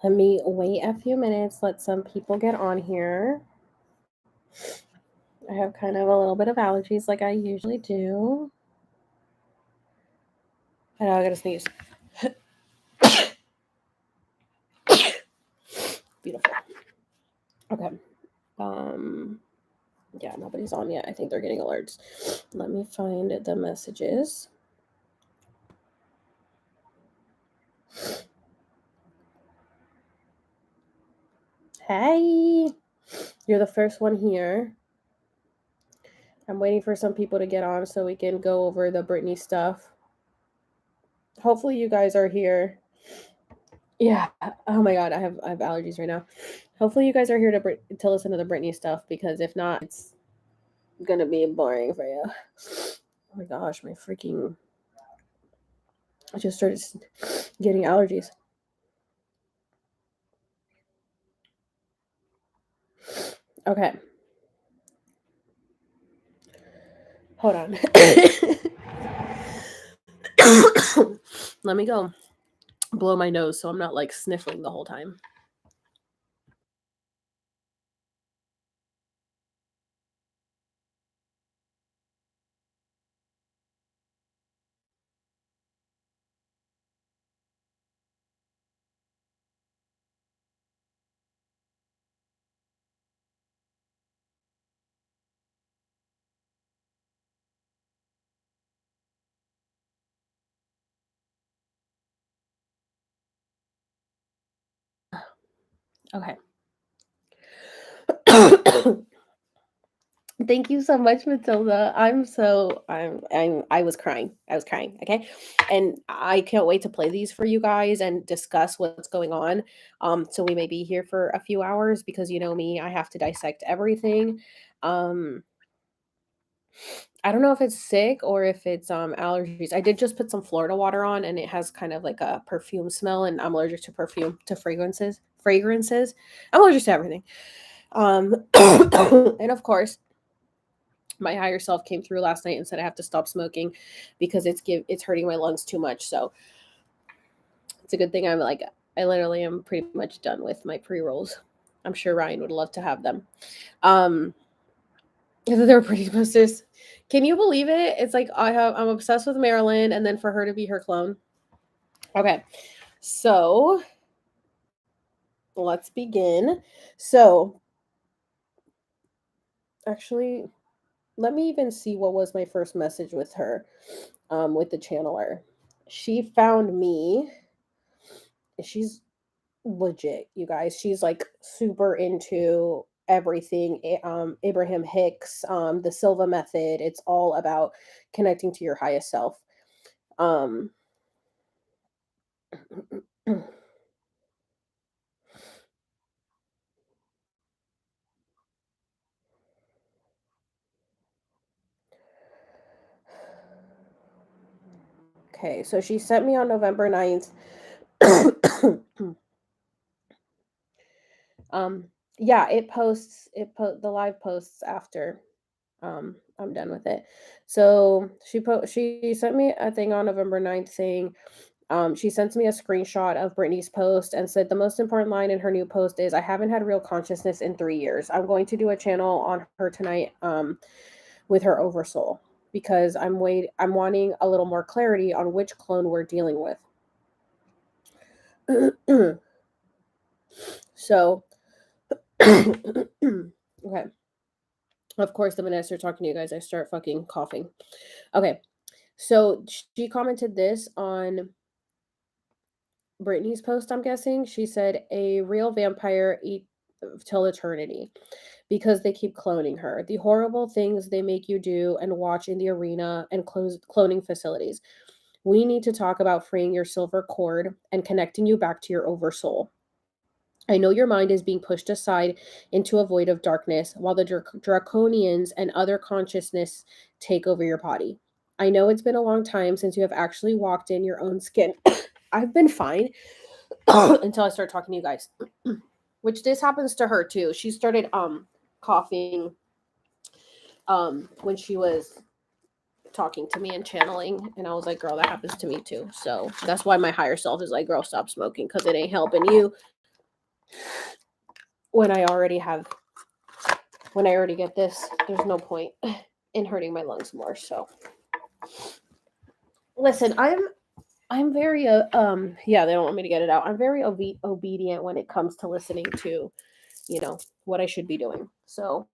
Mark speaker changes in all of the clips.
Speaker 1: Let me wait a few minutes, let some people get on here. I have kind of a little bit of allergies like I usually do. I know I gotta sneeze. Beautiful. Okay. Yeah, nobody's on yet. I think they're getting alerts. Let me find the messages. Hey, you're the first one here. I'm waiting for some people to get on so we can go over the Britney stuff. Hopefully you guys are here. Yeah. Oh my god, I have allergies right now. Hopefully you guys are here to listen to the Britney stuff, because if not, it's gonna be boring for you. Oh my gosh, my freaking! I just started getting allergies. Okay, hold on. Let me go blow my nose so I'm not like sniffling the whole time. Okay. Thank you so much, Matilda. I was crying. I was crying. Okay. And I can't wait to play these for you guys and discuss what's going on. So we may be here for a few hours because you know me, I have to dissect everything. Um, I don't know if it's sick or if it's allergies. I did just put some Florida water on and it has kind of like a perfume smell, and I'm allergic to perfume, to fragrances. Fragrances. I'm allergic to everything. And of course, my higher self came through last night and said I have to stop smoking because it's hurting my lungs too much. So it's a good thing I'm like, I literally am pretty much done with my pre-rolls. I'm sure Ryan would love to have them. Um they're pretty posters. Can you believe it? It's like I'm obsessed with Marilyn, and then for her to be her clone. Okay. So let's begin. So actually, let me even see what was my first message with her, with the channeler. She found me. She's legit, you guys. She's like super into everything. Abraham Hicks, the Silva method. It's all about connecting to your highest self. Um, okay, so she sent me on November 9th. um, yeah, the live posts after I'm done with it. So she sent me a thing on November 9th saying, she sends me a screenshot of Brittany's post and said the most important line in her new post is, I haven't had real consciousness in 3 years. I'm going to do a channel on her tonight, with her oversoul, because I'm wanting a little more clarity on which clone we're dealing with. So okay. Of course, the minute I start talking to you guys, I start fucking coughing. Okay. So she commented this on Brittany's post, I'm guessing. She said, a real vampire eat till eternity, because they keep cloning her. The horrible things they make you do and watch in the arena and cloning facilities. We need to talk about freeing your silver cord and connecting you back to your oversoul. I know your mind is being pushed aside into a void of darkness while the draconians and other consciousness take over your body. I know it's been a long time since you have actually walked in your own skin. I've been fine until I start talking to you guys. Which this happens to her too. She started coughing when she was talking to me and channeling, and I was like, girl, that happens to me too. So that's why my higher self is like, girl, stop smoking because it ain't helping you. when I already get this, there's no point in hurting my lungs more. So listen, I'm very yeah, they don't want me to get it out. I'm very obedient when it comes to listening to, what I should be doing. So,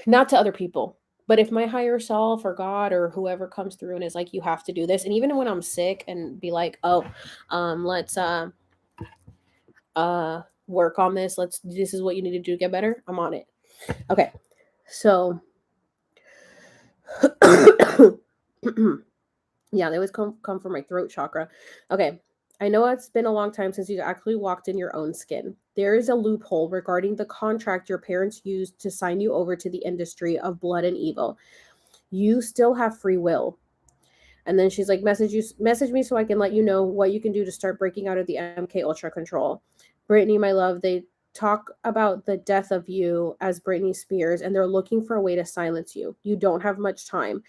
Speaker 1: not to other people, but if my higher self or God or whoever comes through and is like, you have to do this, and even when I'm sick and be like, oh, let's work on this. This is what you need to do to get better. I'm on it. Okay. So yeah, they always come from my throat chakra. Okay. I know it's been a long time since you actually walked in your own skin. There is a loophole regarding the contract your parents used to sign you over to the industry of blood and evil. You still have free will. And then she's like, message me so I can let you know what you can do to start breaking out of the MK Ultra control. Brittany, my love, they talk about the death of you as Britney Spears, and they're looking for a way to silence you. You don't have much time.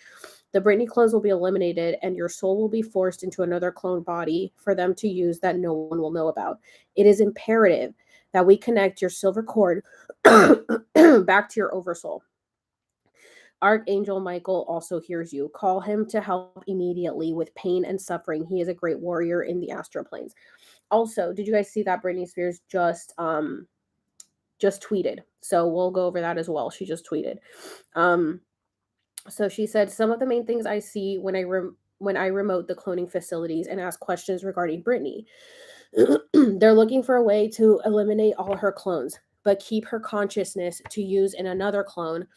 Speaker 1: The Britney clones will be eliminated, and your soul will be forced into another clone body for them to use that no one will know about. It is imperative that we connect your silver cord back to your oversoul. Archangel Michael also hears you. Call him to help immediately with pain and suffering. He is a great warrior in the astral planes. Also, did you guys see that Britney Spears just tweeted? So we'll go over that as well. She just tweeted. So she said, some of the main things I see when I remote the cloning facilities and ask questions regarding Britney. They're looking for a way to eliminate all her clones, but keep her consciousness to use in another clone,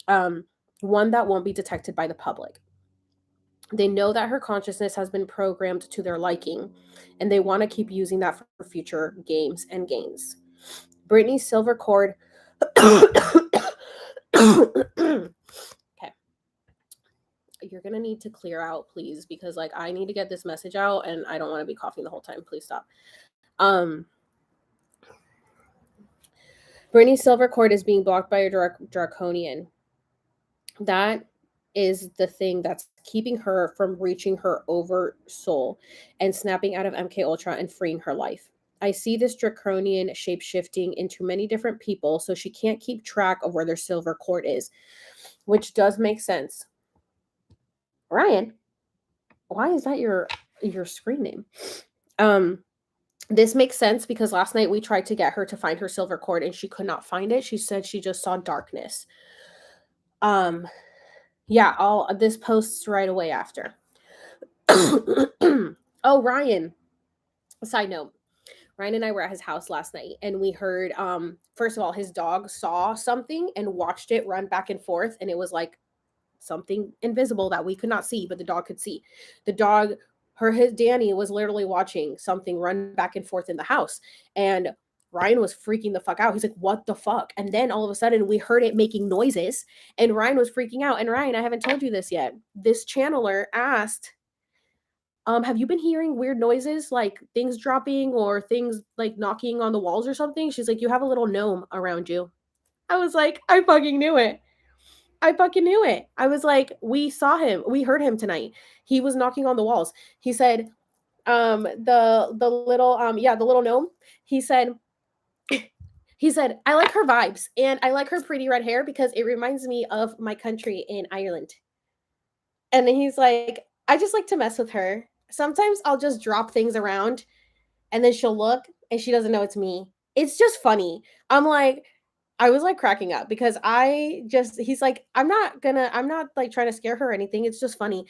Speaker 1: one that won't be detected by the public. They know that her consciousness has been programmed to their liking, and they want to keep using that for future games and gains. Britney's silver cord. Okay. You're going to need to clear out, please, because like I need to get this message out and I don't want to be coughing the whole time. Please stop. Britney's silver cord is being blocked by a draconian. That is the thing that's keeping her from reaching her over soul and snapping out of MK Ultra and freeing her life. I see this draconian shape shifting into many different people, so she can't keep track of where their silver cord is, which does make sense. Ryan, why is that your screen name? This makes sense because last night we tried to get her to find her silver cord and she could not find it. She said she just saw darkness. Yeah, this posts right away after. Oh, Ryan. Side note. Ryan and I were at his house last night and we heard first of all, his dog saw something and watched it run back and forth, and it was like something invisible that we could not see, but the dog could see. The dog, his Danny was literally watching something run back and forth in the house, and Ryan was freaking the fuck out. He's like, what the fuck? And then all of a sudden we heard it making noises and Ryan was freaking out. And Ryan, I haven't told you this yet. This channeler asked, have you been hearing weird noises like things dropping or things like knocking on the walls or something? She's like, you have a little gnome around you. I was like, I fucking knew it. I was like, we saw him. We heard him tonight. He was knocking on the walls. He said, the little the little gnome. He said, I like her vibes and I like her pretty red hair because it reminds me of my country in Ireland. And then he's like, I just like to mess with her. Sometimes I'll just drop things around and then she'll look and she doesn't know it's me. It's just funny. I was like cracking up because he's like, I'm not like trying to scare her or anything. It's just funny.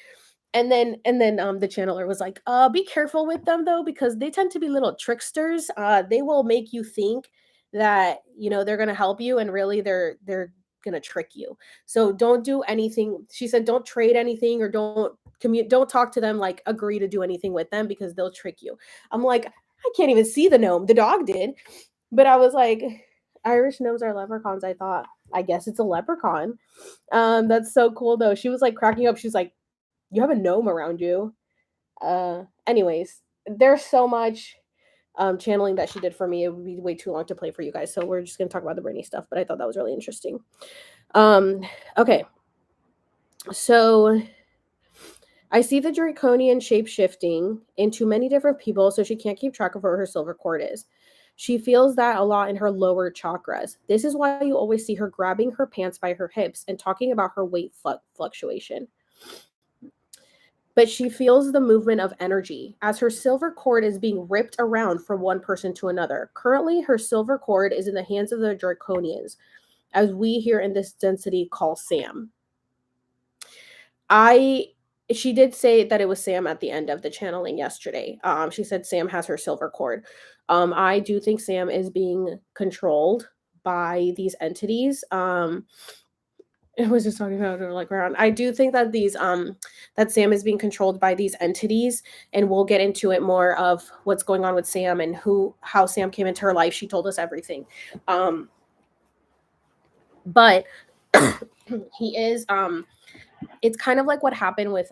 Speaker 1: And then the channeler was like, be careful with them though, because they tend to be little tricksters. They will make you think that, they're going to help you and really they're going to trick you. So don't do anything. She said, don't trade anything or don't talk to them, like agree to do anything with them because they'll trick you. I'm like, I can't even see the gnome. The dog did. But I was like, Irish gnomes are leprechauns. I guess it's a leprechaun. That's so cool though. She was like cracking up. She's like, you have a gnome around you. Anyways, there's so much channeling that she did for me. It would be way too long to play for you guys. So we're just going to talk about the Britney stuff, but I thought that was really interesting. Okay. So I see the draconian shape shifting into many different people, so she can't keep track of where her silver cord is. She feels that a lot in her lower chakras. This is why you always see her grabbing her pants by her hips and talking about her weight fluctuation. But she feels the movement of energy as her silver cord is being ripped around from one person to another. Currently, her silver cord is in the hands of the draconians, as we here in this density call Sam. I She did say that it was Sam at the end of the channeling yesterday. She said Sam has her silver cord. I do think Sam is being controlled by these entities. It was just talking about her like around. I do think that that Sam is being controlled by these entities, and we'll get into it more of what's going on with Sam and how Sam came into her life. She told us everything. But he is it's kind of like what happened with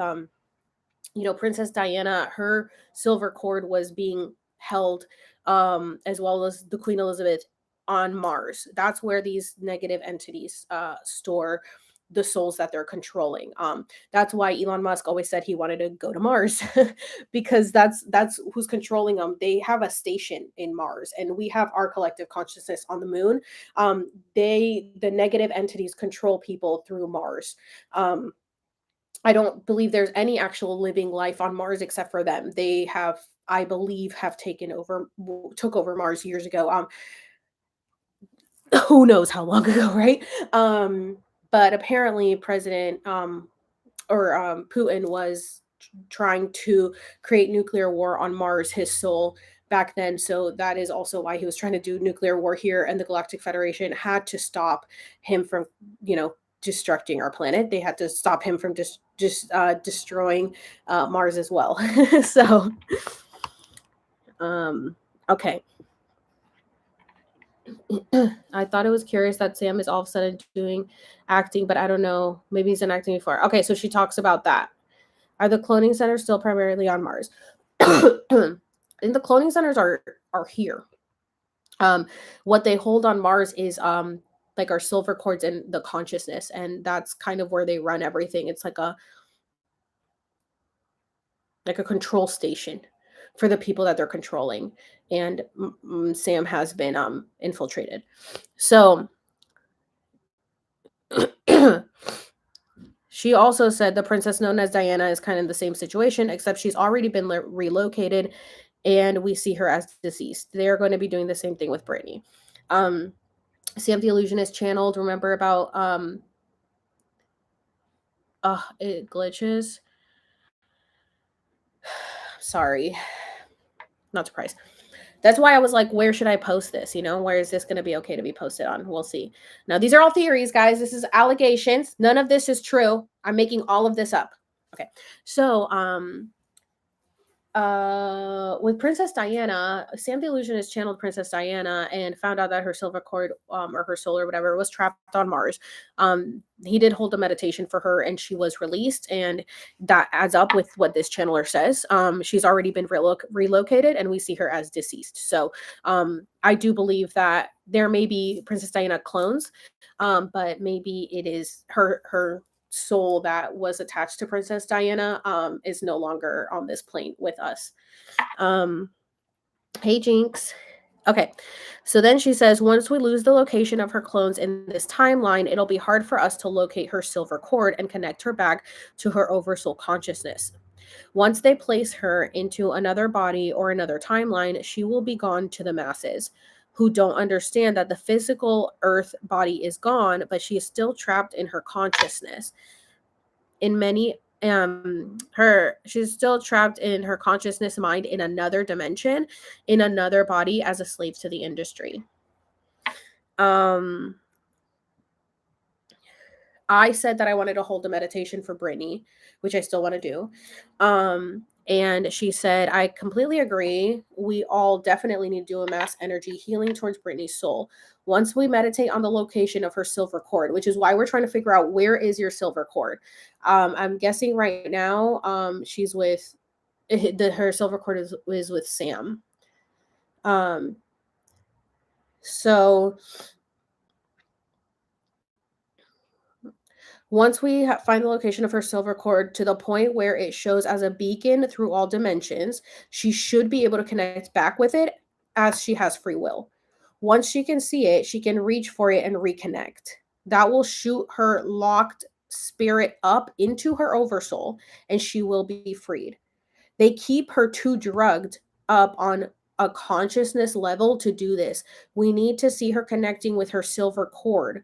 Speaker 1: Princess Diana. Her silver cord was being held, as well as the Queen Elizabeth, on Mars. That's where these negative entities store the souls that they're controlling. That's why Elon Musk always said he wanted to go to Mars, because that's who's controlling them. They have a station in Mars, and we have our collective consciousness on the moon. The negative entities control people through Mars. I don't believe there's any actual living life on Mars except for them. They have, I believe, have took over Mars years ago. Who knows how long ago, right? But apparently, President Putin was trying to create nuclear war on Mars, his soul, back then. So that is also why he was trying to do nuclear war here, and the Galactic Federation had to stop him from, destructing our planet. They had to stop him from just destroying Mars as well. So, okay. I thought it was curious that Sam is all of a sudden doing acting, but I don't know. Maybe he's been acting before. Okay, so she talks about that. Are the cloning centers still primarily on Mars? And the cloning centers are here. What they hold on Mars is like our silver cords and the consciousness, and that's kind of where they run everything. It's like a control station for the people that they're controlling, and Sam has been infiltrated. So she also said the princess known as Diana is kind of the same situation, except she's already been relocated, and we see her as deceased. They're going to be doing the same thing with Britney. Sam the Illusionist channeled. Remember about it glitches. Sorry, not surprised. That's why I was like, where should I post this? Where is this going to be okay to be posted on? We'll see. Now, these are all theories, guys. This is allegations. None of this is true. I'm making all of this up. Okay. So, with Princess Diana, Sam the Illusionist channeled Princess Diana and found out that her silver cord, or her soul or whatever, was trapped on Mars. He did hold a meditation for her, and she was released, and that adds up with what this channeler says. She's already been relocated, and we see her as deceased. So I do believe that there may be Princess Diana clones, but maybe it is her soul that was attached to Princess Diana is no longer on this plane with us. Hey Jinx. Okay. So then she says, once we lose the location of her clones in this timeline, it'll be hard for us to locate her silver cord and connect her back to her oversoul consciousness. Once they place her into another body or another timeline, she will be gone to the masses who don't understand that the physical earth body is gone, but she is still trapped in her consciousness. In many she's still trapped in her consciousness mind in another dimension, in another body, as a slave to the industry. I said that I wanted to hold a meditation for Britney, which I still want to do. And she said, I completely agree. We all definitely need to do a mass energy healing towards Britney's soul. Once we meditate on the location of her silver cord, which is why we're trying to figure out, where is your silver cord? I'm guessing right now she's with her silver cord is with Sam. So Once we find the location of her silver cord to the point where it shows as a beacon through all dimensions, she should be able to connect back with it as she has free will. Once she can see it, she can reach for it and reconnect. That will shoot her locked spirit up into her oversoul and she will be freed. They keep her too drugged up on a consciousness level to do this. We need to see her connecting with her silver cord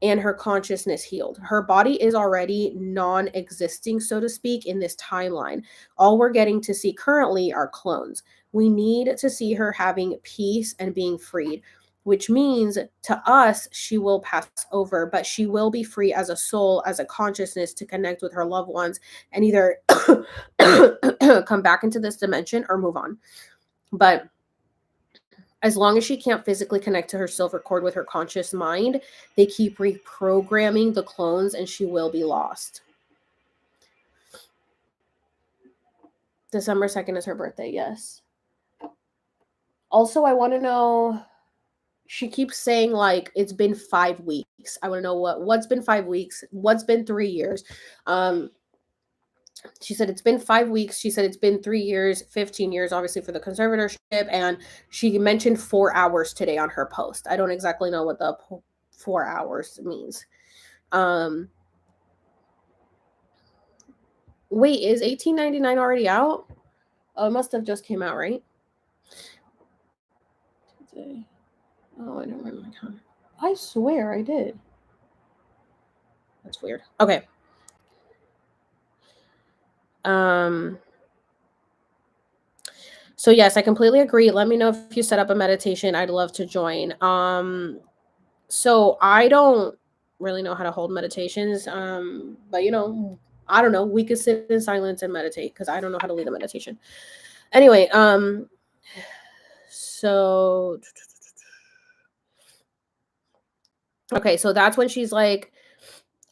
Speaker 1: and her consciousness healed. Her body is already non existing, so to speak, in this timeline. All we're getting to see currently are clones. We need to see her having peace and being freed, which means to us, she will pass over, but she will be free as a soul, as a consciousness to connect with her loved ones and either come back into this dimension or move on. But as long as she can't physically connect to her silver cord with her conscious mind, they keep reprogramming the clones and she will be lost. December 2nd is her birthday, yes. Also, I want to know, she keeps saying like it's been 5 weeks. I want to know what's been 5 weeks, what's been 3 years. She said it's been 5 weeks. She said it's been 3 years, 15 years, obviously, for the conservatorship. And she mentioned 4 hours today on her post. I don't exactly know what the 4 hours means. Wait, is 1899 already out? Oh, it must have just came out, right? Today. Oh, I don't remember my calendar. I swear I did. That's weird. Okay. So yes, I completely agree. Let me know if you set up a meditation. I'd love to join. So I don't really know how to hold meditations. But I don't know. We could sit in silence and meditate because I don't know how to lead a meditation. Anyway, so okay, so that's when she's like,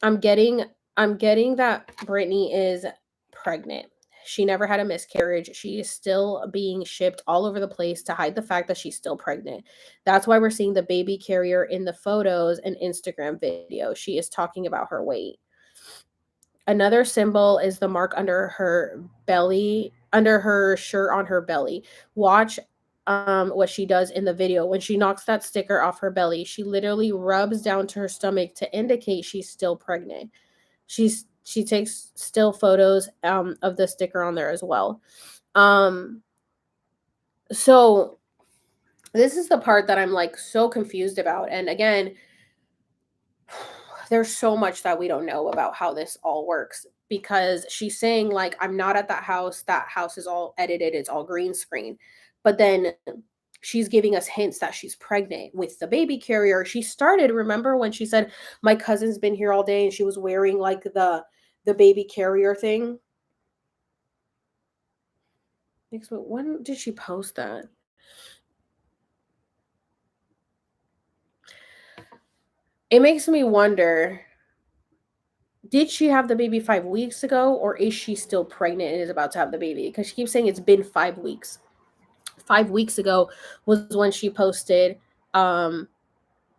Speaker 1: I'm getting that Britney is pregnant. She never had a miscarriage. She is still being shipped all over the place to hide the fact that she's still pregnant. That's why we're seeing the baby carrier in the photos and Instagram video. She is talking about her weight. Another symbol is the mark under her belly, under her shirt on her belly. Watch what she does in the video. When she knocks that sticker off her belly, she literally rubs down to her stomach to indicate she's still pregnant. She takes still photos of the sticker on there as well. So this is the part that I'm like so confused about. And again, there's so much that we don't know about how this all works because she's saying like, I'm not at that house is all edited, it's all green screen. But then she's giving us hints that she's pregnant with the baby carrier. She started, remember when she said my cousin's been here all day and she was wearing like the baby carrier thing? When did she post that? It makes me wonder, did she have the baby 5 weeks ago, or is she still pregnant and is about to have the baby? Because she keeps saying it's been 5 weeks. 5 weeks ago was when she posted, I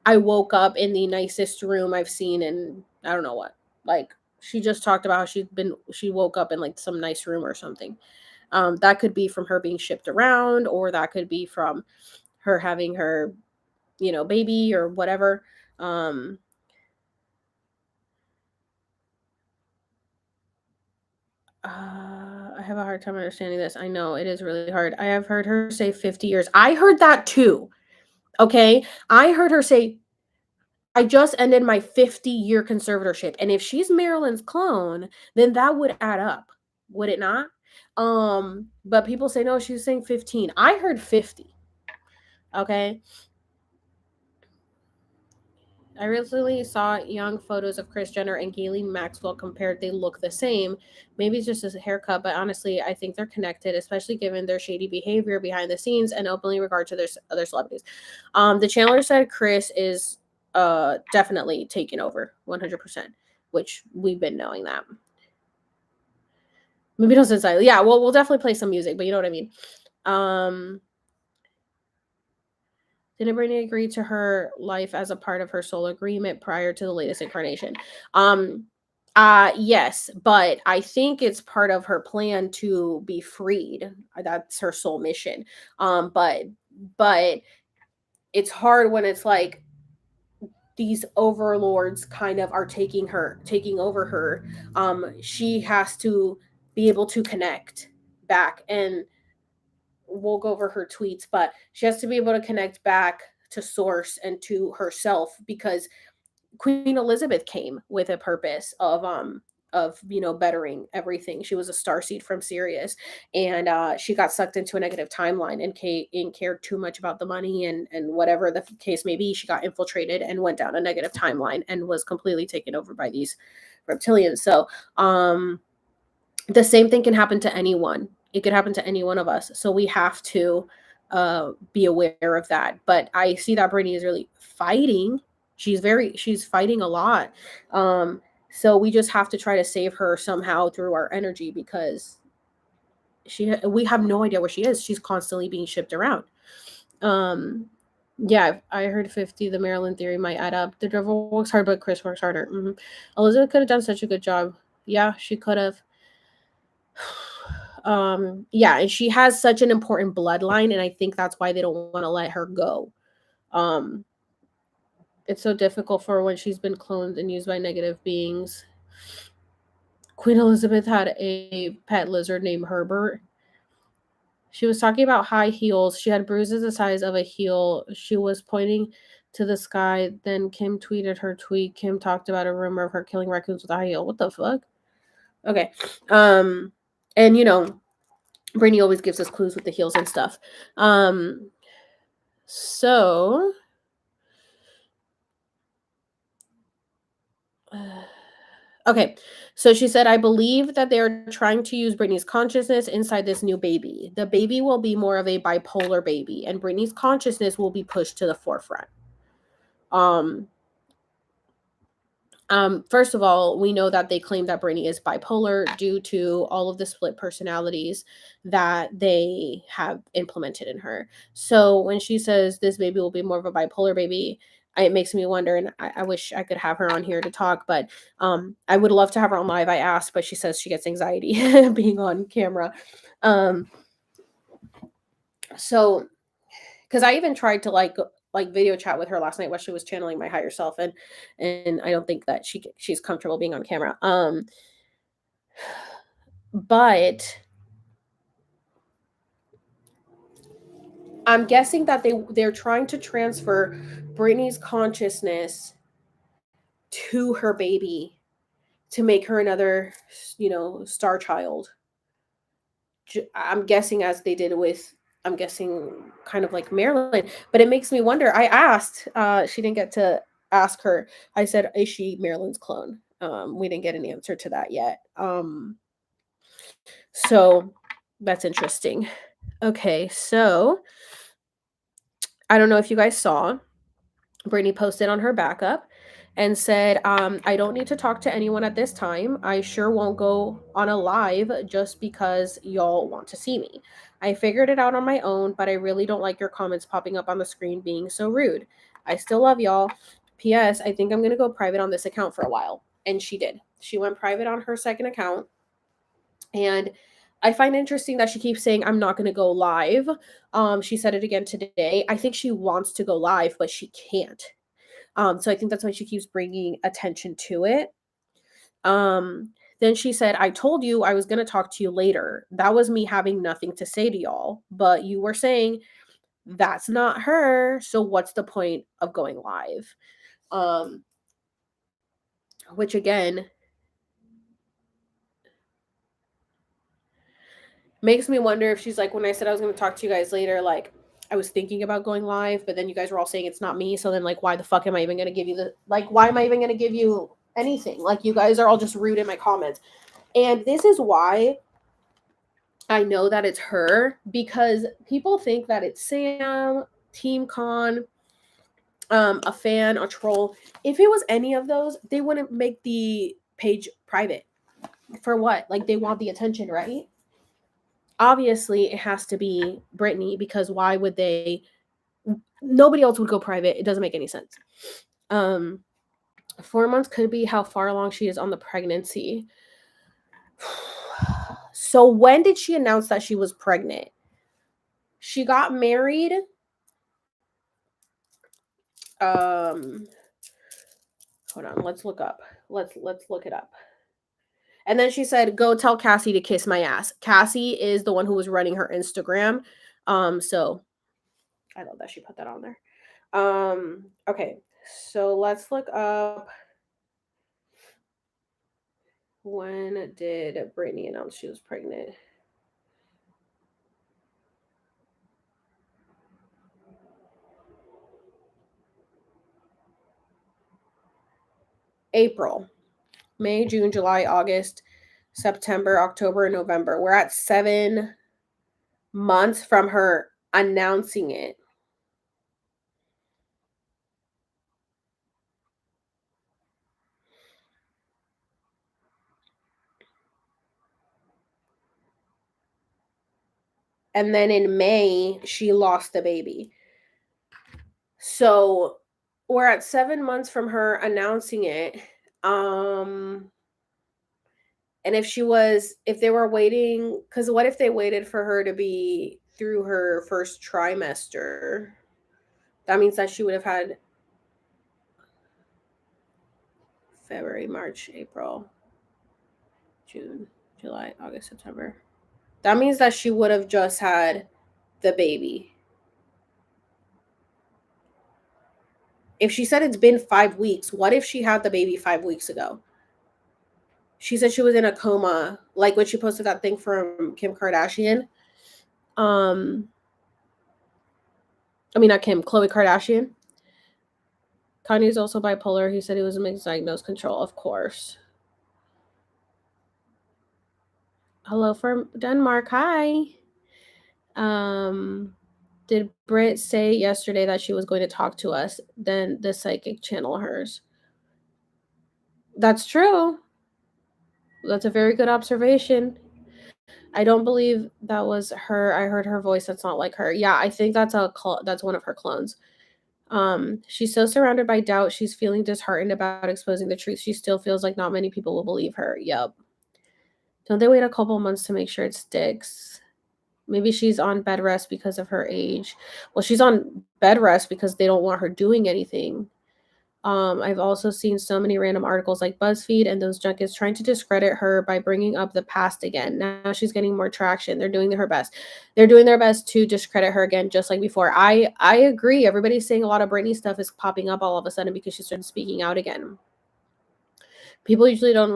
Speaker 1: woke up in the nicest room I've seen in I don't know what. Like she just talked about how she woke up in like some nice room or something. That could be from her being shipped around, or that could be from her having her, baby or whatever. I have a hard time understanding this. I know it is really hard. I have heard her say 50 years. I heard that too. Okay. I heard her say, I just ended my 50-year conservatorship. And if she's Marilyn's clone, then that would add up, would it not? But people say, no, she was saying 15. I heard 50. Okay. I recently saw young photos of Kris Jenner and Ghislaine Maxwell compared. They look the same. Maybe it's just a haircut, but honestly, I think they're connected, especially given their shady behavior behind the scenes and openly regard to their other celebrities. The Chandler said Kris is definitely taken over 100%, which we've been knowing that. Maybe don't sit silent. Yeah, well, we'll definitely play some music, but you know what I mean. Didn't Britney agree to her life as a part of her soul agreement prior to the latest incarnation? Yes, but I think it's part of her plan to be freed. That's her sole mission. But it's hard when it's like these overlords kind of are taking over her. She has to be able to connect back, and we'll go over her tweets, but she has to be able to connect back to source and to herself, because Queen Elizabeth came with a purpose of bettering everything. She was a starseed from Sirius, and she got sucked into a negative timeline and cared too much about the money and whatever the case may be. She got infiltrated and went down a negative timeline and was completely taken over by these reptilians. So the same thing can happen to anyone. It could happen to any one of us. So we have to be aware of that. But I see that Brittany is really fighting. She's fighting a lot. So we just have to try to save her somehow through our energy, because we have no idea where she is. She's constantly being shipped around. Um, yeah, I heard 50. The Maryland theory might add up. The devil works hard, but Chris works harder. Elizabeth could have done such a good job. Yeah, she could have. Yeah, and she has such an important bloodline, and I think that's why they don't want to let her go. um it's so difficult for her when she's been cloned and used by negative beings. Queen Elizabeth had a pet lizard named Herbert. She was talking about high heels. She had bruises the size of a heel. She was pointing to the sky. Then Kim tweeted her tweet. Kim talked about a rumor of her killing raccoons with a high heel. What the fuck? Okay. And Brittany always gives us clues with the heels and stuff. So okay. So she said, I believe that they're trying to use Britney's consciousness inside this new baby. The baby will be more of a bipolar baby, and Britney's consciousness will be pushed to the forefront. Um, First of all, we know that they claim that Britney is bipolar due to all of the split personalities that they have implemented in her. So when she says this baby will be more of a bipolar baby, it makes me wonder, and I wish I could have her on here to talk, but I would love to have her on live. I asked, but she says she gets anxiety being on camera. Um, so because I even tried to like video chat with her last night while she was channeling my higher self, and I don't think that she's comfortable being on camera. But I'm guessing that they're trying to transfer Britney's consciousness to her baby to make her another, star child. I'm guessing as they did with, I'm guessing kind of like Marilyn, but it makes me wonder. I asked, she didn't get to ask her. I said, is she Marilyn's clone? We didn't get an answer to that yet. So that's interesting. Okay, so I don't know if you guys saw, Brittany posted on her backup and said, I don't need to talk to anyone at this time. I sure won't go on a live just because y'all want to see me. I figured it out on my own, but I really don't like your comments popping up on the screen being so rude. I still love y'all. P.S. I think I'm going to go private on this account for a while. And she did. She went private on her second account. And I find interesting that she keeps saying, I'm not going to go live. She said it again today. I think she wants to go live, but she can't. So I think that's why she keeps bringing attention to it. Then she said, I told you I was going to talk to you later. That was me having nothing to say to y'all. But you were saying that's not her. So what's the point of going live? Which again makes me wonder if she's like, when I said I was going to talk to you guys later, like I was thinking about going live, but then you guys were all saying it's not me. So then, like, why the fuck am I even going to give you why am I even going to give you anything? Like, you guys are all just rude in my comments. And this is why I know that it's her, because people think that it's Sam, Team Con, a fan, a troll. If it was any of those, they wouldn't make the page private. For what? Like, they want the attention, right? Obviously, it has to be Britney, because why would they? Nobody else would go private. It doesn't make any sense. 4 months could be how far along she is on the pregnancy. So when did she announce that she was pregnant? She got married. Um, hold on, let's look up. Let's look it up. And then she said, "Go tell Cassie to kiss my ass." Cassie is the one who was running her Instagram. So I love that she put that on there. Okay, so let's look up, when did Britney announce she was pregnant? April, May, June, July, August, September, October, and November. We're at 7 months from her announcing it. And then in May, she lost the baby. So we're at 7 months from her announcing it. And if they were waiting, because what if they waited for her to be through her first trimester? That means that she would have had February, March, April, June, July, August, September. That means that she would have just had the baby. If she said it's been 5 weeks, what if she had the baby 5 weeks ago? She said she was in a coma, like when she posted that thing from Kim Kardashian. I mean, not Kim, Khloe Kardashian. Kanye's also bipolar. He said he was misdiagnosed. Control, of course. Hello from Denmark. Hi. Did Britt say yesterday that she was going to talk to us? Then the psychic channel hers. That's true. That's a very good observation. I don't believe that was her. I heard her voice. That's not like her. Yeah, I think that's one of her clones. She's so surrounded by doubt. She's feeling disheartened about exposing the truth. She still feels like not many people will believe her. Yep. Don't they wait a couple months to make sure it sticks? Maybe she's on bed rest because of her age. Well, she's on bed rest because they don't want her doing anything. I've also seen so many random articles like BuzzFeed and those junkets trying to discredit her by bringing up the past again. Now she's getting more traction. They're doing their best. They're doing their best to discredit her again, just like before. I agree. Everybody's saying a lot of Britney stuff is popping up all of a sudden because she started speaking out again. People usually don't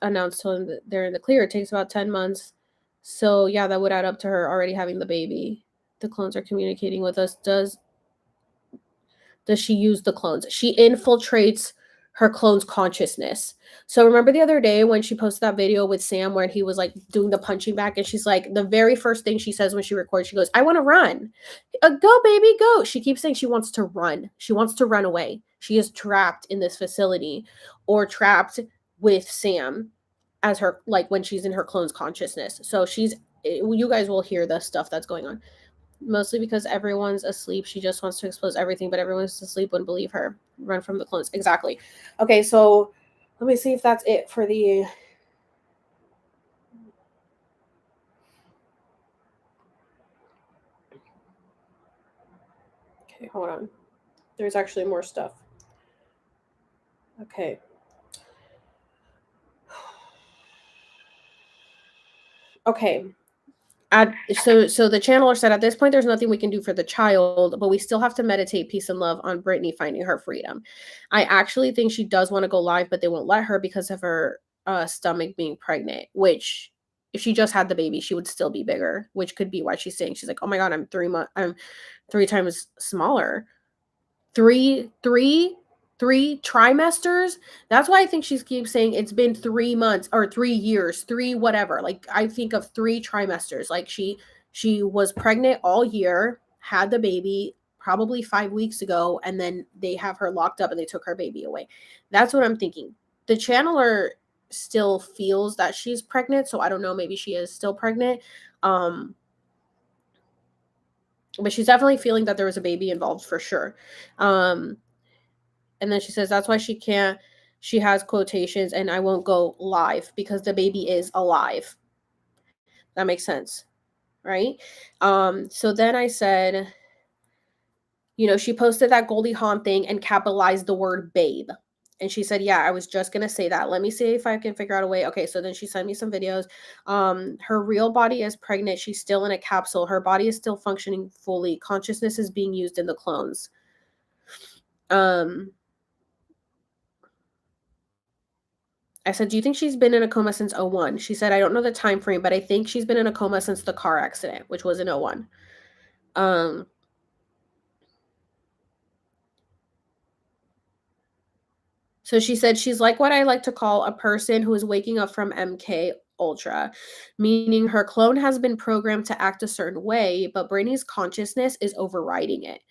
Speaker 1: announce till they're in the clear. It takes about 10 months. So yeah, that would add up to her already having the baby. The clones are communicating with us. Does she use the clones? She infiltrates her clone's consciousness. So remember the other day when she posted that video with Sam where he was like doing the punching back, and she's like, the very first thing she says when she records, she goes, "I want to run." Go baby, go. She keeps saying she wants to run. She wants to run away. She is trapped in this facility or trapped with Sam as her, like when she's in her clone's consciousness. So you guys will hear the stuff that's going on. Mostly because everyone's asleep. She just wants to expose everything, but everyone's asleep wouldn't believe her. Run from the clones. Exactly. Okay, so let me see if that's it for the. Okay, hold on. There's actually more stuff. Okay. Okay. So the channeler said, at this point there's nothing we can do for the child, but we still have to meditate peace and love on Britney finding her freedom. I actually think she does want to go live, but they won't let her because of her stomach being pregnant, which if she just had the baby she would still be bigger, which could be why she's saying, she's like, oh my god, I'm 3 times smaller. Three trimesters. That's why I think she keeps saying it's been 3 months or 3 years, three whatever. Like I think of 3 trimesters. Like she was pregnant all year, had the baby probably 5 weeks ago, and then they have her locked up and they took her baby away. That's what I'm thinking. The channeler still feels that she's pregnant, so I don't know, maybe she is still pregnant. But she's definitely feeling that there was a baby involved for sure. And then she says that's why she can't She has quotations, and I won't go live because the baby is alive. That makes sense, right? So then I said, she posted that Goldie Hawn thing and capitalized the word babe. And she said, "Yeah, I was just gonna say that. Let me see if I can figure out a way." Okay, so then she sent me some videos. Her real body is pregnant. She's still in a capsule. Her body is still functioning fully. Consciousness is being used in the clones. Um, I said, "Do you think she's been in a coma since '01?" She said, "I don't know the time frame, but I think she's been in a coma since the car accident, which was in '01." Um, So she said she's like what I like to call a person who is waking up from MK Ultra, meaning her clone has been programmed to act a certain way, but Brady's consciousness is overriding it.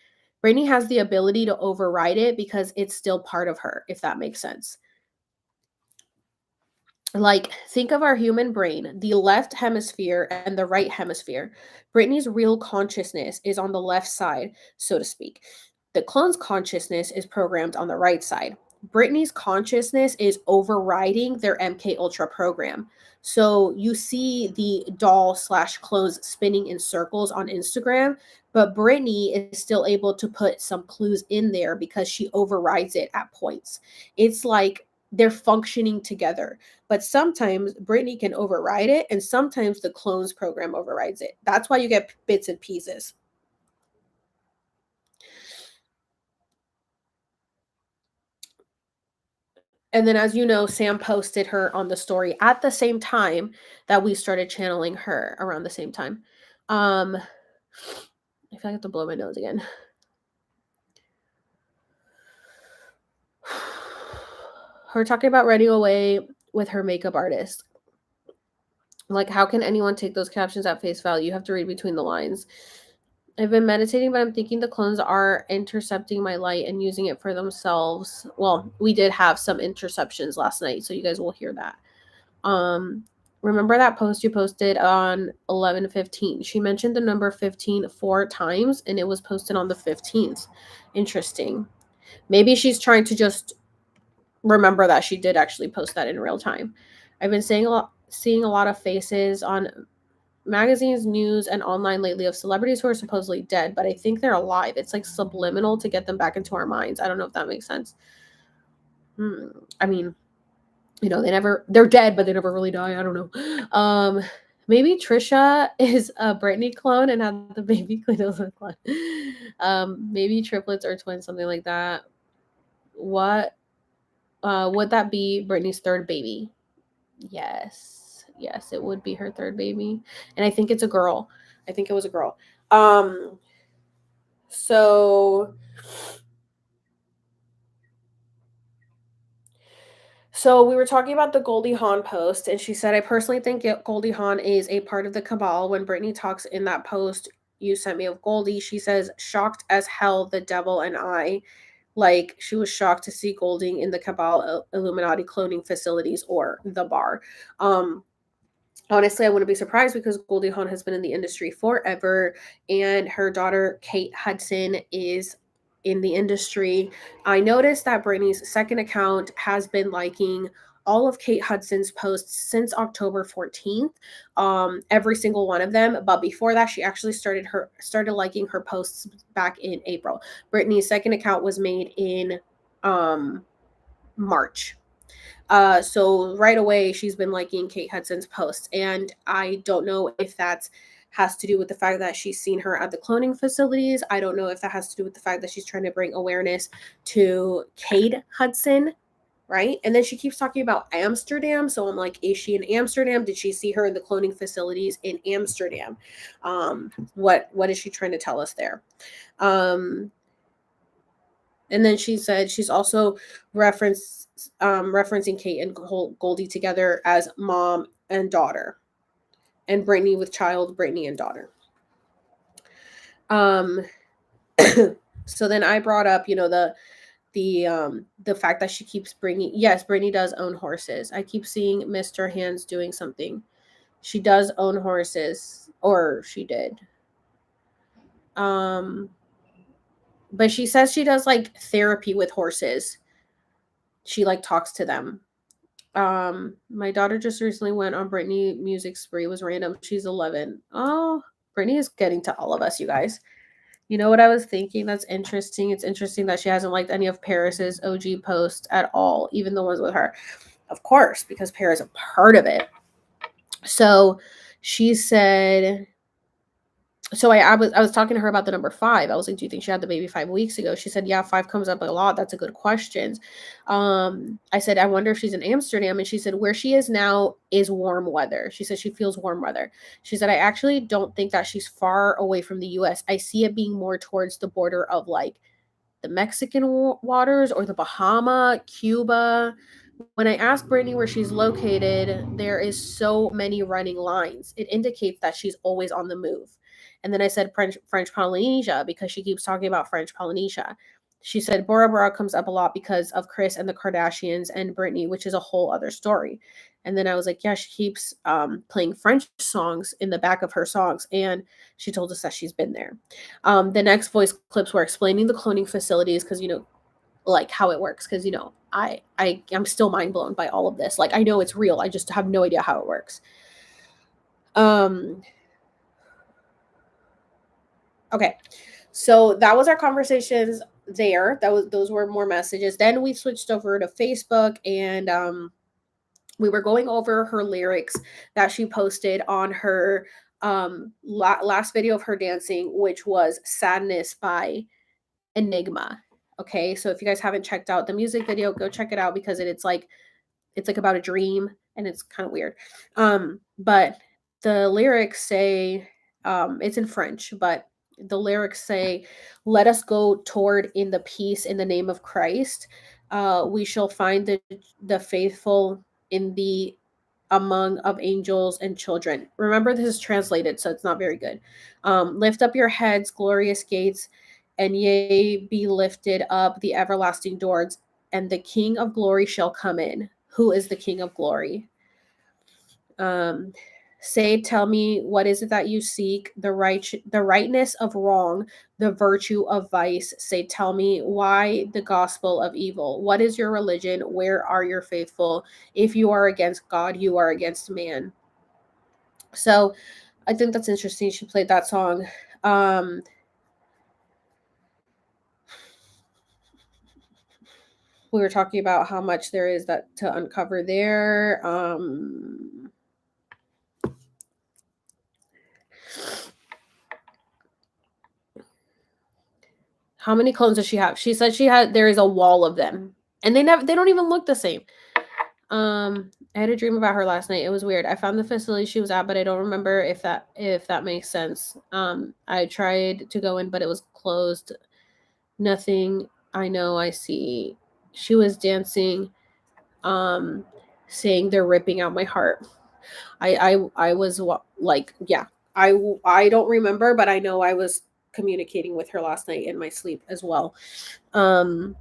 Speaker 1: Brady has the ability to override it because it's still part of her, if that makes sense. Like, think of our human brain, the left hemisphere and the right hemisphere. Brittany's real consciousness is on the left side, so to speak. The clone's consciousness is programmed on the right side. Brittany's consciousness is overriding their MK Ultra program. So you see the doll slash clones spinning in circles on Instagram, but Brittany is still able to put some clues in there because she overrides it at points. It's like they're functioning together, but sometimes Brittany can override it, and sometimes the clones program overrides it. That's why you get bits and pieces. And then, as you know, Sam posted her on the story at the same time that we started channeling her around the same time. I feel like I have to blow my nose again. Her talking about running away with her makeup artist. Like, how can anyone take those captions at face value? You have to read between the lines. I've been meditating, but I'm thinking the clones are intercepting my light and using it for themselves. Well, we did have some interceptions last night, so you guys will hear that. Um, remember that post you posted on 11/15? She mentioned the number 15 4 times, and it was posted on the 15th. Interesting. Maybe she's trying to just remember that she did actually post that in real time. I've been seeing a lot of faces on magazines, news, and online lately of celebrities who are supposedly dead, but I think they're alive. It's like subliminal to get them back into our minds. I don't know if that makes sense. I mean, they're dead, but they never really die. I don't know. Maybe Trisha is a Britney clone and had the baby Queen Elizabeth clone. Maybe triplets or twins, something like that. What would that be Britney's third baby? Yes, it would be her third baby. And I think it's a girl. I think it was a girl. Um, so so we were talking about the Goldie Hawn post, and she said, I personally think Goldie Hawn is a part of the cabal. When Brittany talks in that post you sent me of Goldie, she says, shocked as hell, the devil and I. Like, she was shocked to see Golding in the cabal Illuminati cloning facilities or the bar. Honestly, I wouldn't be surprised because Goldie Hawn has been in the industry forever, and her daughter Kate Hudson is in the industry. I noticed that Brittany's second account has been liking all of Kate Hudson's posts since October 14th, every single one of them. But before that, she actually started liking her posts back in April. Brittany's second account was made in March. So right away, she's been liking Kate Hudson's posts, and I don't know if that has to do with the fact that she's seen her at the cloning facilities. I don't know if that has to do with the fact that she's trying to bring awareness to Kate Hudson, right? And then she keeps talking about Amsterdam, so I'm like, is she in Amsterdam? Did she see her in the cloning facilities in Amsterdam? What is she trying to tell us there? And then she said she's also referencing Kate and Goldie together as mom and daughter, and Brittany with child, Brittany and daughter. Um, so then I brought up, the fact that she keeps bringing. Yes, Brittany does own horses. I keep seeing Mr. Hands doing something. She does own horses, or she did. But she says she does like therapy with horses. she like talks to them. My daughter just recently went on Britney music spree. It was random. She's 11. Oh, Britney is getting to all of us, you guys. You know what I was thinking? That's interesting. It's interesting that she hasn't liked any of Paris's OG posts at all, even the ones with her. Of course, because Paris is a part of it. So she said, so I was talking to her about the number 5. I was like, "Do you think she had the baby 5 weeks ago?" She said, "Yeah, 5 comes up a lot. That's a good question." I said, "I wonder if she's in Amsterdam." And she said, "Where she is now is warm weather." She said she feels warm weather. She said, "I actually don't think that she's far away from the US. I see it being more towards the border of like the Mexican waters or the Bahama, Cuba." When I asked Brittany where she's located, there is so many running lines. It indicates that she's always on the move. And then I said French Polynesia because she keeps talking about French Polynesia. She said Bora Bora comes up a lot because of Chris and the Kardashians and Brittany, which is a whole other story. And then I was like, yeah, she keeps playing French songs in the back of her songs. And she told us that she's been there. The next voice clips were explaining the cloning facilities because, like how it works. Because, I'm still mind blown by all of this. Like, I know it's real. I just have no idea how it works. Okay. So that was our conversations there. Those were more messages. Then we switched over to Facebook and we were going over her lyrics that she posted on her last video of her dancing, which was Sadness by Enigma. Okay, so if you guys haven't checked out the music video, go check it out because it's like about a dream and it's kind of weird. But the lyrics say, it's in French, but the lyrics say, "Let us go toward in the peace in the name of Christ. We shall find the faithful in the among of angels and children." Remember, this is translated, so it's not very good. "Lift up your heads, glorious gates, and ye be lifted up the everlasting doors, and the King of glory shall come in." Who is the King of glory? Um, Say, tell me, what is it that you seek? The rightness of wrong, the virtue of vice. Say, tell me, why the gospel of evil? What is your religion? Where are your faithful? If you are against God, you are against man. So I think that's interesting. She played that song. Um, we were talking about how much there is that to uncover there. How many clones does she have? She said there is a wall of them. And they don't even look the same. I had a dream about her last night. It was weird. I found the facility she was at, but I don't remember if that makes sense. I tried to go in, but it was closed. Nothing. I know. I see. She was dancing, um, saying they're ripping out my heart. I was like, yeah. I don't remember, but I know I was communicating with her last night in my sleep as well. Um.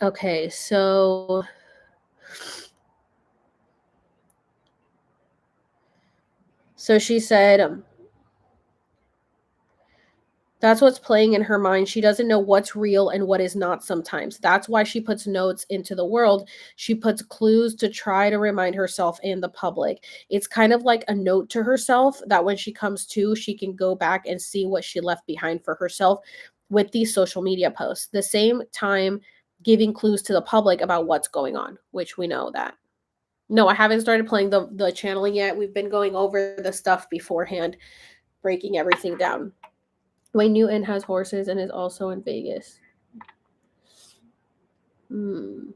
Speaker 1: Okay, so she said, that's what's playing in her mind. She doesn't know what's real and what is not sometimes. That's why she puts notes into the world. She puts clues to try to remind herself and the public. It's kind of like a note to herself that when she comes to, she can go back and see what she left behind for herself with these social media posts. The same time giving clues to the public about what's going on, which we know that. No, I haven't started playing the channeling yet. We've been going over the stuff beforehand, breaking everything down. Wayne Newton has horses and is also in Vegas. Hmm.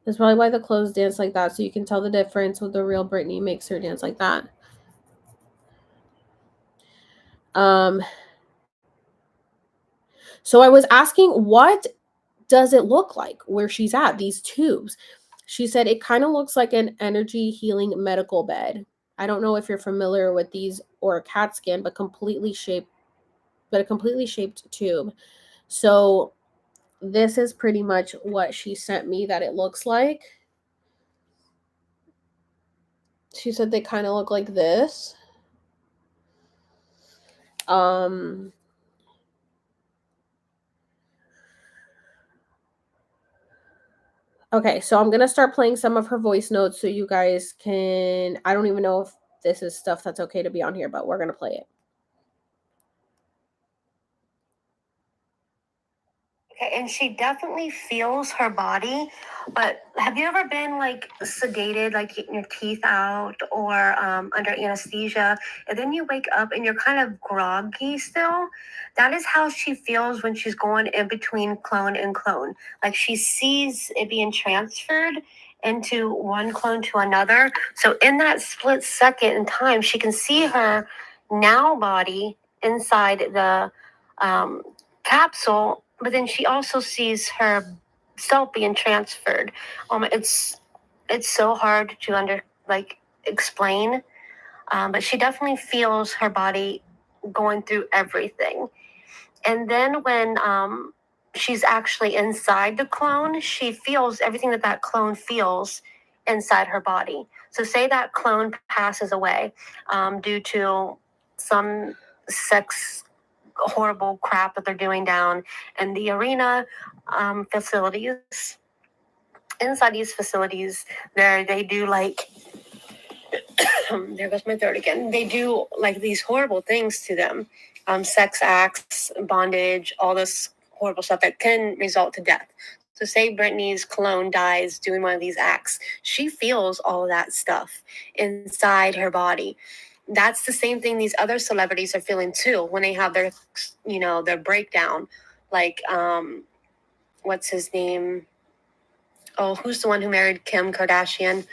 Speaker 1: That's probably why the clothes dance like that, so you can tell the difference with the real Britney makes her dance like that. Um. So I was asking, what does it look like where she's at? These tubes. She said it kind of looks like an energy healing medical bed. I don't know if you're familiar with these or a CAT scan, but a completely shaped tube. So this is pretty much what she sent me that it looks like. She said they kind of look like this. Um Okay, so I'm gonna start playing some of her voice notes so you guys can. I don't even know if this is stuff that's okay to be on here, but we're gonna play it.
Speaker 2: Okay, and she definitely feels her body, but have you ever been like sedated, like getting your teeth out or under anesthesia, and then you wake up and you're kind of groggy still? That is how she feels when she's going in between clone and clone. Like she sees it being transferred into one clone to another. So in that split second in time, she can see her now body inside the um, capsule, but then she also sees herself being transferred. It's so hard to explain, but she definitely feels her body going through everything. And then when she's actually inside the clone, she feels everything that that clone feels inside her body. So say that clone passes away due to some sex horrible crap that they're doing down in the arena facilities. Inside these facilities, they do like there goes my throat again. They do like these horrible things to them, sex acts, bondage, all this horrible stuff that can result to death. So say Britney's clone dies doing one of these acts, she feels all of that stuff inside her body. That's the same thing these other celebrities are feeling too when they have their, their breakdown. Like, what's his name? Oh, who's the one who married Kim Kardashian?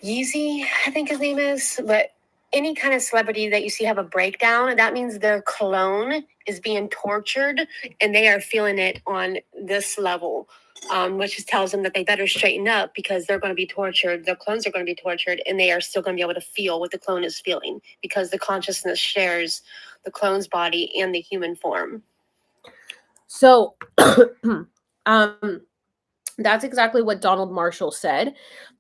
Speaker 2: Yeezy, I think his name is. But any kind of celebrity that you see have a breakdown, that means their clone is being tortured and they are feeling it on this level, which tells them that they better straighten up because they're going to be tortured. Their clones are going to be tortured and they are still going to be able to feel what the clone is feeling because the consciousness shares the clone's body and the human form.
Speaker 1: So, that's exactly what Donald Marshall said.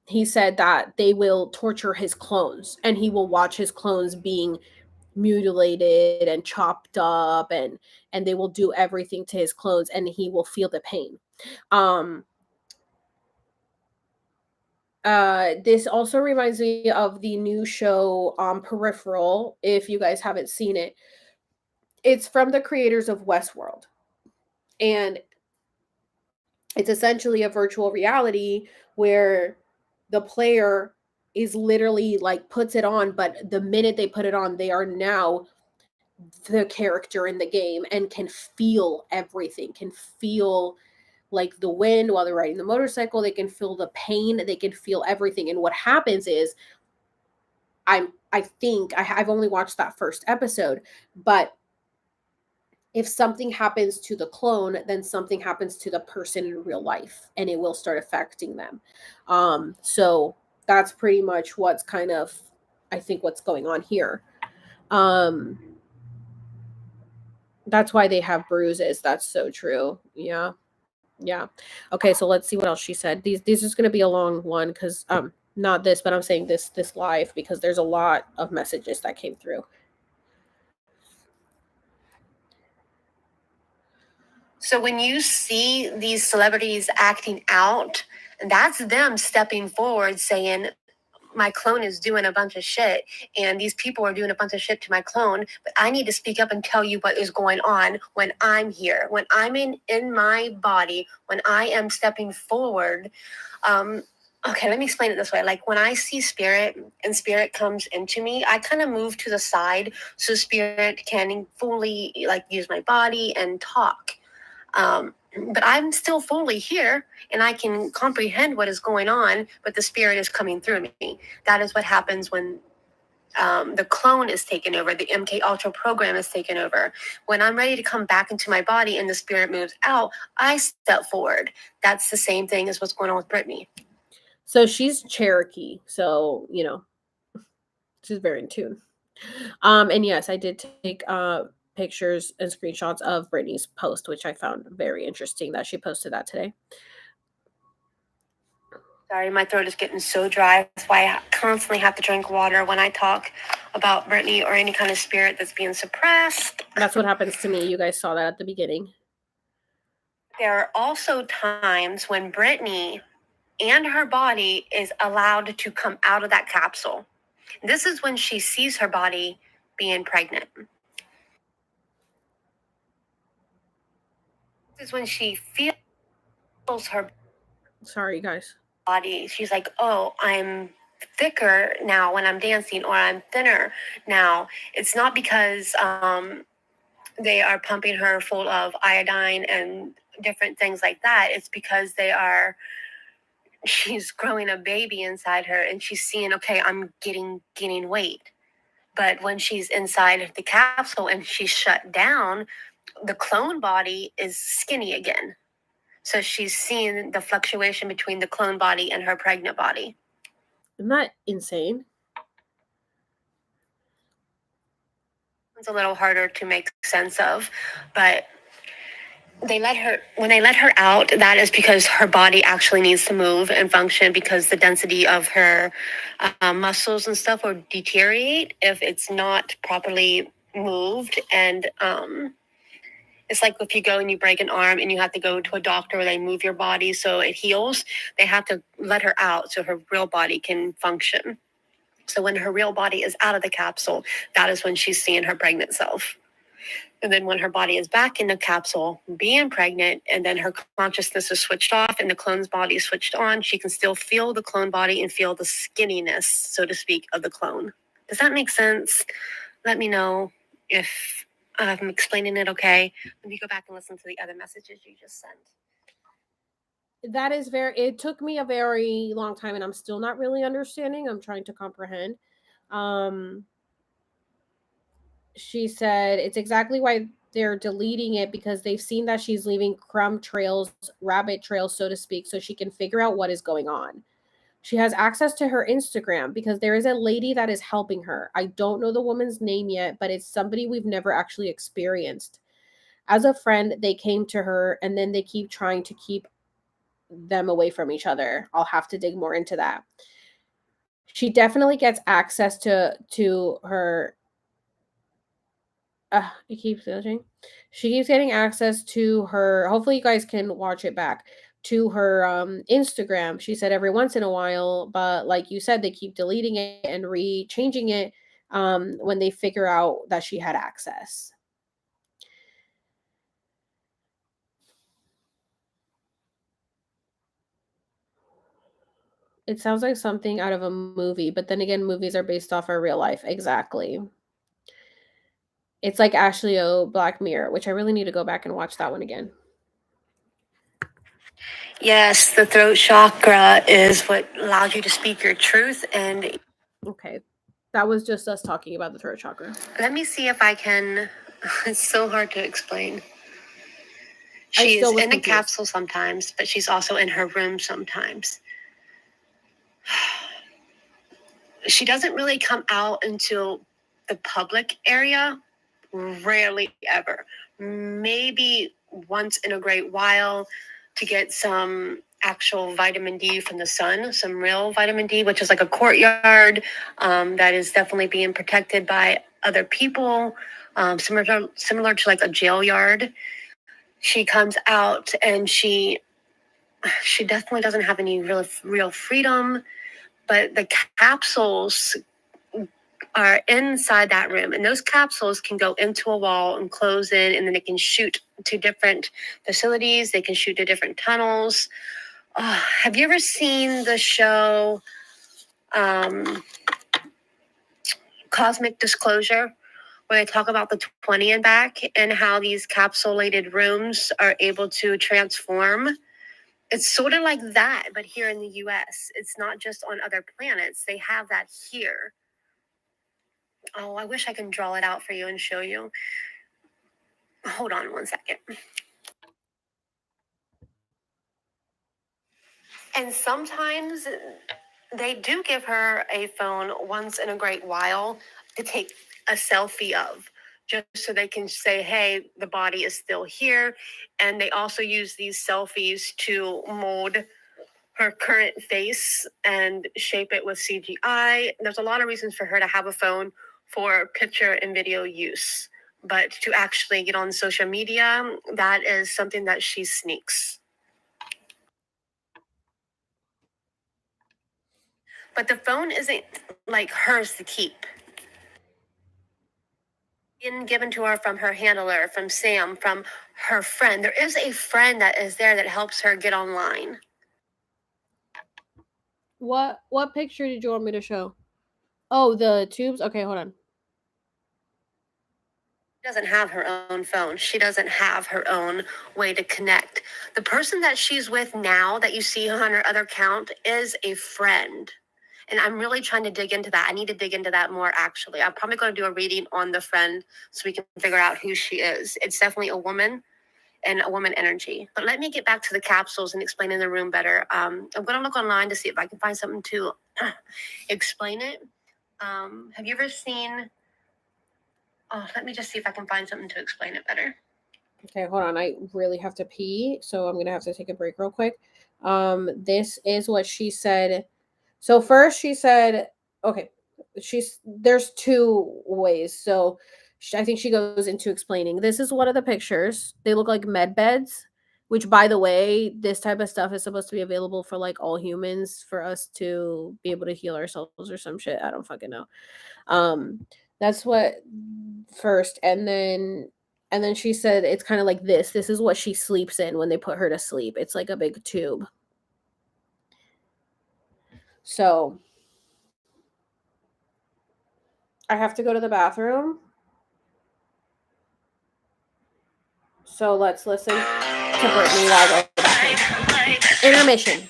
Speaker 1: He said that they will torture his clones and he will watch his clones being mutilated and chopped up, and they will do everything to his clones and he will feel the pain. Um this also reminds me of the new show Peripheral, if you guys haven't seen it. It's from the creators of Westworld. And it's essentially a virtual reality where the player is literally like puts it on, but the minute they put it on, they are now the character in the game and can feel everything, can feel like the wind while they're riding the motorcycle, they can feel the pain, they can feel everything. And what happens is I've only watched that first episode, but if something happens to the clone, then something happens to the person in real life and it will start affecting them. So that's pretty much what's kind of, I think, what's going on here. Um, that's why they have bruises. That's so true. Yeah. Yeah. Okay, so let's see what else she said. These is gonna be a long one because not this, but I'm saying this live because there's a lot of messages that came through.
Speaker 2: So when you see these celebrities acting out, that's them stepping forward saying, my clone is doing a bunch of shit and these people are doing a bunch of shit to my clone, but I need to speak up and tell you what is going on when I'm here, when I'm in my body, when I am stepping forward. Okay, let me explain it this way. Like when I see spirit and spirit comes into me, I kind of move to the side so spirit can fully like use my body and talk. But I'm still fully here and I can comprehend what is going on, but the spirit is coming through me. That is what happens when the clone is taken over, the MK Ultra program is taken over. When I'm ready to come back into my body and the spirit moves out, I step forward. That's the same thing as what's going on with Britney.
Speaker 1: So she's Cherokee, so she's very in tune. And yes, I did take pictures and screenshots of Brittany's post, which I found very interesting that she posted that today.
Speaker 2: Sorry, my throat is getting so dry. That's why I constantly have to drink water when I talk about Britney or any kind of spirit that's being suppressed.
Speaker 1: That's what happens to me. You guys saw that at the beginning.
Speaker 2: There are also times when Britney and her body is allowed to come out of that capsule. This is when she sees her body being pregnant. This is when she feels her
Speaker 1: Sorry, guys.
Speaker 2: body. She's like, oh, I'm thicker now when I'm dancing, or I'm thinner now. It's not because they are pumping her full of iodine and different things like that. It's because she's growing a baby inside her, and she's seeing, okay, I'm gaining weight. But when she's inside the capsule and she's shut down, the clone body is skinny again. So she's seeing the fluctuation between the clone body and her pregnant body.
Speaker 1: Isn't that insane?
Speaker 2: It's a little harder to make sense of, but when they let her out, that is because her body actually needs to move and function, because the density of her muscles and stuff will deteriorate if it's not properly moved. And it's like if you go and you break an arm and you have to go to a doctor where they move your body so it heals, they have to let her out so her real body can function. So when her real body is out of the capsule, that is when she's seeing her pregnant self. And then when her body is back in the capsule, being pregnant, and then her consciousness is switched off and the clone's body is switched on, she can still feel the clone body and feel the skinniness, so to speak, of the clone. Does that make sense? Let me know if I'm explaining it okay. Let me go back and listen to the other messages you just sent.
Speaker 1: That is it took me a very long time, and I'm still not really understanding. I'm trying to comprehend. Um, she said it's exactly why they're deleting it, because they've seen that she's leaving crumb trails, rabbit trails, so to speak, so she can figure out what is going on. She has access to her Instagram because there is a lady that is helping her. I don't know the woman's name yet, but it's somebody we've never actually experienced. As a friend, they came to her, and then they keep trying to keep them away from each other. I'll have to dig more into that. She definitely gets access to her. It keeps searching. She keeps getting access to her. Hopefully, you guys can watch it back to her Instagram. She said every once in a while, but like you said, they keep deleting it and re-changing it when they figure out that she had access. It sounds like something out of a movie, but then again, movies are based off our real life. Exactly. It's like Ashley O Black Mirror, which I really need to go back and watch that one again.
Speaker 2: Yes, the throat chakra is what allows you to speak your truth. And
Speaker 1: okay, that was just us talking about the throat chakra.
Speaker 2: Let me see if I can. It's so hard to explain. She's in a capsule sometimes, but she's also in her room sometimes. She doesn't really come out into the public area, rarely ever. Maybe once in a great while to get some actual vitamin D from the sun, some real vitamin D, which is like a courtyard that is definitely being protected by other people, similar to like a jail yard. She comes out and she definitely doesn't have any real freedom, but the capsules are inside that room, and those capsules can go into a wall and close in, and then they can shoot to different facilities. They can shoot to different tunnels. Have you ever seen the show Cosmic Disclosure, where they talk about the 20 and back and how these capsulated rooms are able to transform? It's sort of like that, but here in the US. It's not just on other planets. They have that here. Oh, I wish I can draw it out for you and show you. Hold on one second. And sometimes they do give her a phone once in a great while to take a selfie of, just so they can say, hey, the body is still here. And they also use these selfies to mold her current face and shape it with CGI. There's a lot of reasons for her to have a phone for picture and video use. But to actually get on social media, that is something that she sneaks. But the phone isn't like hers to keep. Being given to her from her handler, from Sam, from her friend. There is a friend that is there that helps her get online.
Speaker 1: What picture did you want me to show? Oh, the tubes? Okay, hold on.
Speaker 2: She doesn't have her own phone. She doesn't have her own way to connect. The person that she's with now that you see on her other account is a friend. And I'm really trying to dig into that. I need to dig into that more, actually. I'm probably going to do a reading on the friend so we can figure out who she is. It's definitely a woman and a woman energy. But let me get back to the capsules and explain in the room better. I'm going to look online to see if I can find something to explain it. Have you ever seen... Oh, let me just see if I can find something to explain it better.
Speaker 1: Okay, hold on. I really have to pee, so I'm gonna have to take a break real quick. This is what she said. So first she said, okay, there's two ways. So I think she goes into explaining. This is one of the pictures. They look like med beds, which by the way, this type of stuff is supposed to be available for like all humans for us to be able to heal ourselves or some shit. I don't fucking know. Um, that's what first, and then she said it's kind of like this. This is what she sleeps in when they put her to sleep. It's like a big tube. So I have to go to the bathroom. So let's listen to Britney while I go to the bathroom. Intermission.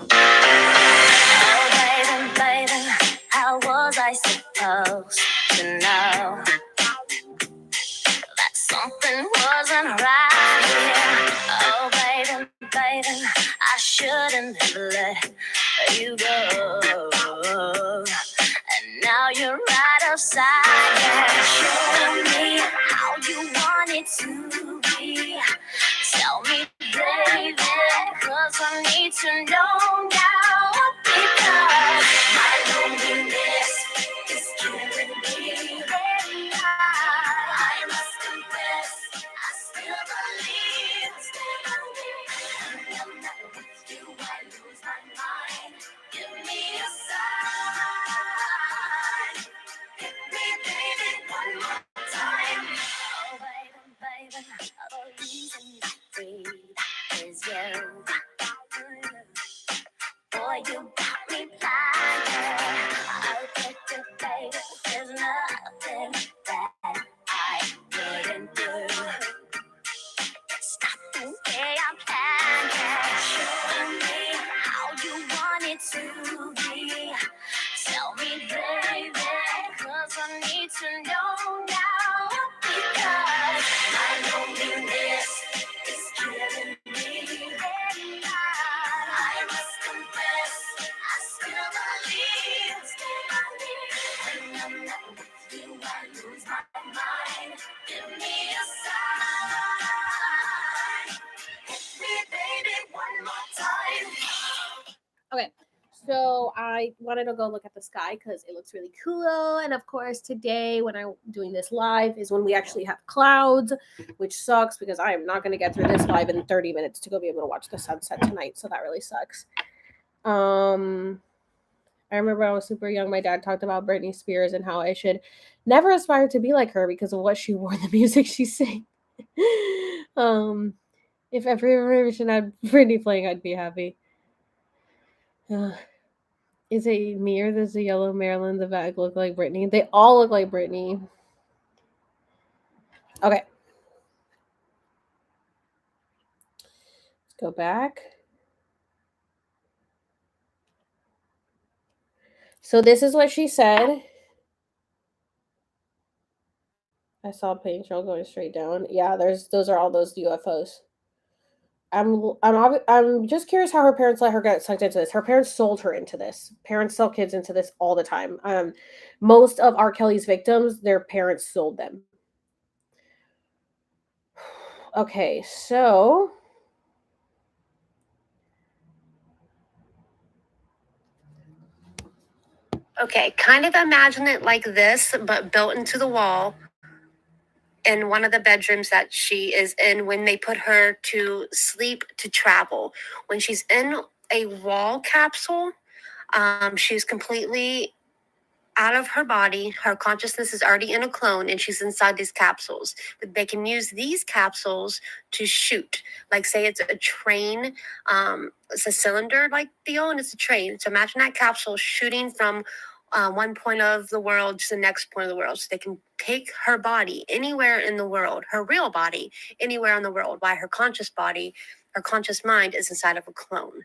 Speaker 2: Oh, baby, baby, how was I supposed to know that something wasn't right here? Oh, baby, baby, I shouldn't have let you go. And now you're right outside. Yeah. Show me how you want it to be. Tell me, baby, 'cause I need to know now. Because my loneliness is killing me. And I must confess, I still believe. When I'm not with you, I lose my mind. Give me a sign. Hit me, baby, one more time. Oh, baby, baby, the reason I breathe is you. Boy, you got me blind. I'll get you, baby. There's nothing that I wouldn't do. Stop the way I'm planning. Show me how you want it to be. Tell me, baby, 'cause I need to know now. Because my loneliness is killing me. And I must confess, I still believe. When I'm not with you, I lose my mind. Give me a sign. Hit me, baby, one more time. Okay, so I wanted to go look at the sky because it looks really cool. And of course, today when I'm doing this live is when we actually have clouds, which sucks because I am not going to get through this live in 30 minutes to go be able to watch the sunset tonight. So that really sucks. I remember when I was super young, my dad talked about Britney Spears and how I should never aspire to be like her because of what she wore, the music she sang. If every generation had Britney playing, I'd be happy. Is it me or does the yellow Marilyn the bag look like Britney? They all look like Britney. Okay. Let's go back. So this is what she said. I saw a paint trail going straight down. Yeah, those are all those UFOs. I'm just curious how her parents let her get sucked into this. Her parents sold her into this. Parents sell kids into this all the time. Most of R. Kelly's victims, their parents sold them. Okay, so Okay, kind of imagine it like this, but built into the wall in one of the bedrooms that she is in when they put her to sleep to travel. When she's in a wall capsule, she's completely out of her body. Her consciousness is already in a clone and she's inside these capsules. But they can use these capsules to shoot. Like, say it's a train, it's a cylinder like Theo, and it's a train. So imagine that capsule shooting from one point of the world to the next point of the world. So they can take her body anywhere in the world, her real body anywhere in the world, while her conscious body, her conscious mind is inside of a clone.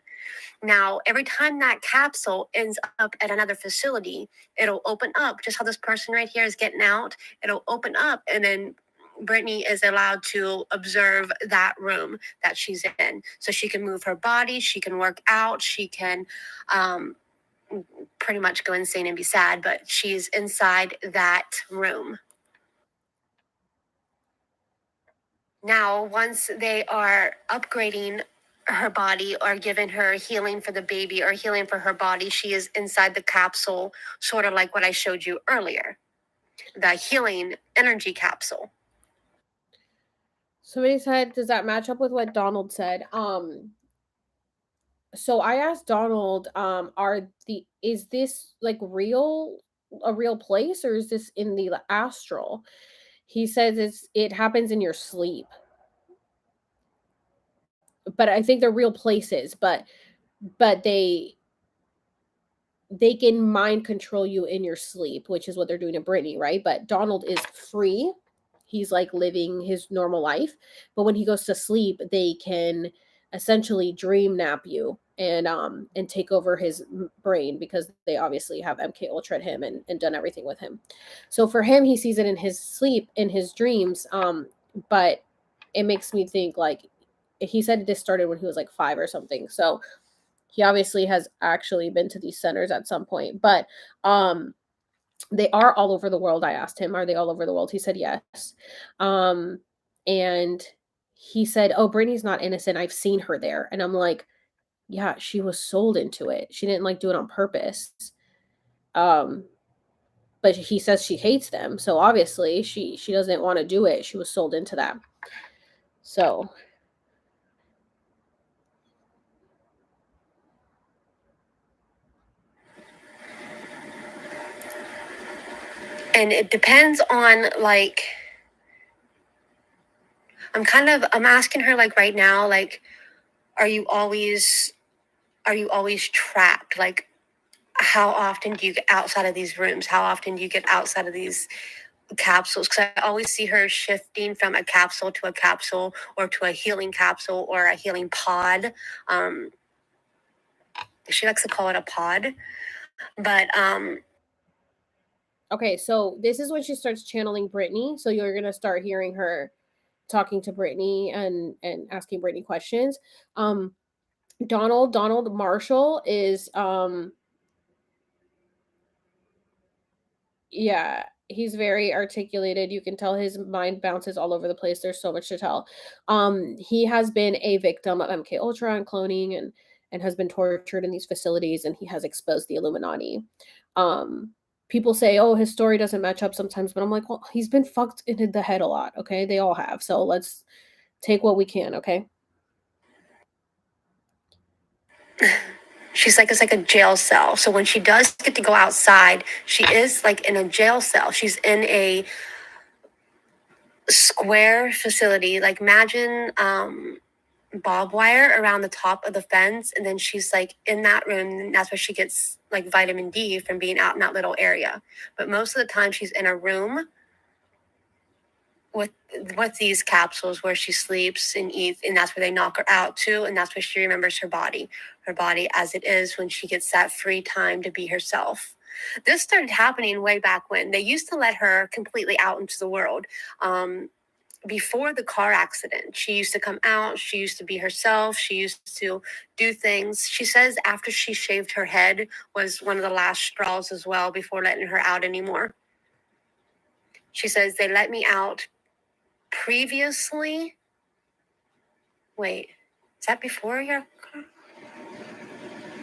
Speaker 2: Now, every time that capsule ends up at another facility, it'll open up, just how this person right here is getting out. It'll open up, and then Brittany is allowed to observe that room that she's in. So she can move her body, she can work out, she can pretty much go insane and be sad, but she's inside that room. Now, once they are upgrading her body or giving her healing for the baby or healing for her body, she is inside the capsule, sort of like what I showed you earlier, the healing energy capsule.
Speaker 1: Somebody said, does that match up with what Donald said? So I asked Donald, is this like a real place, or is this in the astral? He says it happens in your sleep. But I think they're real places, but they can mind control you in your sleep, which is what they're doing to Brittany, right? But Donald is free. He's like living his normal life. But when he goes to sleep, they can essentially dream nap you and take over his brain, because they obviously have MK Ultra him and done everything with him. So for him, he sees it in his sleep, in his dreams. But it makes me think, like, he said this started when he was like 5 or something. So he obviously has actually been to these centers at some point. But they are all over the world. I asked him, are they all over the world? He said yes. um and he said, oh, Brittany's not innocent, I've seen her there. And I'm like, yeah, she was sold into it. She didn't like do it on purpose. um but he says she hates them, so obviously she doesn't want to do it. She was sold into that. So
Speaker 2: And it depends on, like, I'm asking her, like, right now, like, are you always are you always trapped? Like, how often do you get outside of these rooms? How often do you get outside of these capsules? Because I always see her shifting from a capsule to a capsule, or to a healing capsule or a healing pod. Um, she likes to call it a pod, but
Speaker 1: okay, so this is when she starts channeling Brittany. So you're gonna start hearing her talking to Brittany and asking Brittany questions. um Donald Marshall is yeah, he's very articulated. You can tell his mind bounces all over the place. There's so much to tell. He has been a victim of MK Ultra and cloning, and has been tortured in these facilities, and he has exposed the Illuminati. Um People say, "Oh, his story doesn't match up sometimes," but I'm like, "Well, he's been fucked in the head a lot, okay? They all have. So let's take what we can, okay?"
Speaker 2: she's like, it's like a jail cell. So when she does get to go outside, she is like in a jail cell. She's in a square facility. Like, imagine barbed wire around the top of the fence, and then she's like in that room, and that's where she gets like vitamin D from being out in that little area. But most of the time she's in a room with these capsules where she sleeps and eats, and that's where they knock her out too, and that's where she remembers her body as it is when she gets that free time to be herself. This started happening way back when they used to let her completely out into the world. Before the car accident, she used to come out, she used to be herself, she used to do things. She says after she shaved her head was one of the last straws as well before letting her out anymore. She says they let me out previously. Wait, is that before your car?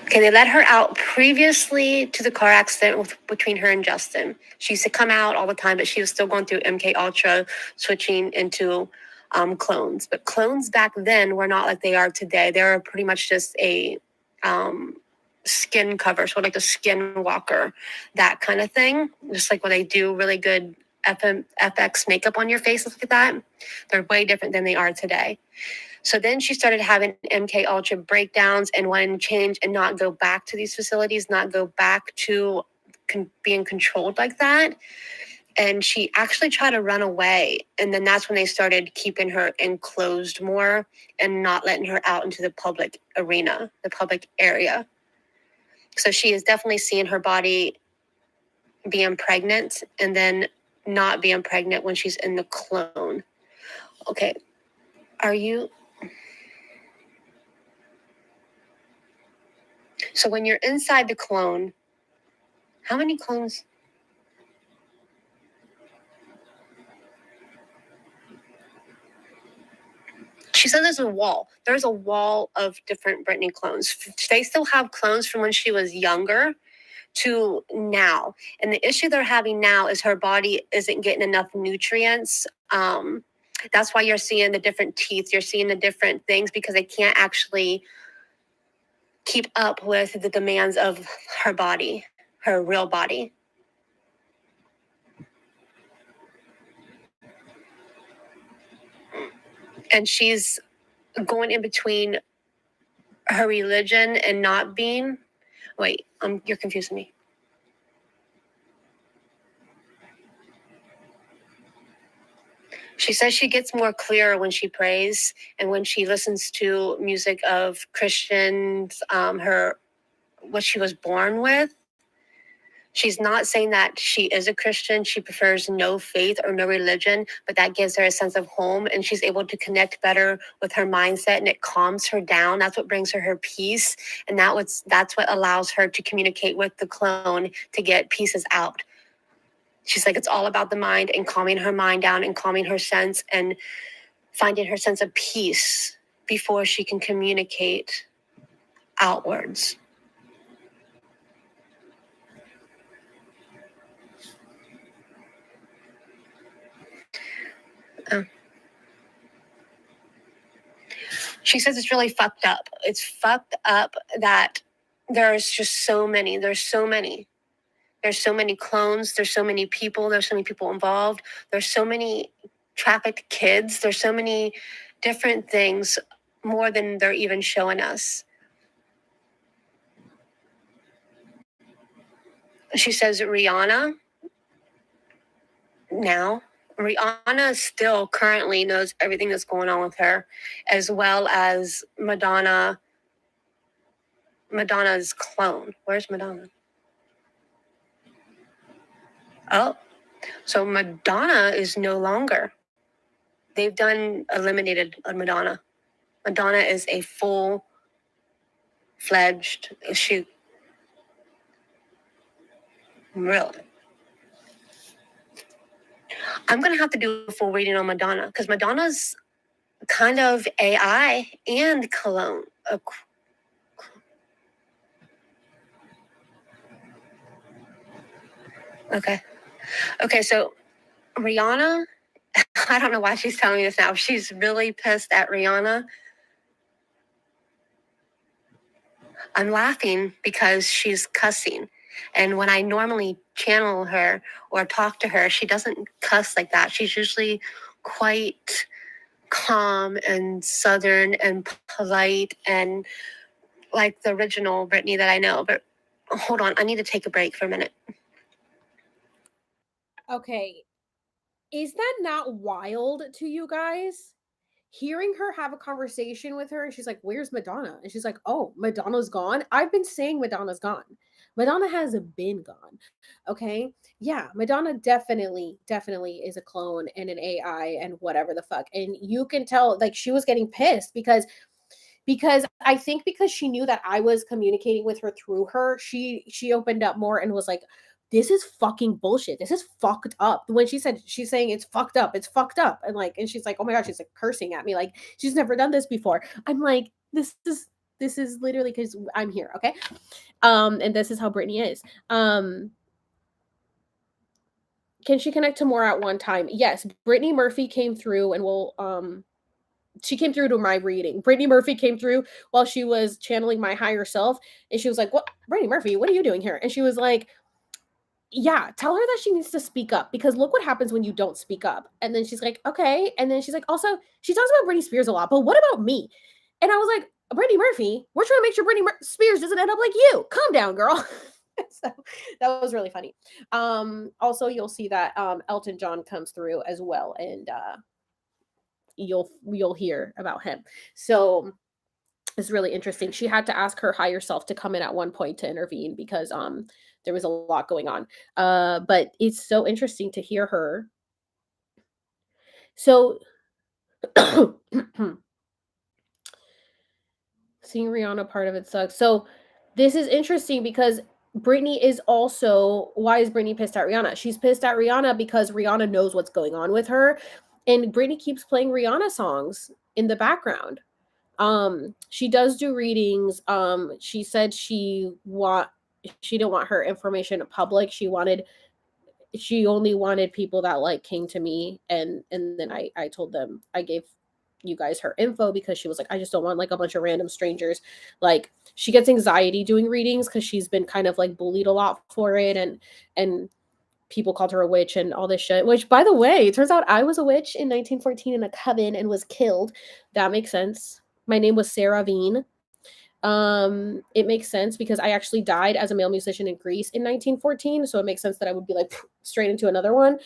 Speaker 2: Okay, they let her out previously to the car accident between her and Justin. She used to come out all the time, but she was still going through MK Ultra, switching into clones. But clones back then were not like they are today. They were pretty much just a skin cover, so like a skin walker, that kind of thing. Just like when they do really good FX makeup on your face, stuff like that. They're way different than they are today. So then she started having MK Ultra breakdowns and wanting to change and not go back to these facilities, not go back to being controlled like that. And she actually tried to run away. And then that's when they started keeping her enclosed more and not letting her out into the public arena, the public area. So she is definitely seeing her body being pregnant and then not being pregnant when she's in the clone. Okay. Are you... So when you're inside the clone, how many clones? She said there's a wall. There's a wall of different Britney clones. They still have clones from when she was younger to now. And the issue they're having now is her body isn't getting enough nutrients. That's why you're seeing the different teeth. You're seeing the different things because they can't actually keep up with the demands of her body, her real body. And she's going in between her religion and not being... Wait, you're confusing me. She says she gets more clear when she prays and when she listens to music of Christians, what she was born with. She's not saying that she is a Christian. She prefers no faith or no religion, but that gives her a sense of home and she's able to connect better with her mindset and it calms her down. That's what brings her peace. And that's what allows her to communicate with the clone to get pieces out. She's like, it's all about the mind and calming her mind down and calming her sense and finding her sense of peace before she can communicate outwards. She says it's really fucked up. It's fucked up that there's just so many. There's so many clones. There's so many people. There's so many people involved. There's so many trafficked kids. There's so many different things, more than they're even showing us. She says Rihanna still currently knows everything that's going on with her, as well as Madonna's clone. Where's Madonna? Oh, so Madonna is no longer. They've eliminated Madonna. Madonna is a full-fledged issue. Really? I'm going to have to do a full reading on Madonna because Madonna's kind of AI and clone. Okay, so Rihanna, I don't know why she's telling me this now. She's really pissed at Rihanna. I'm laughing because she's cussing. And when I normally channel her or talk to her, she doesn't cuss like that. She's usually quite calm and southern and polite and like the original Britney that I know. But hold on, I need to take a break for a minute.
Speaker 1: Okay. Is that not wild to you guys? Hearing her have a conversation with her and she's like, "Where's Madonna?" And she's like, "Oh, Madonna's gone." I've been saying Madonna's gone. Madonna has been gone. Okay? Yeah, Madonna definitely is a clone and an AI and whatever the fuck. And you can tell like she was getting pissed because I think because she knew that I was communicating with her through her, she opened up more and was like, "This is fucking bullshit. This is fucked up." When she said she's saying it's fucked up, and she's like, "Oh my god," she's like cursing at me like she's never done this before. I'm like, this is This is literally because I'm here, okay? And this is how Britney is. Can she connect to more at one time? Yes. Brittany Murphy came through and will she came through to my reading. Brittany Murphy came through while she was channeling my higher self, and she was like, "What, Brittany Murphy? What are you doing here?" And she was like, "Yeah, tell her that she needs to speak up because look what happens when you don't speak up." And then she's like, "Okay." And then she's like, "Also, she talks about Britney Spears a lot, but what about me?" And I was like, "Brittany Murphy, we're trying to make sure Spears doesn't end up like you. Calm down, girl." So that was really funny. Also, you'll see that Elton John comes through as well, and you'll hear about him. So it's really interesting. She had to ask her higher self to come in at one point to intervene because there was a lot going on. But it's so interesting to hear her. So seeing Rihanna part of it sucks. So this is interesting because Britney is also, why is Britney pissed at Rihanna? She's pissed at Rihanna because Rihanna knows what's going on with her, and Britney keeps playing Rihanna songs in the background. She does do readings. She said she didn't want her information public. She only wanted people that like came to me, and then I told them, I gave you guys her info because she was like, I just don't want like a bunch of random strangers. Like, she gets anxiety doing readings because she's been kind of like bullied a lot for it, and people called her a witch and all this shit, which, by the way, it turns out I was a witch in 1914 in a coven and was killed. That makes sense. My name was Sarah Veen. It makes sense because I actually died as a male musician in Greece in 1914, so it makes sense that I would be like straight into another one.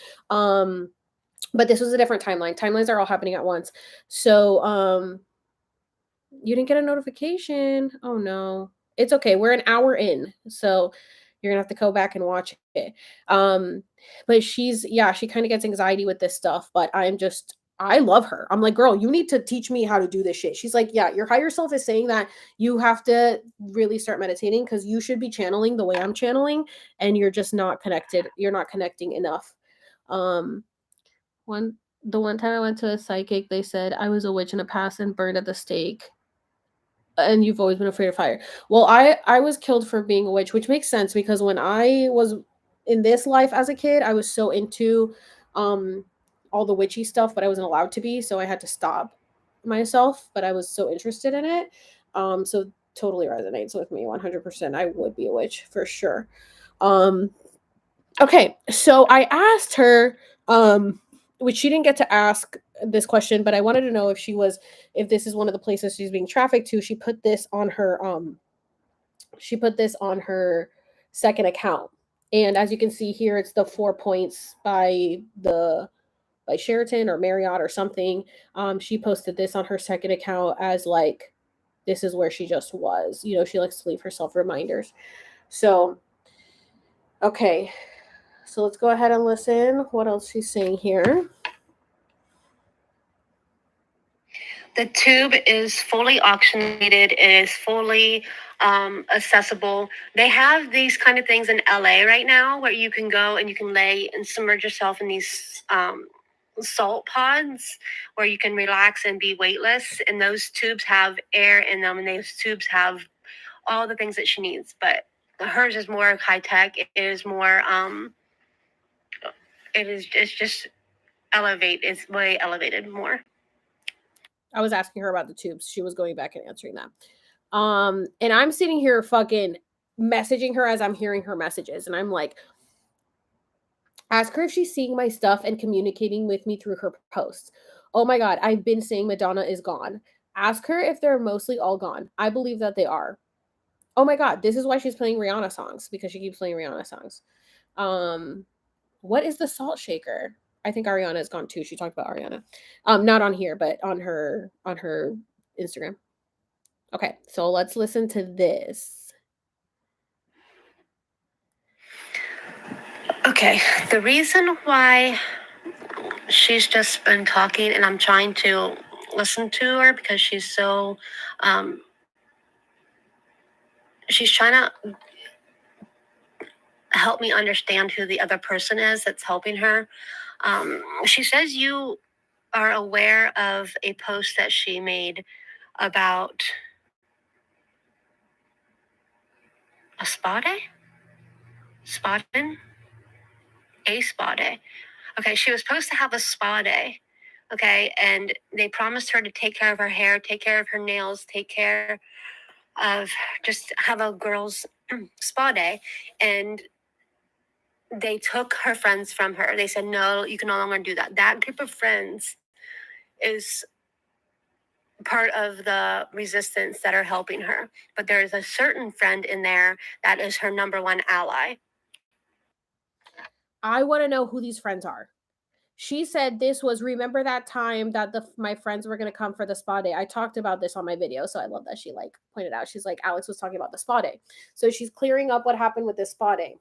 Speaker 1: But this was a different timeline. Timelines are all happening at once. So you didn't get a notification. Oh no. It's okay. We're an hour in. So you're gonna have to go back and watch it. But she kind of gets anxiety with this stuff, but I love her. I'm like, girl, you need to teach me how to do this shit. She's like, yeah, your higher self is saying that you have to really start meditating because you should be channeling the way I'm channeling, and you're just not connected. You're not connecting enough. Um, one the one time I went to a psychic, they said I was a witch in a past and burned at the stake, and you've always been afraid of fire. Well, I was killed for being a witch, which makes sense because when I was in this life as a kid, I was so into um all the witchy stuff, but I wasn't allowed to be, so I had to stop myself, but I was so interested in it. So totally resonates with me 100%. I would be a witch for sure. Um Okay, so I asked her, which she didn't get to ask this question, but I wanted to know if this is one of the places she's being trafficked to. She put this on her second account. And as you can see here, it's the 4 points by Sheraton or Marriott or something. She posted this on her second account as like, this is where she just was. She likes to leave herself reminders. So, okay, so let's go ahead and listen. What else she's saying here?
Speaker 2: The tube is fully oxygenated. It is fully accessible. They have these kind of things in LA right now where you can go and you can lay and submerge yourself in these salt pods where you can relax and be weightless. And those tubes have air in them, and those tubes have all the things that she needs. But hers is more high tech. It is more. It's just elevate. It's way elevated more.
Speaker 1: I was asking her about the tubes. She was going back and answering that. And I'm sitting here fucking messaging her as I'm hearing her messages. And I'm like, ask her if she's seeing my stuff and communicating with me through her posts. Oh my God, I've been saying Madonna is gone. Ask her if they're mostly all gone. I believe that they are. Oh my God, this is why she's playing Rihanna songs, because she keeps playing Rihanna songs. What is the salt shaker? I think Ariana is gone too. She talked about Ariana. Not on here, but on her Instagram. Okay, so let's listen to this.
Speaker 2: Okay, the reason why she's just been talking and I'm trying to listen to her because she's trying to help me understand who the other person is that's helping her. She says you are aware of a post that she made about A spa day? Spa day? A spa day. Okay, she was supposed to have a spa day. Okay, and they promised her to take care of her hair, take care of her nails, take care of just have a girls' spa day. And they took her friends from her. They said, no, you can no longer do that. That group of friends is part of the resistance that are helping her. But there is a certain friend in there that is her number one ally.
Speaker 1: I want to know who these friends are. She said this was, remember that time that my friends were going to come for the spa day. I talked about this on my video, so I love that she like pointed out. She's like, Alex was talking about the spa day. So she's clearing up what happened with this spa day.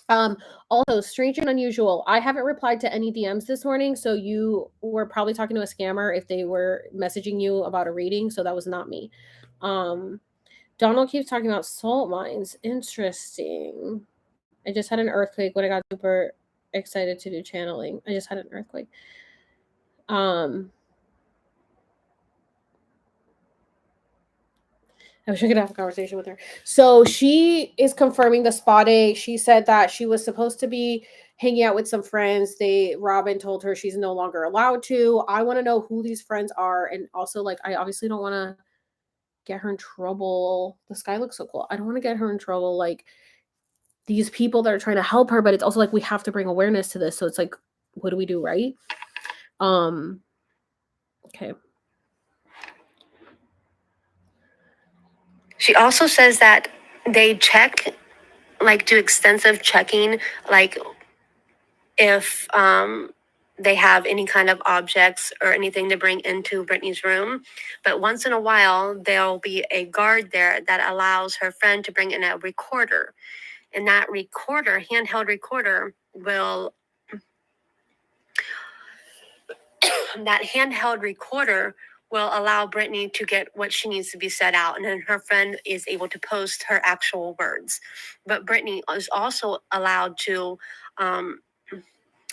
Speaker 1: Also, strange and unusual. I haven't replied to any DMs this morning, so you were probably talking to a scammer if they were messaging you about a reading. So that was not me. Donald keeps talking about salt mines. Interesting. I just had an earthquake when I got super excited to do channeling. I just had an earthquake. I wish I could have a conversation with her. So she is confirming the spa day. She said that she was supposed to be hanging out with some friends. Robin told her she's no longer allowed to. I want to know who these friends are, and also like I obviously don't want to get her in trouble. The sky looks so cool. I don't want to get her in trouble. Like these people that are trying to help her, but it's also like we have to bring awareness to this. So it's like, what do we do, right? Okay.
Speaker 2: She also says that they check, like do extensive checking, like if they have any kind of objects or anything to bring into Britney's room. But once in a while, there'll be a guard there that allows her friend to bring in a recorder. And that recorder, handheld recorder, will allow Britney to get what she needs to be said out, and then her friend is able to post her actual words. But Britney is also allowed to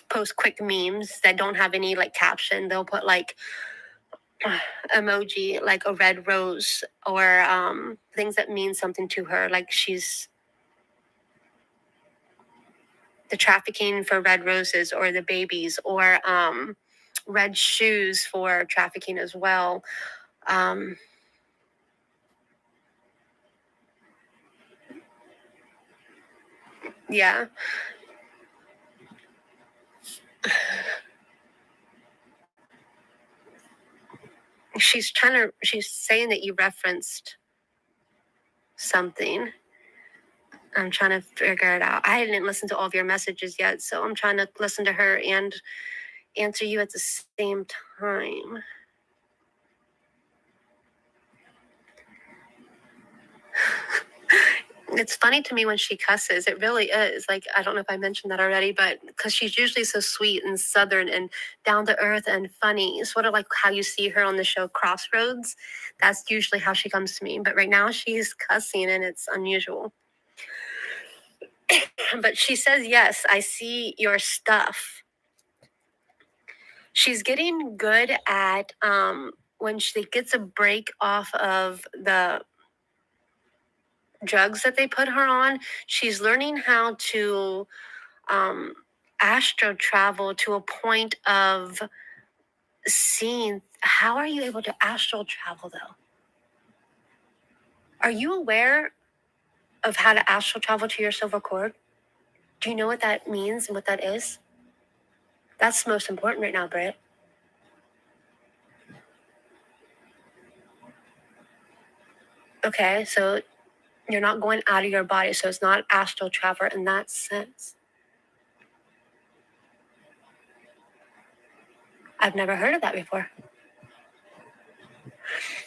Speaker 2: post quick memes that don't have any like caption. They'll put like emoji, like a red rose, or things that mean something to her, like she's the trafficking for red roses, or the babies, or red shoes for trafficking as well. Yeah. She's saying that you referenced something. I'm trying to figure it out. I didn't listen to all of your messages yet, so I'm trying to listen to her and answer you at the same time. It's funny to me when she cusses. It really is. Like, I don't know if I mentioned that already, but because she's usually so sweet and southern and down to earth and funny, sort of like how you see her on the show Crossroads. That's usually how she comes to me. But right now she's cussing and it's unusual. But she says, yes, I see your stuff. She's getting good at when she gets a break off of the drugs that they put her on, she's learning how to astro travel to a point of seeing. How are you able to astral travel though? Are you aware of how to astral travel to your silver cord? Do you know what that means and what that is? That's most important right now, Britt. Okay, so you're not going out of your body, so it's not astral travel in that sense. I've never heard of that before.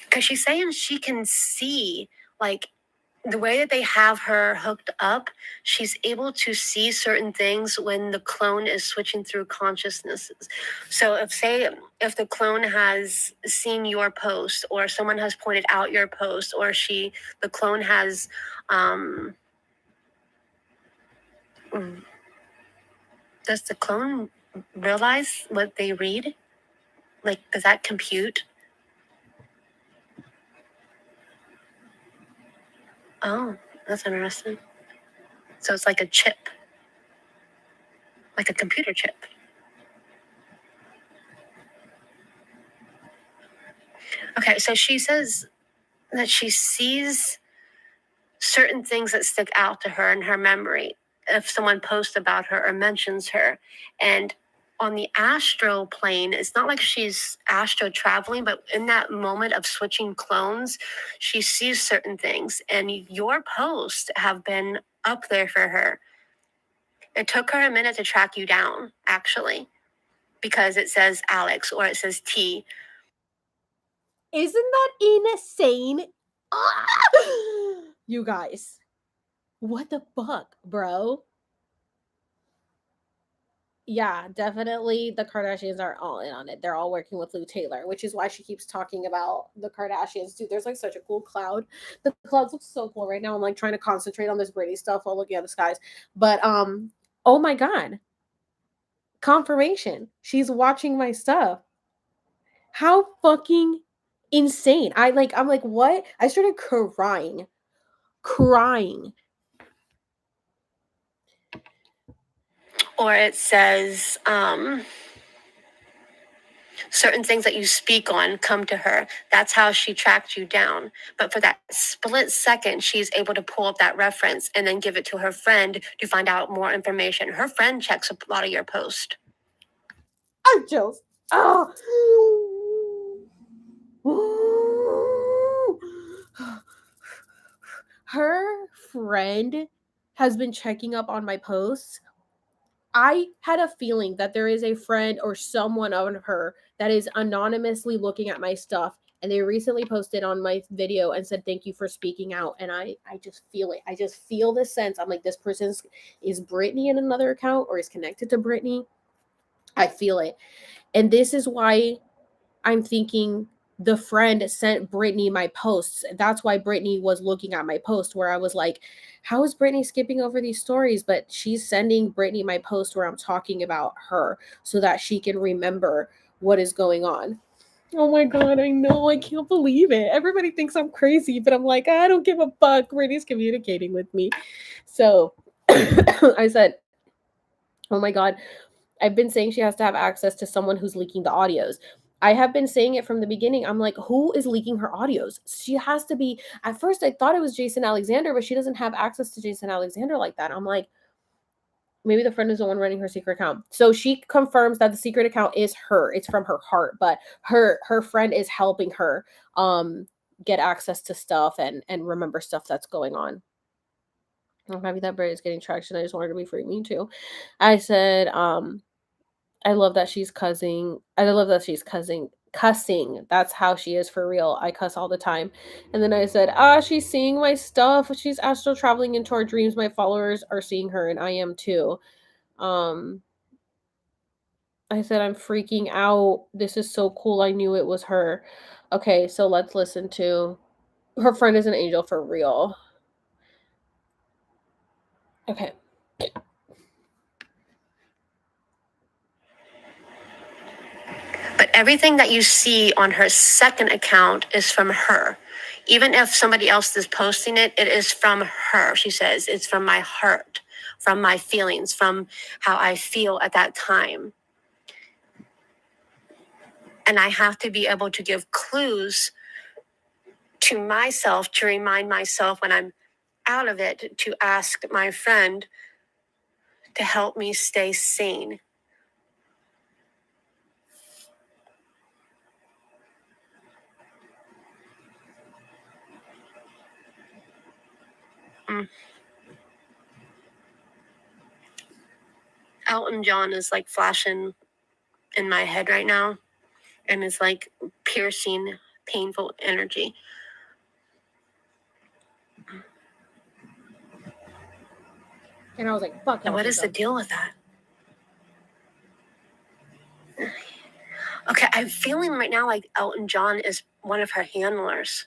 Speaker 2: Because she's saying she can see, like, the way that they have her hooked up, she's able to see certain things when the clone is switching through consciousnesses. So if the clone has seen your post, or someone has pointed out your post, or the clone has does the clone realize what they read? Like, does that compute? Oh, That's interesting. So it's like a chip, like a computer chip. Okay, so she says that she sees certain things that stick out to her in her memory if someone posts about her or mentions her. And on the astral plane, it's not like she's astro traveling, but in that moment of switching clones, she sees certain things. And your posts have been up there for her. It took her a minute to track you down, actually, because it says Alex or it says T.
Speaker 1: Isn't that insane? You guys, what the fuck, bro? Yeah, definitely the Kardashians are all in on it. They're all working with Lou Taylor, which is why she keeps talking about the Kardashians too. There's like such a cool cloud. The clouds look so cool right now. I'm like trying to concentrate on this Britney stuff while looking at the skies. But oh my god. Confirmation. She's watching my stuff. How fucking insane. I'm like, what? I started crying. Crying.
Speaker 2: Or it says, certain things that you speak on come to her. That's how she tracked you down. But for that split second, she's able to pull up that reference and then give it to her friend to find out more information. Her friend checks a lot of your post.
Speaker 1: I'm chills. Oh. Her friend has been checking up on my posts. I had a feeling that there is a friend or someone of her that is anonymously looking at my stuff, and they recently posted on my video and said thank you for speaking out. And I just feel it. I just feel this sense. I'm like, this person is Britney in another account or is connected to Britney. I feel it. And this is why I'm thinking the friend sent Britney my posts. That's why Britney was looking at my post where I was like, how is Britney skipping over these stories? But she's sending Britney my post where I'm talking about her so that she can remember what is going on. Oh my god, I know. I can't believe it. Everybody thinks I'm crazy, but I'm like, I don't give a fuck. Britney's communicating with me. So I said, oh my god, I've been saying she has to have access to someone who's leaking the audios. I have been saying it from the beginning. I'm like, who is leaking her audios? She has to be. At first, I thought it was Jason Alexander, but she doesn't have access to Jason Alexander like that. I'm like, maybe the friend is the one running her secret account. So she confirms that the secret account is her. It's from her heart, but her friend is helping her get access to stuff and remember stuff that's going on. I'm happy that Brit is getting traction. I just wanted to be free. Me too. I said, I love that she's cussing. I love that she's cussing. That's how she is for real. I cuss all the time. And then I said, she's seeing my stuff. She's astral traveling into our dreams. My followers are seeing her and I am too. Um I said I'm freaking out. This is so cool. I knew it was her. Okay, so let's listen to her friend is an angel for real. Okay.
Speaker 2: But everything that you see on her second account is from her. Even if somebody else is posting it, it is from her. She says, it's from my heart, from my feelings, from how I feel at that time. And I have to be able to give clues to myself to remind myself when I'm out of it to ask my friend to help me stay sane. Elton John is like flashing in my head right now, and it's like piercing, painful energy.
Speaker 1: And I was like, fuck.
Speaker 2: And what is the deal with that? Okay, I'm feeling right now like Elton John is one of her handlers.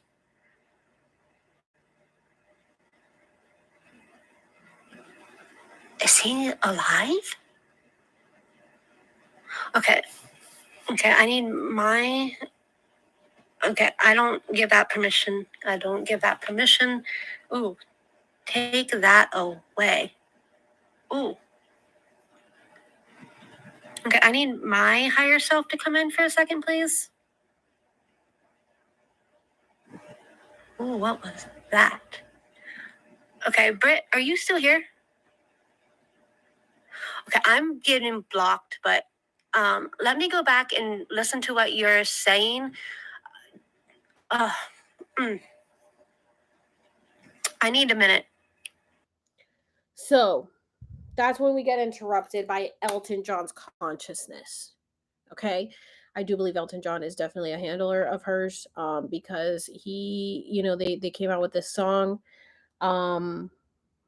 Speaker 2: Is he alive? Okay, I need my... Okay, I don't give that permission. Ooh, Take that away. Ooh. Okay, I need my higher self to come in for a second, please. Ooh, what was that? Okay, Britt, are you still here? Okay, I'm getting blocked, but let me go back and listen to what you're saying. Uh, mm, I need a minute.
Speaker 1: So that's when we get interrupted by Elton John's consciousness. Okay. I do believe Elton John is definitely a handler of hers, because he, they came out with this song. Um,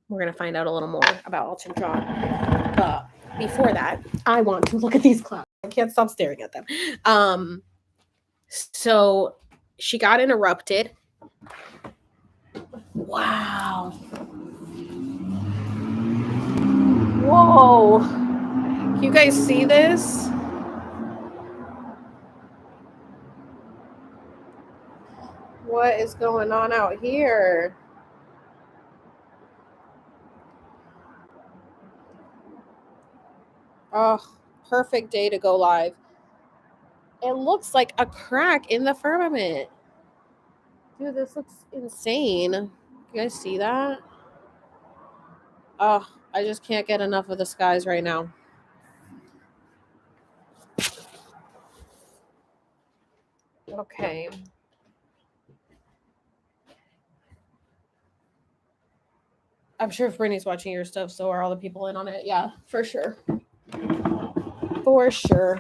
Speaker 1: we're going to find out a little more about Elton John. But before that, I want to look at these clouds. I can't stop staring at them. So she got interrupted. Wow. Whoa. Can you guys see this? What is going on out here? Oh, perfect day to go live. It looks like a crack in the firmament. Dude, this looks insane. You guys see that? Oh, I just can't get enough of the skies right now. Okay. I'm sure if Brittany's watching your stuff, so are all the people in on it. Yeah, for sure. For sure.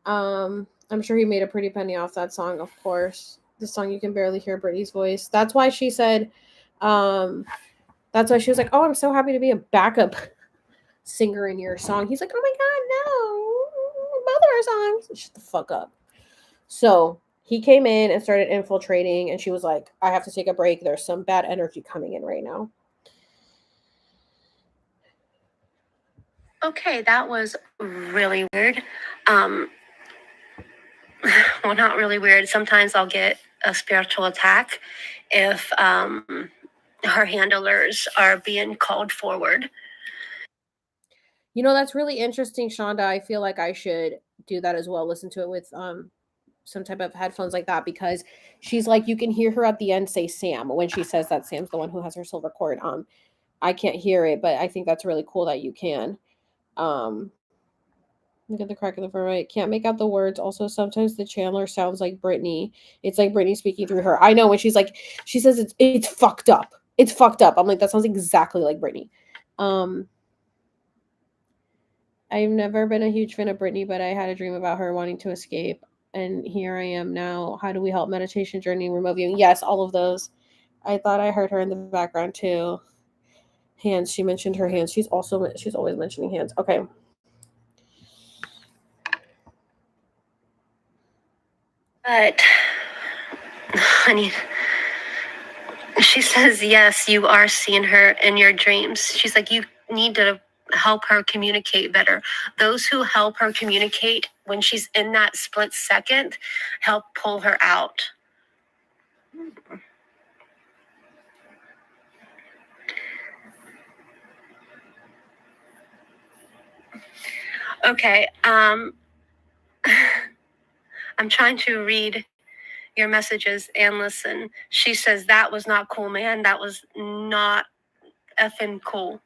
Speaker 1: I'm sure he made a pretty penny off that song, of course. The song you can barely hear Britney's voice. That's why she said, that's why she was like, "Oh, I'm so happy to be a backup singer in your song." He's like, "Oh my god, no, both of our songs." Shut the fuck up. So he came in and started infiltrating, and she was like, "I have to take a break. There's some bad energy coming in right now."
Speaker 2: Okay, that was really weird. Well, not really weird. Sometimes I'll get a spiritual attack if her handlers are being called forward.
Speaker 1: That's really interesting, Shonda. I feel like I should do that as well. Listen to it with some type of headphones like that, because she's like, you can hear her at the end say Sam when she says that Sam's the one who has her silver cord. I can't hear it, but I think that's really cool that you can. Look at the crack in the firmament. Can't make out the words. Also, sometimes the Chandler sounds like Britney. It's like Britney speaking through her. I know when she's like, she says it's fucked up. It's fucked up. I'm like, that sounds exactly like Britney. I've never been a huge fan of Britney, but I had a dream about her wanting to escape. And here I am now. How do we help meditation journey, remote viewing? Yes, all of those. I thought I heard her in the background too. Hands. She mentioned her hands. She's always mentioning hands. Okay.
Speaker 2: But, honey, she says, yes, you are seeing her in your dreams. She's like, you need to help her communicate better. Those who help her communicate when she's in that split second help pull her out. Okay, I'm trying to read your messages and listen. She says, that was not cool, man. That was not effing cool.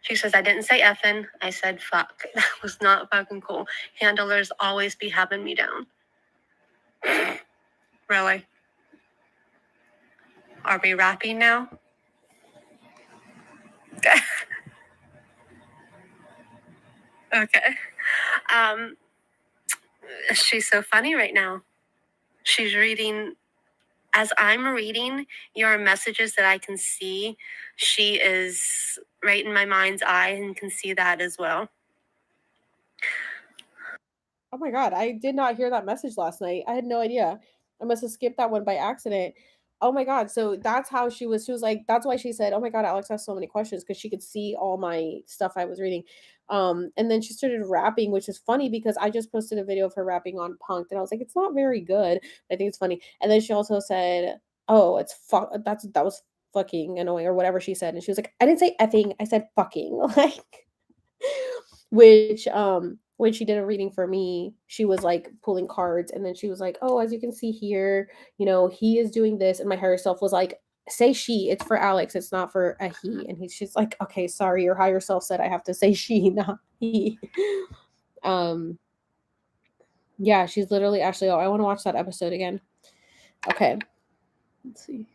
Speaker 2: She says, I didn't say effing. I said, fuck. That was not fucking cool. Handlers always be having me down. Really? Are we rapping now? Okay. She's so funny right now. She's reading, as I'm reading your messages that I can see, she is right in my mind's eye and can see that as well.
Speaker 1: Oh my god, I did not hear that message last night. I had no idea. I must have skipped that one by accident. Oh my god, so that's how she was like, that's why she said, "Oh my god, Alex has so many questions," because she could see all my stuff I was reading. And then she started rapping, which is funny because I just posted a video of her rapping on Punk'd, and I was like, it's not very good. I think it's funny. And then she also said, "Oh, it's fuck that was fucking annoying or whatever she said. And she was like, I didn't say effing, I said fucking. Like, which when she did a reading for me, she was like pulling cards and then she was like, oh, as you can see here, he is doing this. And my higher self was like, say she, it's for Alex, it's not for a he. And she's like, okay, sorry, your higher self said I have to say she, not he. um yeah, she's literally Ashley. Oh, I want to watch that episode again. Okay. Let's see.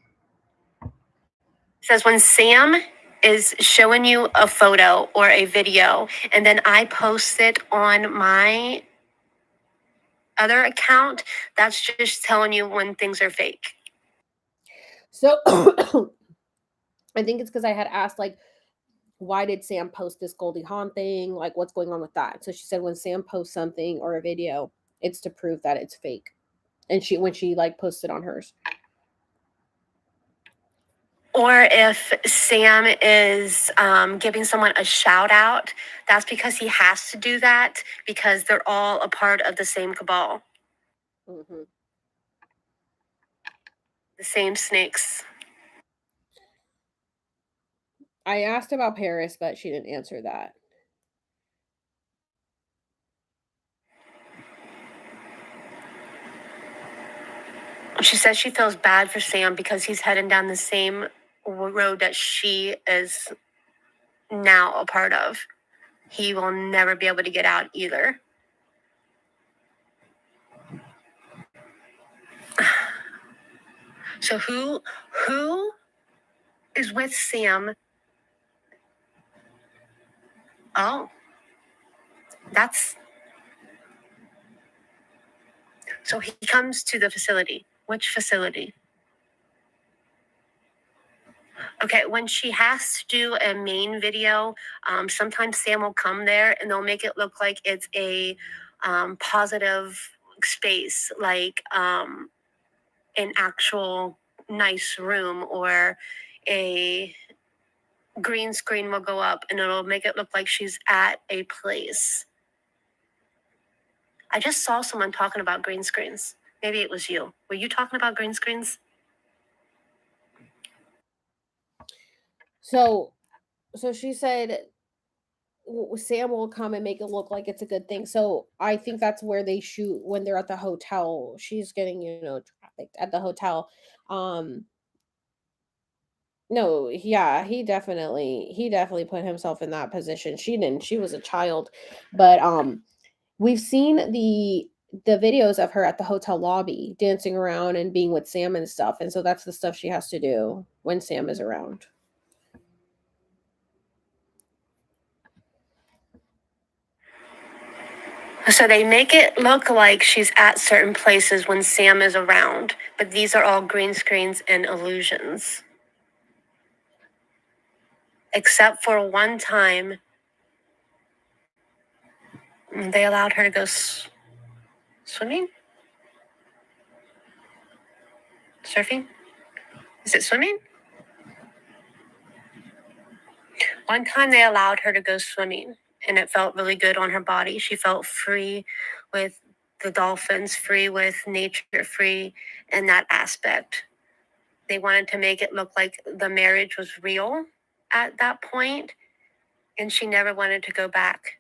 Speaker 2: Says when Sam is showing you a photo or a video and then I post it on my other account, that's just telling you when things are fake.
Speaker 1: So I think it's because I had asked, like, why did Sam post this Goldie Hawn thing? Like, what's going on with that? So she said when Sam posts something or a video, it's to prove that it's fake. And when she like posted on hers.
Speaker 2: Or if Sam is giving someone a shout out, that's because he has to do that because they're all a part of the same cabal,
Speaker 1: Mm-hmm.
Speaker 2: the same snakes.
Speaker 1: I asked about Paris, but she didn't answer that.
Speaker 2: She says she feels bad for Sam because he's heading down the same road that she is now a part of. He will never be able to get out either. So who is with Sam? Oh, that's so he comes to the facility. Which facility? Okay, when she has to do a main video, sometimes Sam will come there and they'll make it look like it's a positive space, like an actual nice room or a green screen will go up and it'll make it look like she's at a place. I just saw someone talking about green screens. Maybe it was you. Were you talking about green screens?
Speaker 1: So she said Sam will come and make it look like it's a good thing. So I think that's where they shoot when they're at the hotel. She's getting, trafficked at the hotel. Um no, yeah, he definitely put himself in that position. She didn't. She was a child. But we've seen the videos of her at the hotel lobby dancing around and being with Sam and stuff. And so that's the stuff she has to do when Sam is around.
Speaker 2: So they make it look like she's at certain places when Sam is around, but these are all green screens and illusions. Except for one time, they allowed her to go swimming? Surfing? Is it swimming? One time they allowed her to go swimming and it felt really good on her body. She felt free with the dolphins, free with nature, free in that aspect. They wanted to make it look like the marriage was real at that point, and she never wanted to go back.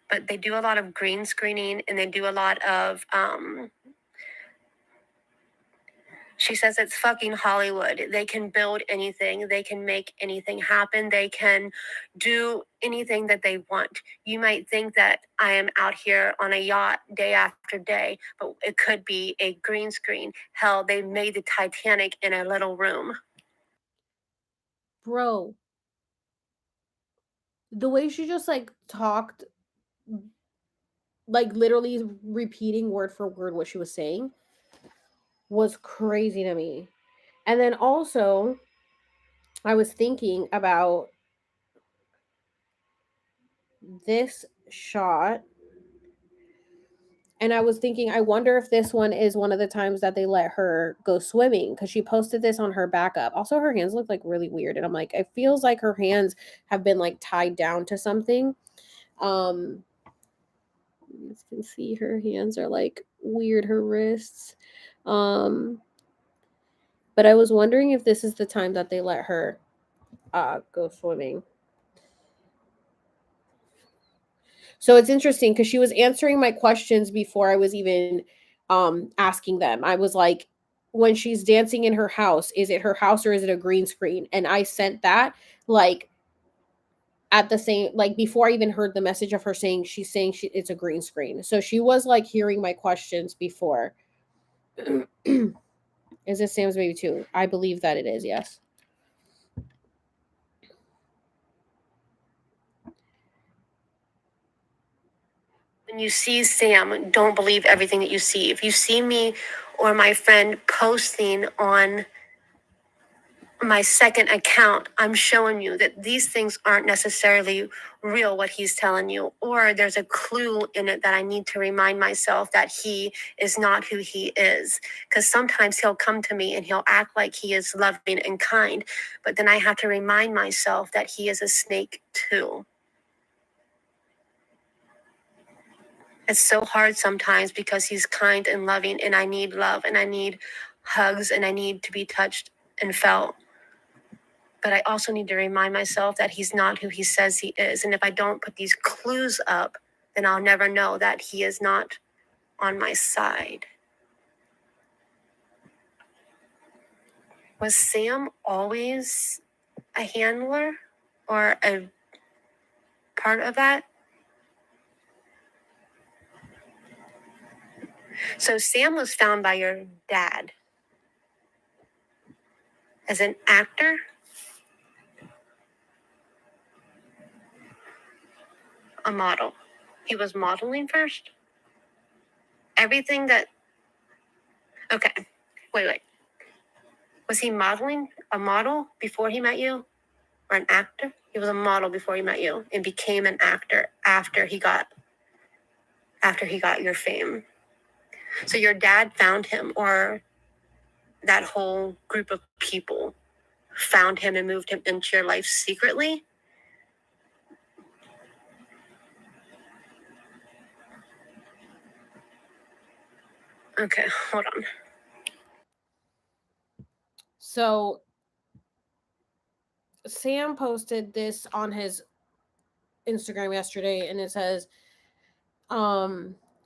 Speaker 2: But they do a lot of green screening and they do a lot of she says it's fucking Hollywood. They can build anything. They can make anything happen. They can do anything that they want. You might think that I am out here on a yacht day after day, but it could be a green screen. Hell, they made the Titanic in a little room.
Speaker 1: Bro, the way she just like talked, like literally repeating word for word what she was saying, was crazy to me. And then also, I was thinking about this shot, and I was thinking, I wonder if this one is one of the times that they let her go swimming, because she posted this on her backup. Also, her hands look like really weird, and I'm like, it feels like her hands have been like tied down to something. You can see her hands are like weird, her wrists. Um, But I was wondering if this is the time that they let her go swimming. So it's interesting because she was answering my questions before I was even asking them. I was like, when she's dancing in her house, is it her house or is it a green screen? And I sent that like at the same, like before I even heard the message of her saying she's saying it's a green screen. So she was like hearing my questions before. Is this Sam's baby too? I believe that it is, yes.
Speaker 2: When you see Sam, don't believe everything that you see. If you see me or my friend posting on my second account, I'm showing you that these things aren't necessarily real, what he's telling you, or there's a clue in it that I need to remind myself that he is not who he is. Because sometimes he'll come to me and he'll act like he is loving and kind, but then I have to remind myself that he is a snake too. It's so hard sometimes because he's kind and loving, and I need love and I need hugs and I need to be touched and felt. But I also need to remind myself that he's not who he says he is. And if I don't put these clues up, then I'll never know that he is not on my side. Was Sam always a handler or a part of that? So Sam was found by your dad as an actor. A model. He was modeling first? Everything that... Okay, wait. Was he modeling a model before he met you? Or an actor? He was a model before he met you and became an actor after he got your fame. So your dad found him, or that whole group of people found him and moved him into your life secretly? Okay, hold on.
Speaker 1: So Sam posted this on his Instagram yesterday, and it says,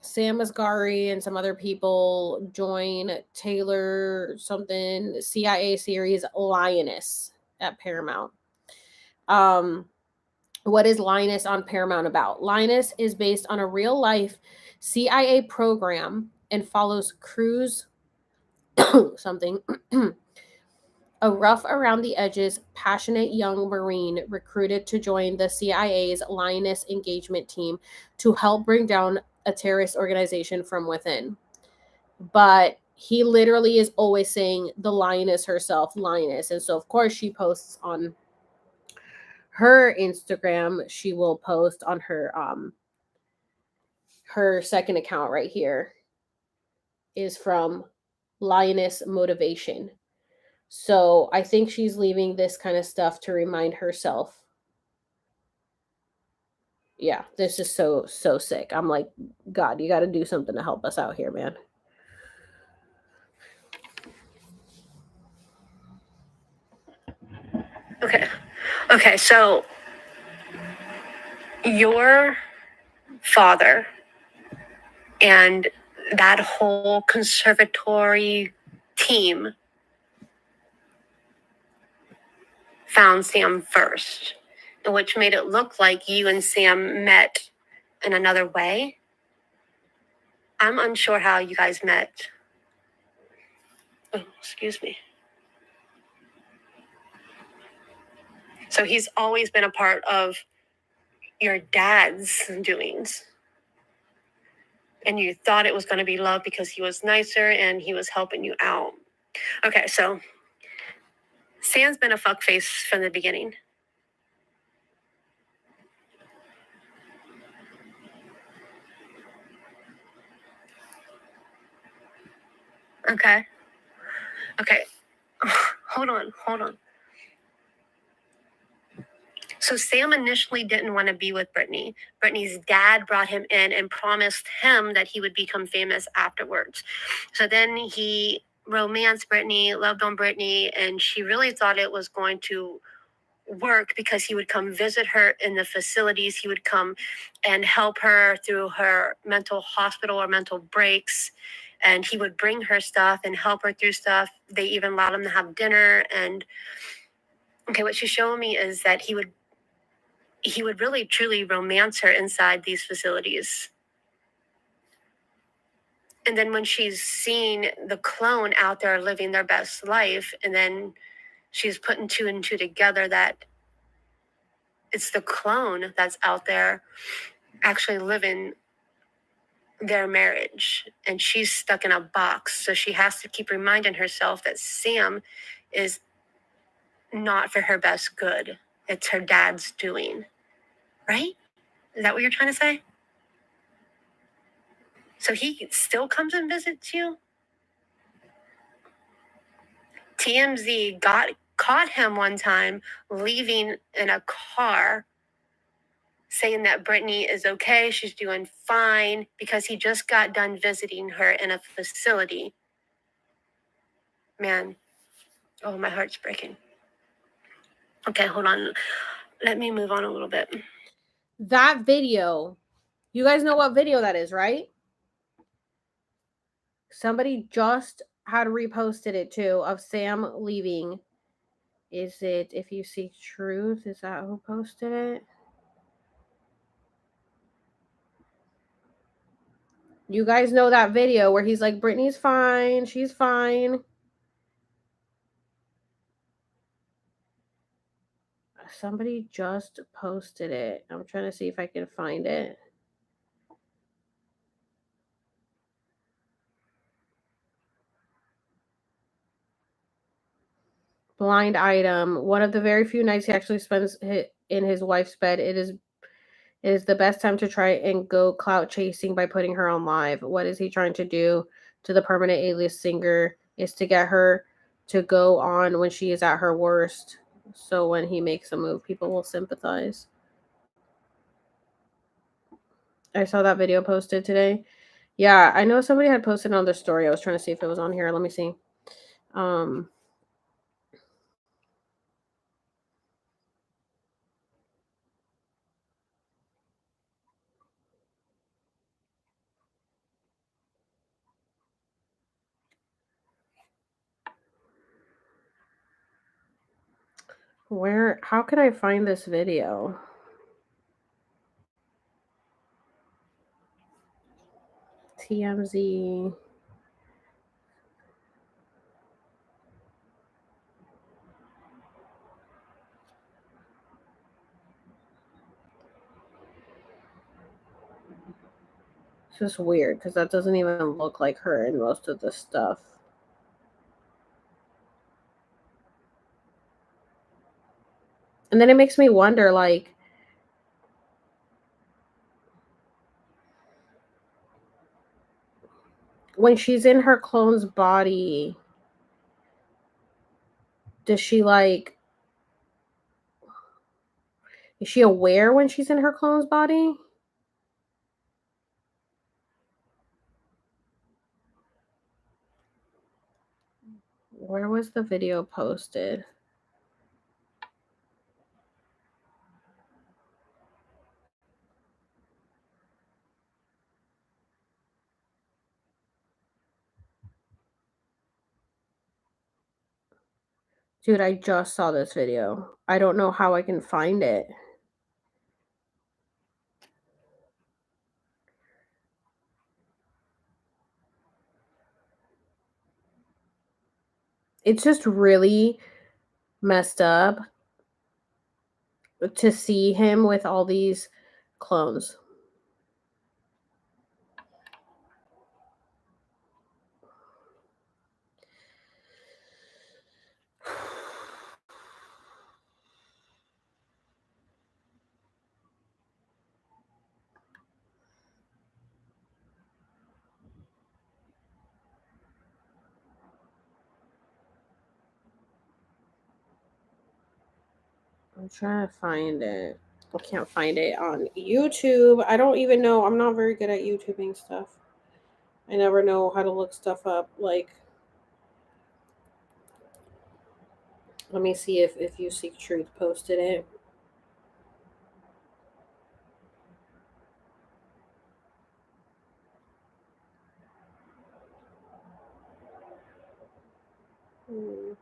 Speaker 1: Sam Asghari and some other people join Taylor something CIA series Lioness at Paramount. What is Lioness on Paramount about? Lioness is based on a real life CIA program and follows Cruz something a rough around the edges, passionate young Marine recruited to join the CIA's Lioness engagement team to help bring down a terrorist organization from within. But he literally is always saying the lioness herself, lioness. And so, of course, she posts on her Instagram. She will post on her second account right here is from Lioness Motivation. So I think she's leaving this kind of stuff to remind herself. Yeah, this is so sick. I'm like, God, you got to do something to help us out here, man.
Speaker 2: Okay, so your father and that whole conservatory team found Sam first, which made it look like you and Sam met in another way. I'm unsure how you guys met. Oh, excuse me. So he's always been a part of your dad's doings. And you thought it was going to be love because he was nicer and he was helping you out. Okay, so Sam's been a fuckface from the beginning. Okay. Hold on. So Sam initially didn't want to be with Britney. Britney's dad brought him in and promised him that he would become famous afterwards. So then he romance Britney, loved on Britney, and she really thought it was going to work because he would come visit her in the facilities. He would come and help her through her mental hospital or mental breaks. And he would bring her stuff and help her through stuff. They even allowed him to have dinner. And okay, what she's showing me is that he would really truly romance her inside these facilities. And then when she's seen the clone out there living their best life, and then she's putting two and two together that it's the clone that's out there actually living their marriage, and she's stuck in a box. So she has to keep reminding herself that Sam is not for her best good. It's her dad's doing. Right? Is that what you're trying to say? So he still comes and visits you? TMZ caught him one time leaving in a car saying that Brittany is okay, she's doing fine, because he just got done visiting her in a facility. Man, oh, my heart's breaking. Okay, hold on. Let me move on a little bit.
Speaker 1: That video, you guys know what video that is, right? Somebody just had reposted it too, of Sam leaving. Is it If You Seek Truth? Is that who posted it? You guys know that video where he's like, Brittany's fine, she's fine. Somebody just posted it. I'm trying to see if I can find it. Blind item. One of the very few nights he actually spends in his wife's bed. It is the best time to try and go clout chasing by putting her on live. What is he trying to do to the permanent alias singer is to get her to go on when she is at her worst. So when he makes a move, people will sympathize. I saw that video posted today. Yeah, I know somebody had posted on their story. I was trying to see if it was on here. Let me see. How can I find this video? TMZ. It's just weird because that doesn't even look like her in most of the stuff. And then it makes me wonder, like, when she's in her clone's body, does she, like, is she aware when she's in her clone's body? Where was the video posted? Dude, I just saw this video. I don't know how I can find it. It's just really messed up to see him with all these clones. I'm trying to find it. I can't find it on YouTube. I don't even know. I'm not very good at YouTubing stuff. I never know how to look stuff up. Like, Let me see if You Seek Truth posted it. Hmm.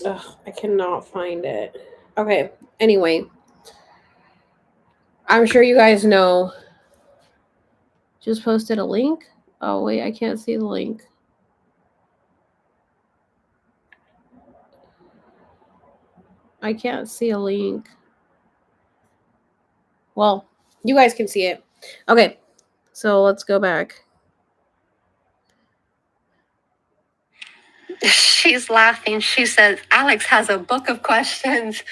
Speaker 1: Ugh, I cannot find it. Okay, anyway, I'm sure you guys know. Just posted a link. Oh, wait, I can't see the link. I can't see a link. Well, you guys can see it. Okay, so let's go back.
Speaker 2: She's laughing. She says, Alex has a book of questions.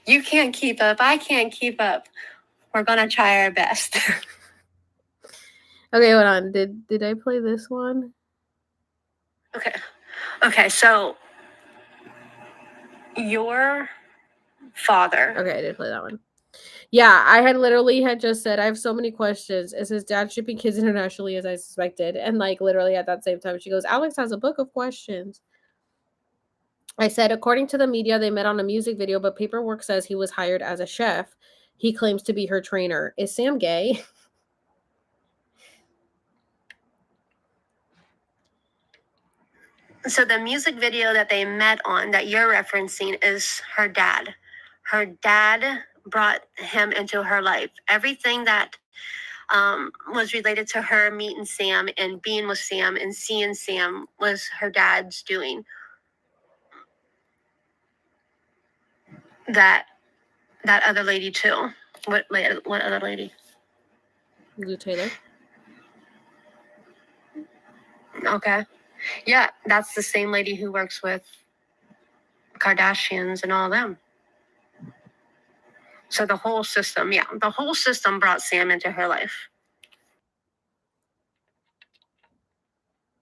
Speaker 2: You can't keep up. I can't keep up. We're going to try our best.
Speaker 1: Okay, hold on. Did I play this one?
Speaker 2: Okay, so your father.
Speaker 1: Okay, I did play that one. Yeah, I had just said I have so many questions. Is his dad shipping kids internationally as I suspected? And like literally at that same time, she goes, Alex has a book of questions. I said, according to the media, they met on a music video, but paperwork says he was hired as a chef. He claims to be her trainer. Is Sam gay?
Speaker 2: So the music video that they met on that you're referencing is her dad. Her dad brought him into her life. Everything that was related to her meeting Sam and being with Sam and seeing Sam was her dad's doing. That other lady too. What other lady?
Speaker 1: Lou Taylor.
Speaker 2: Okay. Yeah, that's the same lady who works with Kardashians and all of them. So the whole system brought Sam into her life.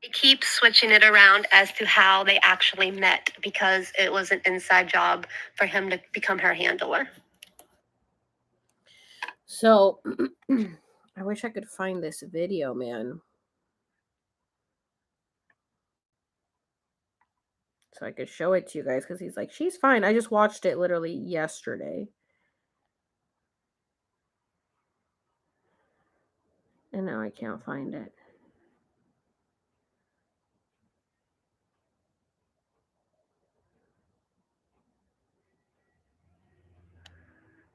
Speaker 2: They keep switching it around as to how they actually met because it was an inside job for him to become her handler.
Speaker 1: So I wish I could find this video, man. So I could show it to you guys because he's like, she's fine. I just watched it literally yesterday. And now I can't find it.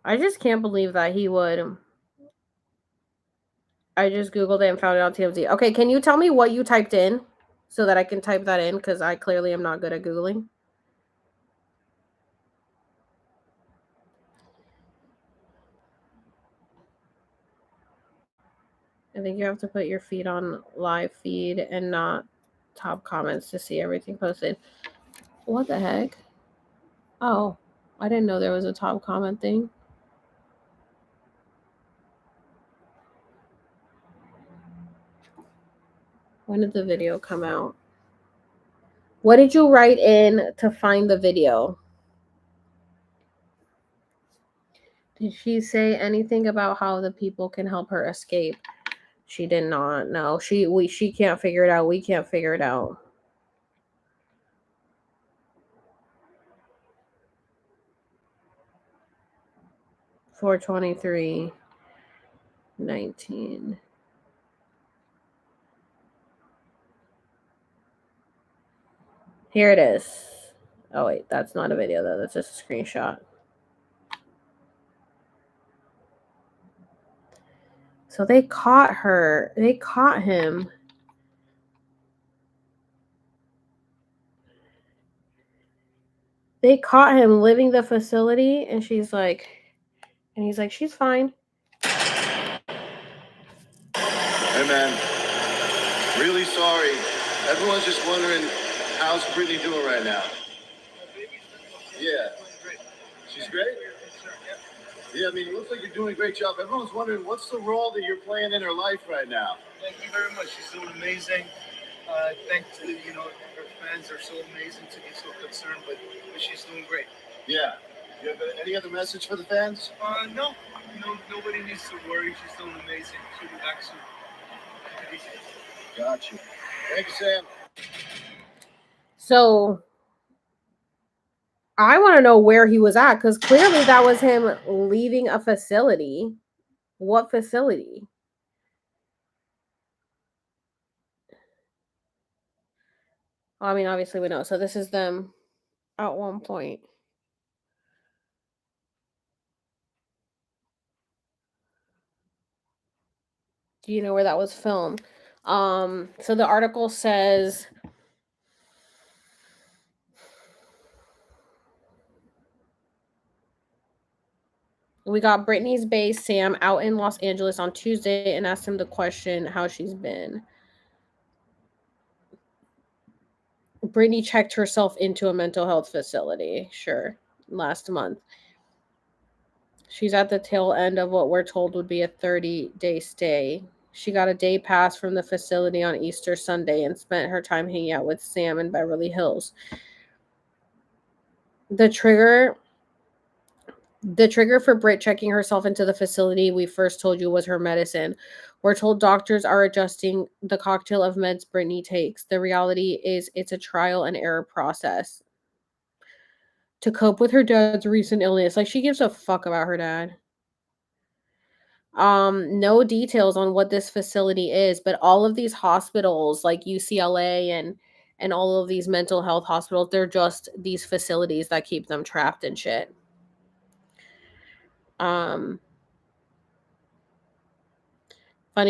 Speaker 1: I just can't believe that he would. I just Googled it and found it on TMZ. Okay, can you tell me what you typed in so that I can type that in? Because I clearly am not good at Googling. I think you have to put your feed on live feed and not top comments to see everything posted. What the heck? Oh, I didn't know there was a top comment thing. When did the video come out? What did you write in to find the video? Did she say anything about how the people can help her escape? She did not. No, she can't figure it out. We can't figure it out. $423.19. Here it is. Oh wait, that's not a video though. That's just a screenshot. So they caught her. They caught him. They caught him leaving the facility, and he's like, she's fine.
Speaker 3: Hey man, really sorry. Everyone's just wondering how's Britney doing right now. Yeah, she's great. Yeah, I mean, it looks like you're doing a great job. Everyone's wondering what's the role that you're playing in her life right now.
Speaker 4: Thank you very much. She's doing amazing. Thanks to her fans are so amazing to be so concerned, but she's doing great.
Speaker 3: Yeah, You have any other message for the fans?
Speaker 4: No, nobody needs to worry. She's doing amazing. She'll be back soon.
Speaker 3: Gotcha. Thank you, Sam.
Speaker 1: So I want to know where he was at, because clearly that was him leaving a facility. What facility? Well, I mean, obviously we know. So this is them at one point. Do you know where that was filmed? So the article says we got Britney's bae Sam out in Los Angeles on Tuesday and asked him the question how she's been. Britney checked herself into a mental health facility, sure, last month. She's at the tail end of what we're told would be a 30-day stay. She got a day pass from the facility on Easter Sunday and spent her time hanging out with Sam in Beverly Hills. The trigger for Britt checking herself into the facility we first told you was her medicine. We're told doctors are adjusting the cocktail of meds Britney takes. The reality is it's a trial and error process to cope with her dad's recent illness. Like, she gives a fuck about her dad. No details on what this facility is, but all of these hospitals like UCLA and all of these mental health hospitals, they're just these facilities that keep them trapped and shit. Funny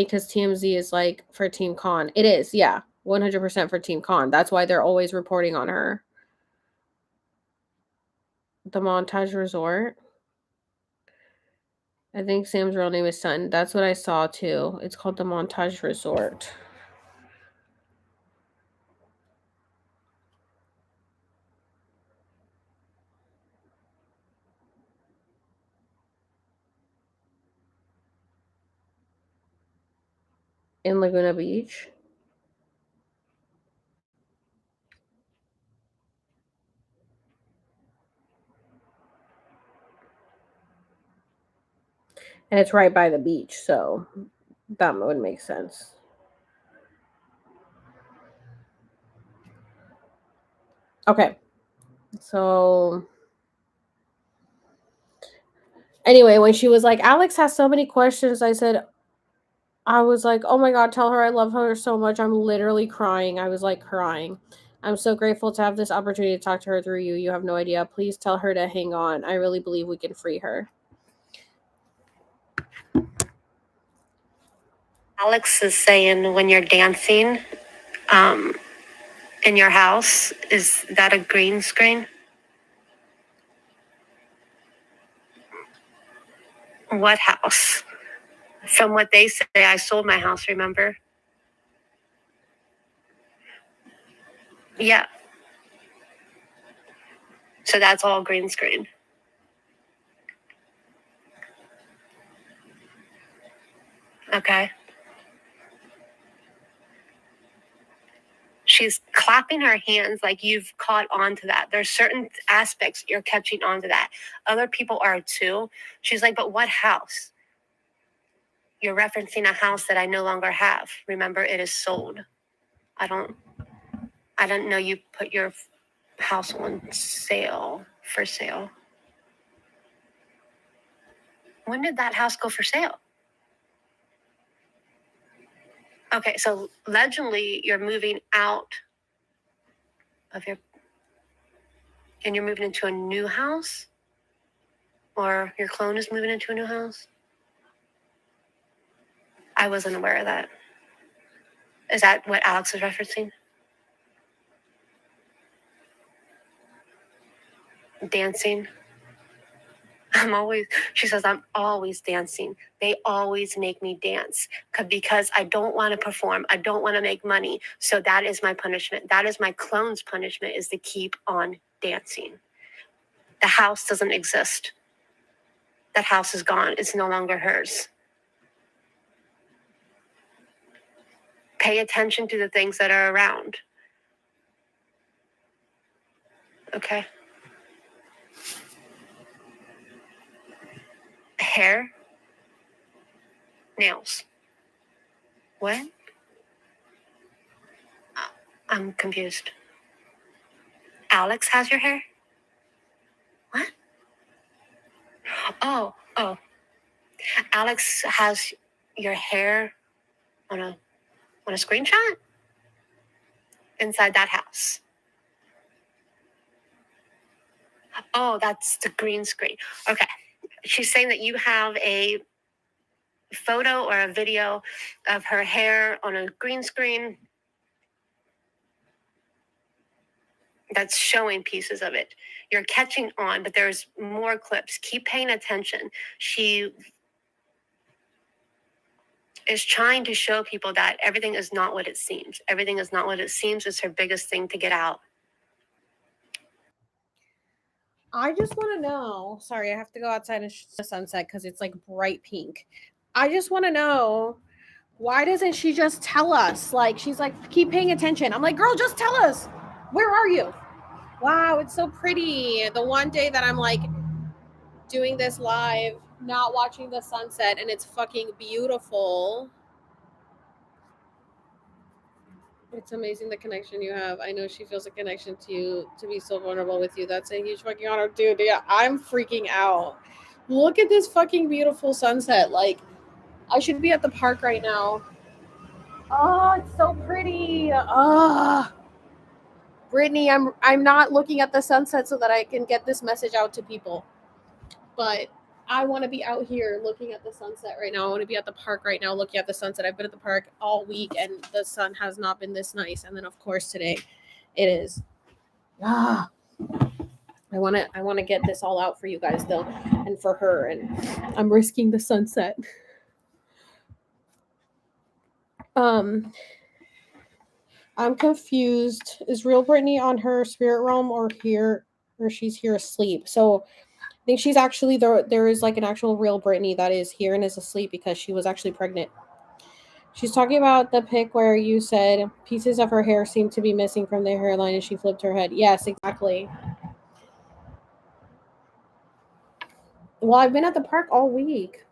Speaker 1: because TMZ is like for Team Con. It is, yeah, 100% for Team Con. That's why they're always reporting on her. The Montage Resort. I think Sam's real name is Sutton. That's what I saw too. It's called the Montage Resort. In Laguna Beach. And it's right by the beach, so that would make sense. Okay. So anyway, when she was like, Alex has so many questions, I was like, oh my God, tell her I love her so much. I'm literally crying. I was like crying. I'm so grateful to have this opportunity to talk to her through you. You have no idea. Please tell her to hang on. I really believe we can free her.
Speaker 2: Alex is saying when you're dancing in your house, is that a green screen? What house? From what they say, I sold my house, remember? Yeah. So that's all green screen. Okay. She's clapping her hands like you've caught on to that. There's certain aspects you're catching on to that. Other people are too. She's like, but what house? You're referencing a house that I no longer have. Remember, it is sold. I don't know you put your house on sale, for sale. When did that house go for sale? Okay, so allegedly you're moving out of and you're moving into a new house? Or your clone is moving into a new house? I wasn't aware of that. Is that what Alex is referencing? Dancing? She says, I'm always dancing. They always make me dance because I don't want to perform. I don't want to make money. So that is my punishment. That is my clone's punishment, is to keep on dancing. The house doesn't exist. That house is gone. It's no longer hers. Pay attention to the things that are around. Okay. Hair? Nails? What? I'm confused. Alex has your hair? What? Oh. Alex has your hair on a screenshot inside that house. Oh, that's the green screen. Okay. She's saying that you have a photo or a video of her hair on a green screen that's showing pieces of it. You're catching on, but there's more clips. Keep paying attention. She is trying to show people that everything is not what it seems. Everything is not what it seems is her biggest thing to get out.
Speaker 1: I just want to know. Sorry, I have to go outside and the sunset because it's like bright pink. I just want to know, why doesn't she just tell us? Like, she's like, keep paying attention. I'm like, girl, just tell us. Where are you? Wow, it's so pretty. The one day that I'm like doing this live, not watching the sunset, and it's fucking beautiful. It's amazing the connection you have. I know she feels a connection to you, to be so vulnerable with you. That's a huge fucking honor, dude. Yeah, I'm freaking out. Look at this fucking beautiful sunset. Like, I should be at the park right now. Oh, it's so pretty. Brittany, I'm not looking at the sunset so that I can get this message out to people. But I want to be out here looking at the sunset right now. I want to be at the park right now looking at the sunset. I've been at the park all week and the sun has not been this nice. And then of course today it is. I want to get this all out for you guys though, and for her, and I'm risking the sunset. I'm confused. Is real Brittany on her spirit realm or she's here asleep? So I think she's actually there is like an actual real Brittany that is here and is asleep because she was actually pregnant. She's talking about the pic where you said pieces of her hair seem to be missing from the hairline and she flipped her head. Yes, exactly. Well, I've been at the park all week.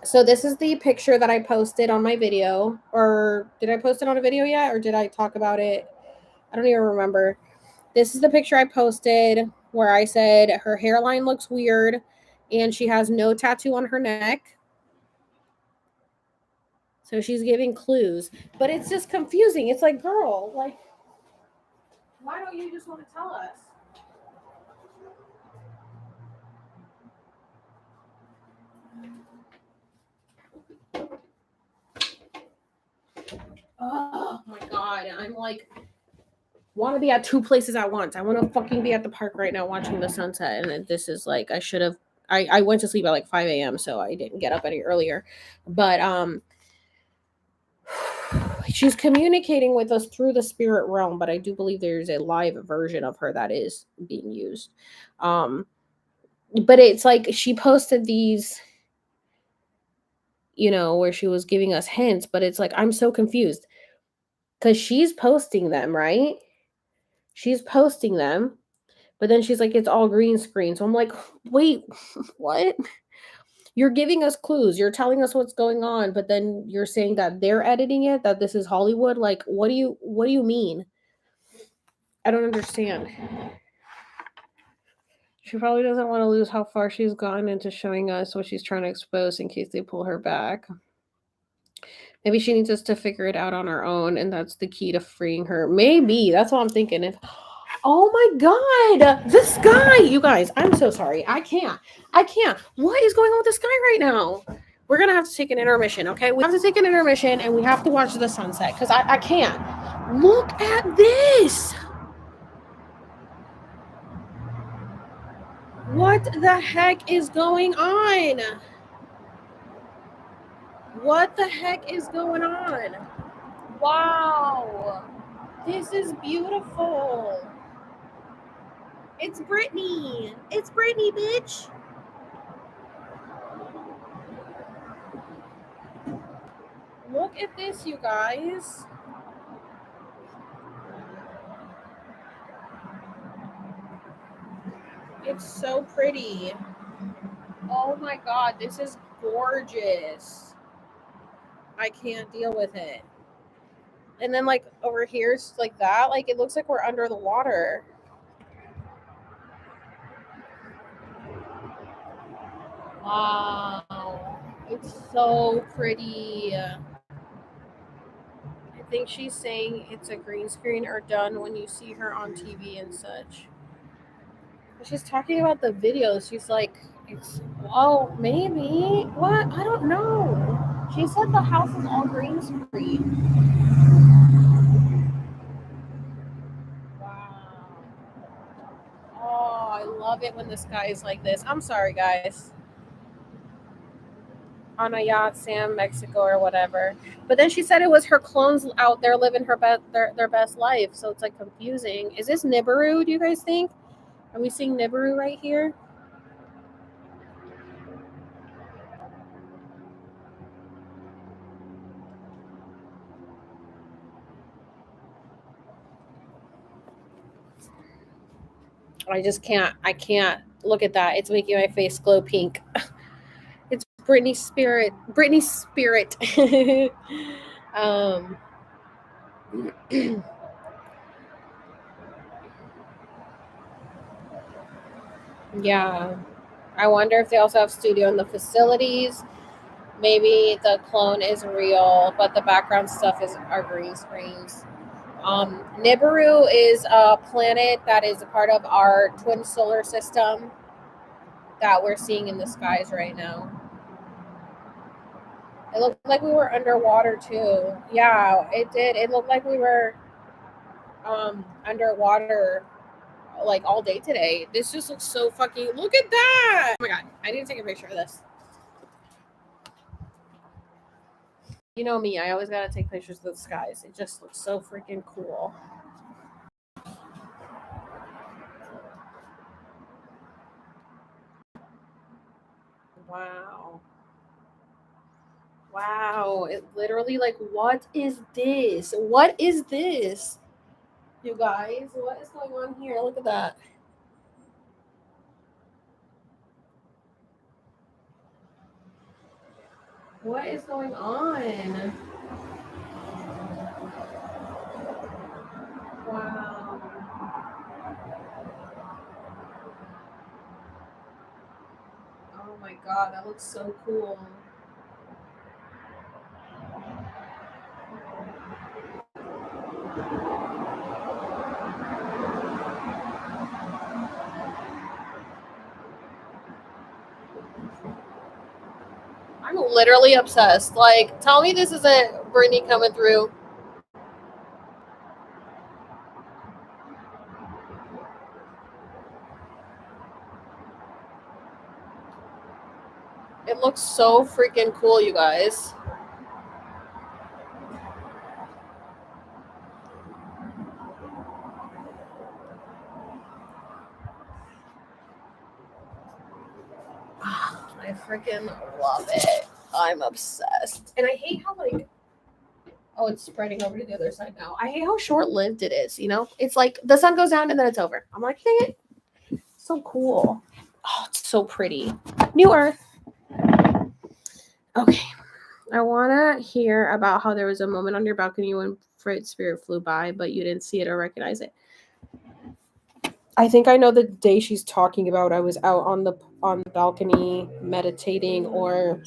Speaker 1: So this is the picture that I posted on my video. Or did I post it on a video yet? Or did I talk about it? I don't even remember. This is the picture I posted where I said her hairline looks weird and she has no tattoo on her neck. So she's giving clues. But it's just confusing. It's like, girl, like, why don't you just want to tell us? Oh my god. I'm like, want to be at two places at once. I want to fucking be at the park right now watching the sunset. And this is like, I should have, I went to sleep at like 5 a.m. So I didn't get up any earlier. But she's communicating with us through the spirit realm, but I do believe there's a live version of her that is being used. But it's like she posted these, where she was giving us hints, but it's like, I'm so confused because she's posting them, right? She's posting them, but then she's like, it's all green screen. So I'm like, wait, what? You're giving us clues. You're telling us what's going on, but then you're saying that they're editing it, that this is Hollywood. Like, what do you mean? I don't understand. She probably doesn't want to lose how far she's gone into showing us what she's trying to expose in case they pull her back. Maybe she needs us to figure it out on our own, and that's the key to freeing her. Maybe. That's what I'm thinking. Oh my god! This guy! You guys, I'm so sorry. I can't. What is going on with this guy right now? We're going to have to take an intermission, okay? We have to take an intermission, and we have to watch the sunset, because I can't. Look at this! What the heck is going on? What the heck is going on? Wow. This is beautiful. It's Britney. It's Britney, bitch. Look at this, you guys. It's so pretty. Oh my god, this is gorgeous. I can't deal with it. And then like over here it's like that, like it looks like we're under the water. Wow. It's so pretty. I think she's saying it's a green screen or done when you see her on TV and such. She's talking about the videos. She's like, it's, oh, maybe. What? I don't know. She said the house is all green screen. Wow. Oh, I love it when the sky is like this. I'm sorry, guys. On a yacht, Sam, Mexico, or whatever. But then she said it was her clones out there living their best life. So it's like confusing. Is this Nibiru, do you guys think? Are we seeing Nibiru right here? I can't look at that. It's making my face glow pink. It's Britney Spirit. um, yeah. I wonder if they also have studio in the facilities. Maybe the clone is real, but the background stuff is our green screens. Nibiru is a planet that is a part of our twin solar system that we're seeing in the skies right now. It looked like we were underwater too. Yeah, it did. It looked like we were underwater like all day today. This just looks so fucking. Look at that! Oh my god, I need to take a picture of this. You know me, I always gotta take pictures of the skies. It just looks so freaking cool. Wow. Wow. It literally, like, what is this? What is this? You guys, what is going on here? Look at that. What is going on? Wow. Oh my god, that looks so cool. I'm literally obsessed. Like, tell me this isn't Brittany coming through. It looks so freaking cool, you guys. I freaking love it. I'm obsessed. And I hate how, like, oh, it's spreading over to the other side now. I hate how short lived it is, you know? It's like the sun goes down and then it's over. I'm like, dang it. So cool. Oh, it's so pretty. New Earth. Okay. I want to hear about how there was a moment on your balcony when Freight Spirit flew by, but you didn't see it or recognize it. I think I know the day she's talking about. I was out on the balcony meditating or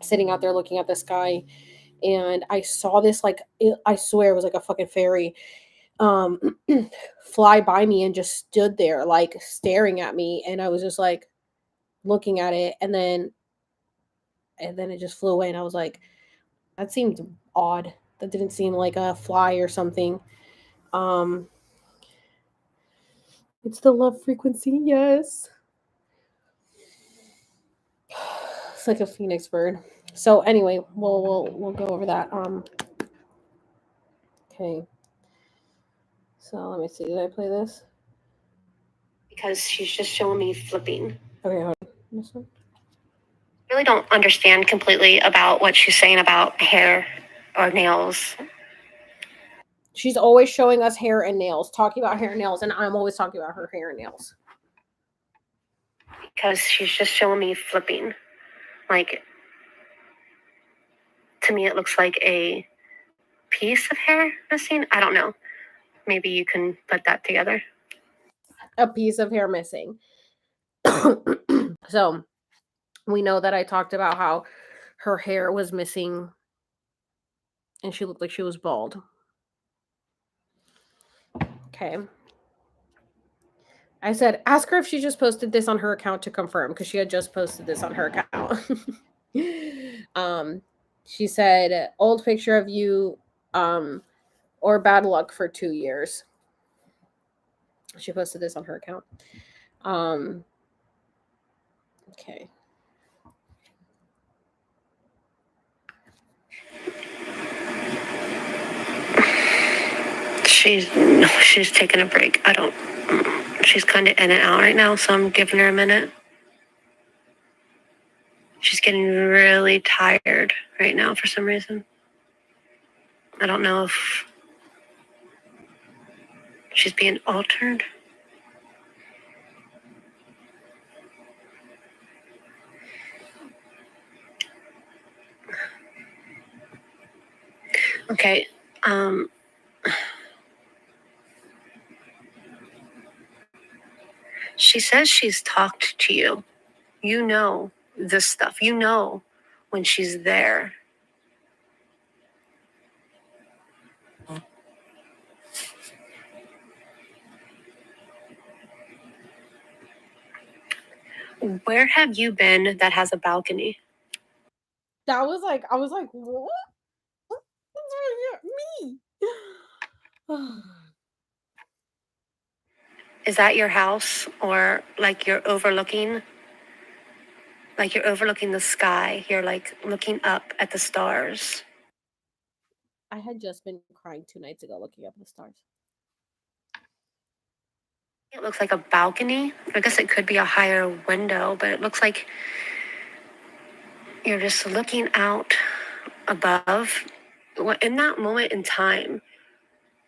Speaker 1: sitting out there looking at the sky, and I saw this, like, I swear it was like a fucking fairy um fly by me and just stood there like staring at me, and I was just like looking at it, and then it just flew away, and I was like, that seemed odd. That didn't seem like a fly or something. um it's the love frequency, yes. It's like a phoenix bird. So anyway, we'll go over that. Okay, so let me see, did I play this?
Speaker 2: Because she's just showing me flipping.
Speaker 1: Okay, hold on. This one.
Speaker 2: Really don't understand completely about what she's saying about hair or nails.
Speaker 1: She's always showing us hair and nails, talking about hair and nails, and I'm always talking about her hair and nails.
Speaker 2: because she's just showing me flipping. Like, to me, it looks like a piece of hair missing. I don't know. Maybe you can put that together.
Speaker 1: A piece of hair missing. So we know that I talked about how her hair was missing and she looked like she was bald. Okay. I said, ask her if she just posted this on her account to confirm, because she had just posted this on her account. She said, old picture of you, or bad luck for 2 years. She posted this on her account. Okay.
Speaker 2: She's taking a break. She's kind of in and out right now, so I'm giving her a minute. She's getting really tired right now for some reason. I don't know if she's being altered. Okay. She says she's talked to you. You know this stuff. You know when she's there. Where have you been that has a balcony?
Speaker 1: I was like, what? Me.
Speaker 2: Is that your house, or like you're overlooking the sky? You're like looking up at the stars.
Speaker 1: I had just been crying 2 nights ago looking up at the stars.
Speaker 2: It looks like a balcony. I guess it could be a higher window, but it looks like you're just looking out above. In that moment in time,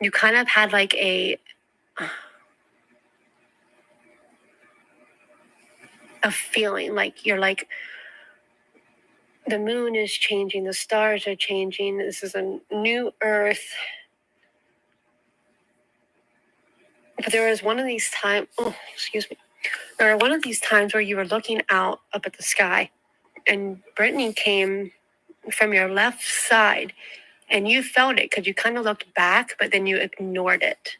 Speaker 2: you kind of had like a feeling like you're like, the moon is changing, the stars are changing, this is a new earth. But there was one of these times, there were one of these times where you were looking out up at the sky, and Brittany came from your left side, and you felt it because you kind of looked back, but then you ignored it.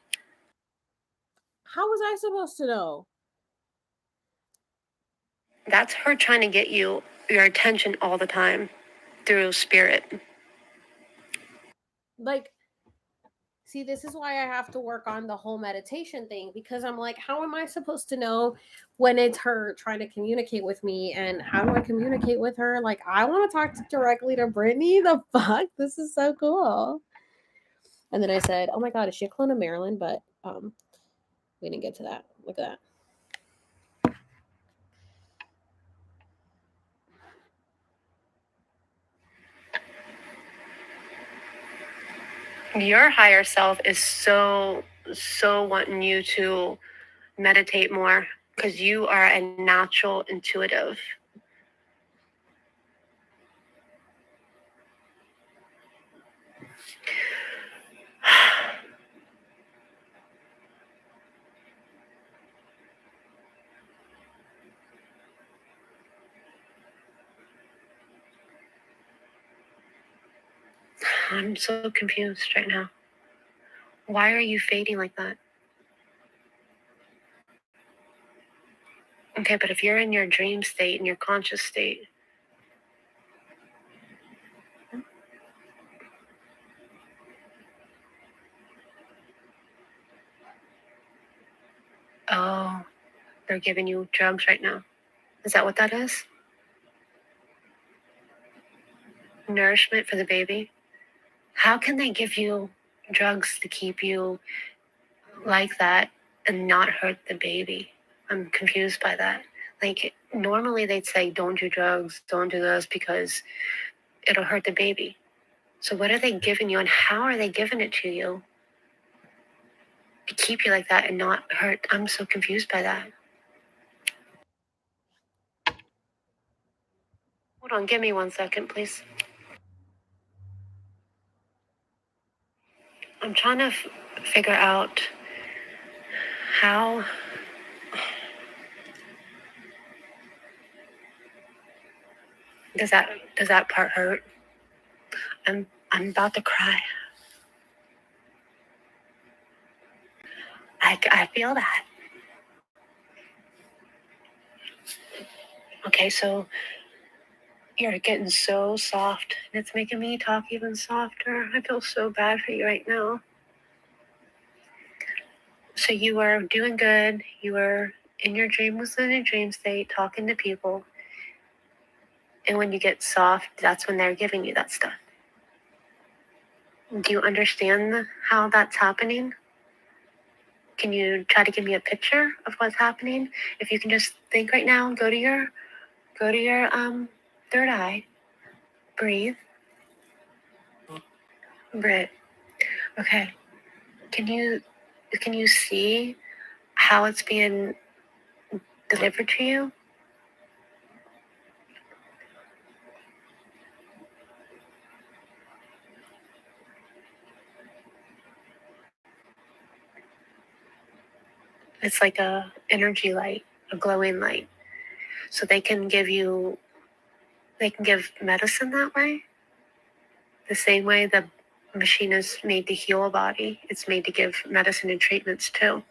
Speaker 1: How was I supposed to know?
Speaker 2: That's her trying to get your attention all the time through spirit.
Speaker 1: Like, see, this is why I have to work on the whole meditation thing, because I'm like, how am I supposed to know when it's her trying to communicate with me, and how do I communicate with her? Like, I want to talk directly to Brittany. The fuck? This is so cool. And then I said, oh my God, is she a clone of Marilyn? But we didn't get to that. Look at that.
Speaker 2: Your higher self is so wanting you to meditate more, because you are a natural intuitive. I'm so confused right now. Why are you fading like that? Okay, but if you're in your dream state, in your conscious state, oh, they're giving you drugs right now. Is that what that is? Nourishment for the baby? How can they give you drugs to keep you like that and not hurt the baby? I'm confused by that. Like, normally they'd say, don't do drugs, don't do this, because it'll hurt the baby. So what are they giving you, and how are they giving it to you to keep you like that and not hurt? I'm so confused by that. on, give me 1 second, please. I'm trying to figure out how. Does that part hurt? I'm about to cry. I feel that. Okay, so you're getting so soft, and it's making me talk even softer. I feel so bad for you right now. So you were doing good. You were in your dream, was in a dream state, talking to people. And when you get soft, that's when they're giving you that stuff. Do you understand how that's happening? Can you try to give me a picture of what's happening? If you can just think right now, go to your third eye, breathe. Brit, okay. Can you see how it's being delivered to you? It's like a energy light, a glowing light. So they can give medicine that way. The same way the machine is made to heal a body, it's made to give medicine and treatments too.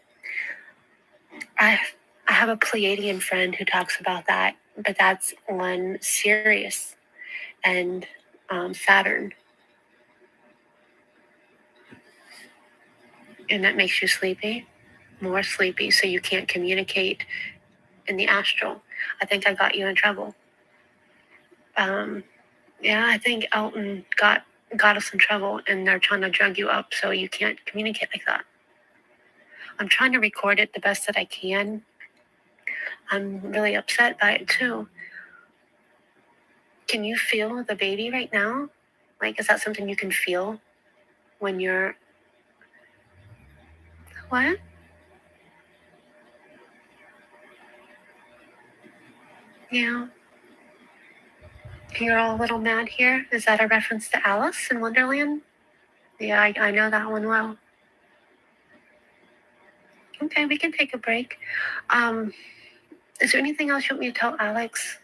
Speaker 2: I have a Pleiadian friend who talks about that, but that's on Sirius and Saturn. And that makes you sleepy, more sleepy, so you can't communicate in the astral. I think I got you in trouble. Yeah, I think Elton got us in trouble, and they're trying to drug you up so you can't communicate like that. I'm trying to record it the best that I can. I'm really upset by it too. Can you feel the baby right now? Like, is that something you can feel when you're... What? Yeah. You're all a little mad here. Is that a reference to Alice in Wonderland? Yeah, I know that one well. Okay, we can take a break. Is there anything else you want me to tell Alex?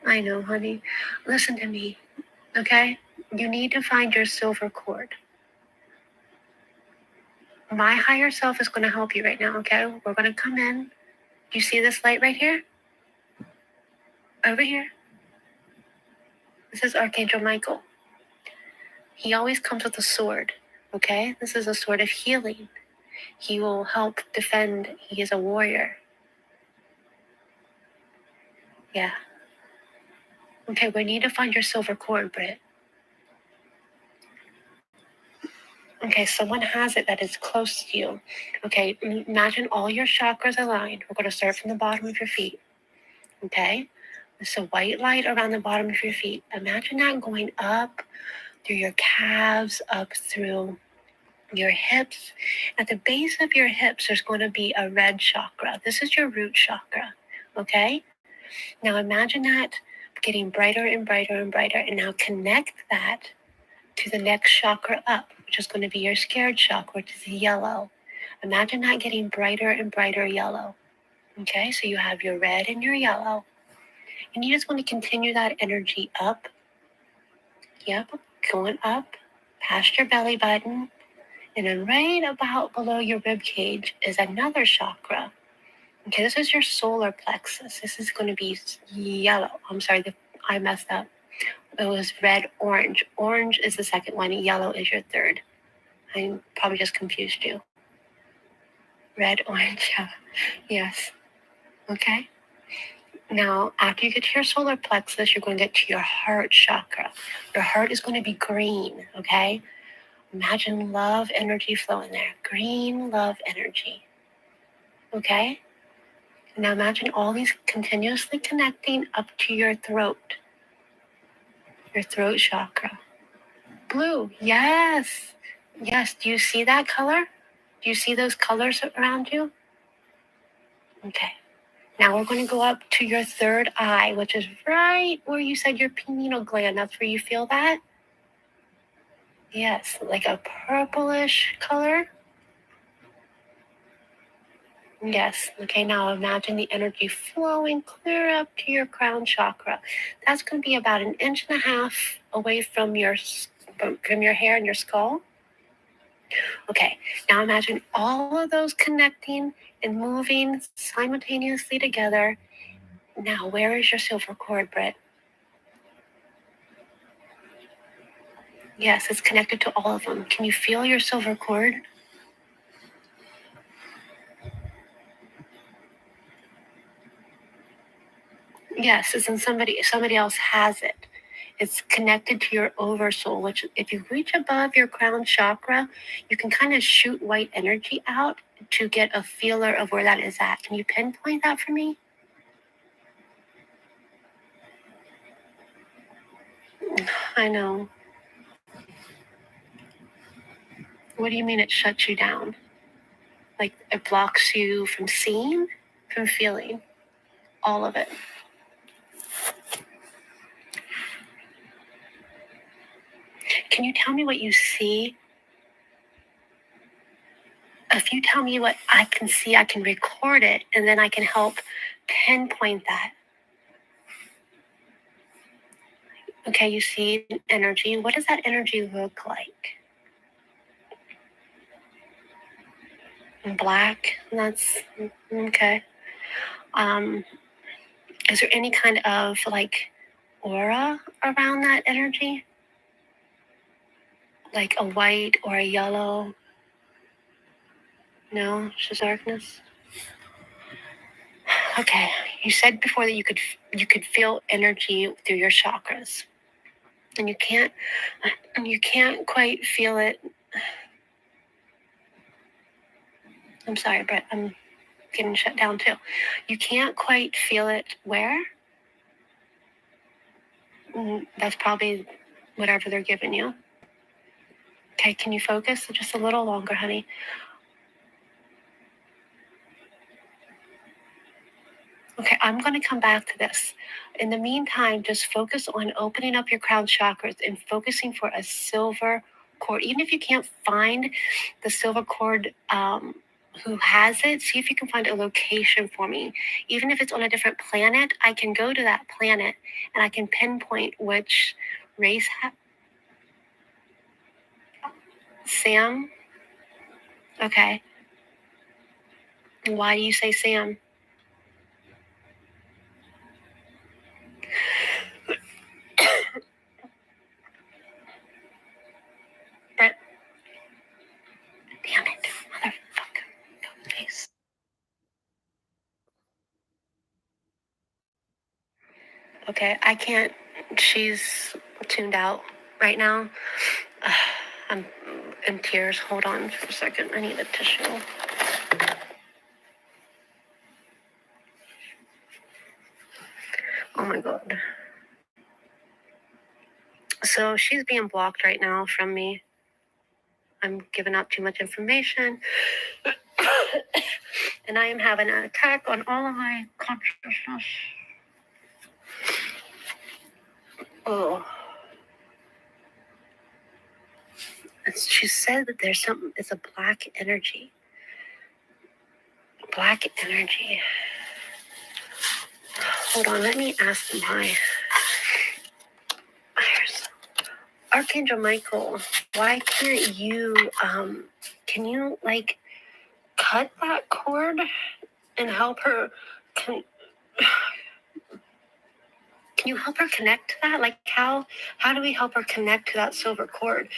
Speaker 2: I know, honey. Listen to me, okay? You need to find your silver cord. My higher self is going to help you right now, okay? We're going to come in. Do you see this light right here? Over here. This is Archangel Michael. He always comes with a sword, okay? This is a sword of healing. He will help defend. He is a warrior. Yeah. Okay, we need to find your silver cord, Britt. Okay, someone has it that is close to you. Okay, imagine all your chakras aligned. We're going to start from the bottom of your feet. Okay? There's a white light around the bottom of your feet. Imagine that going up through your calves, up through your hips. At the base of your hips, there's going to be a red chakra. This is your root chakra. Okay? Now imagine that getting brighter and brighter and brighter. And now connect that to the next chakra up, which is going to be your scared chakra, which is yellow. Imagine that getting brighter and brighter yellow. Okay, so you have your red and your yellow. And you just want to continue that energy up. Yep, going up past your belly button. And then right about below your rib cage is another chakra. Okay, this is your solar plexus. This is going to be yellow. I'm sorry, I messed up. It was red, orange. Orange is the second one. Yellow is your third. I probably just confused you. Red, orange, yeah. Yes. Okay. Now, after you get to your solar plexus, you're going to get to your heart chakra. Your heart is going to be green, okay? Imagine love energy flowing there. Green love energy. Okay? Now imagine all these continuously connecting up to your throat. Your throat chakra. Blue. Yes. Yes. Do you see that color? Do you see those colors around you? Okay. Now we're going to go up to your third eye, which is right where you said your pineal gland. That's where you feel that? Yes, like a purplish color. Yes. Okay, now imagine the energy flowing clear up to your crown chakra. That's going to be about 1.5 inches away from from your hair and your skull. Okay, now imagine all of those connecting and moving simultaneously together. Now, where is your silver cord, Britt? Yes, it's connected to all of them. Can you feel your silver cord? Yes, it's in somebody else has it. It's connected to your oversoul, which if you reach above your crown chakra, you can kind of shoot white energy out to get a feeler of where that is at. Can you pinpoint that for me? I know. What do you mean it shuts you down? Like it blocks you from seeing, from feeling, all of it. Can you tell me what you see? If you tell me what I can see, I can record it and then I can help pinpoint that. Okay, you see energy. What does that energy look like? Black. That's okay. Um, is there any kind of like aura around that energy? Like a white or a yellow? No, it's just darkness. Okay, you said before that you could feel energy through your chakras, and you can't quite feel it. I'm sorry, Brett. I'm getting shut down too. You can't quite feel it where? That's probably whatever they're giving you. Okay, can you focus just a little longer, honey? Okay, I'm going to come back to this. In the meantime, just focus on opening up your crown chakras and focusing for a silver cord. Even if you can't find the silver cord who has it, see if you can find a location for me. Even if it's on a different planet, I can go to that planet and I can pinpoint which race. Sam? Okay. Why do you say Sam? Brett. Damn it, motherfucker. Face. Okay, I can't. She's tuned out right now. I'm in tears. Hold on for a second. I need a tissue. Oh my god. So she's being blocked right now from me. I'm giving out too much information. And I am having an attack on all of my consciousness. Oh. She said that there's something, it's a black energy. Black energy. Hold on, let me ask my Archangel Michael, why can't you, can you like cut that cord and help her? Can you help her connect to that? Like how do we help her connect to that silver cord?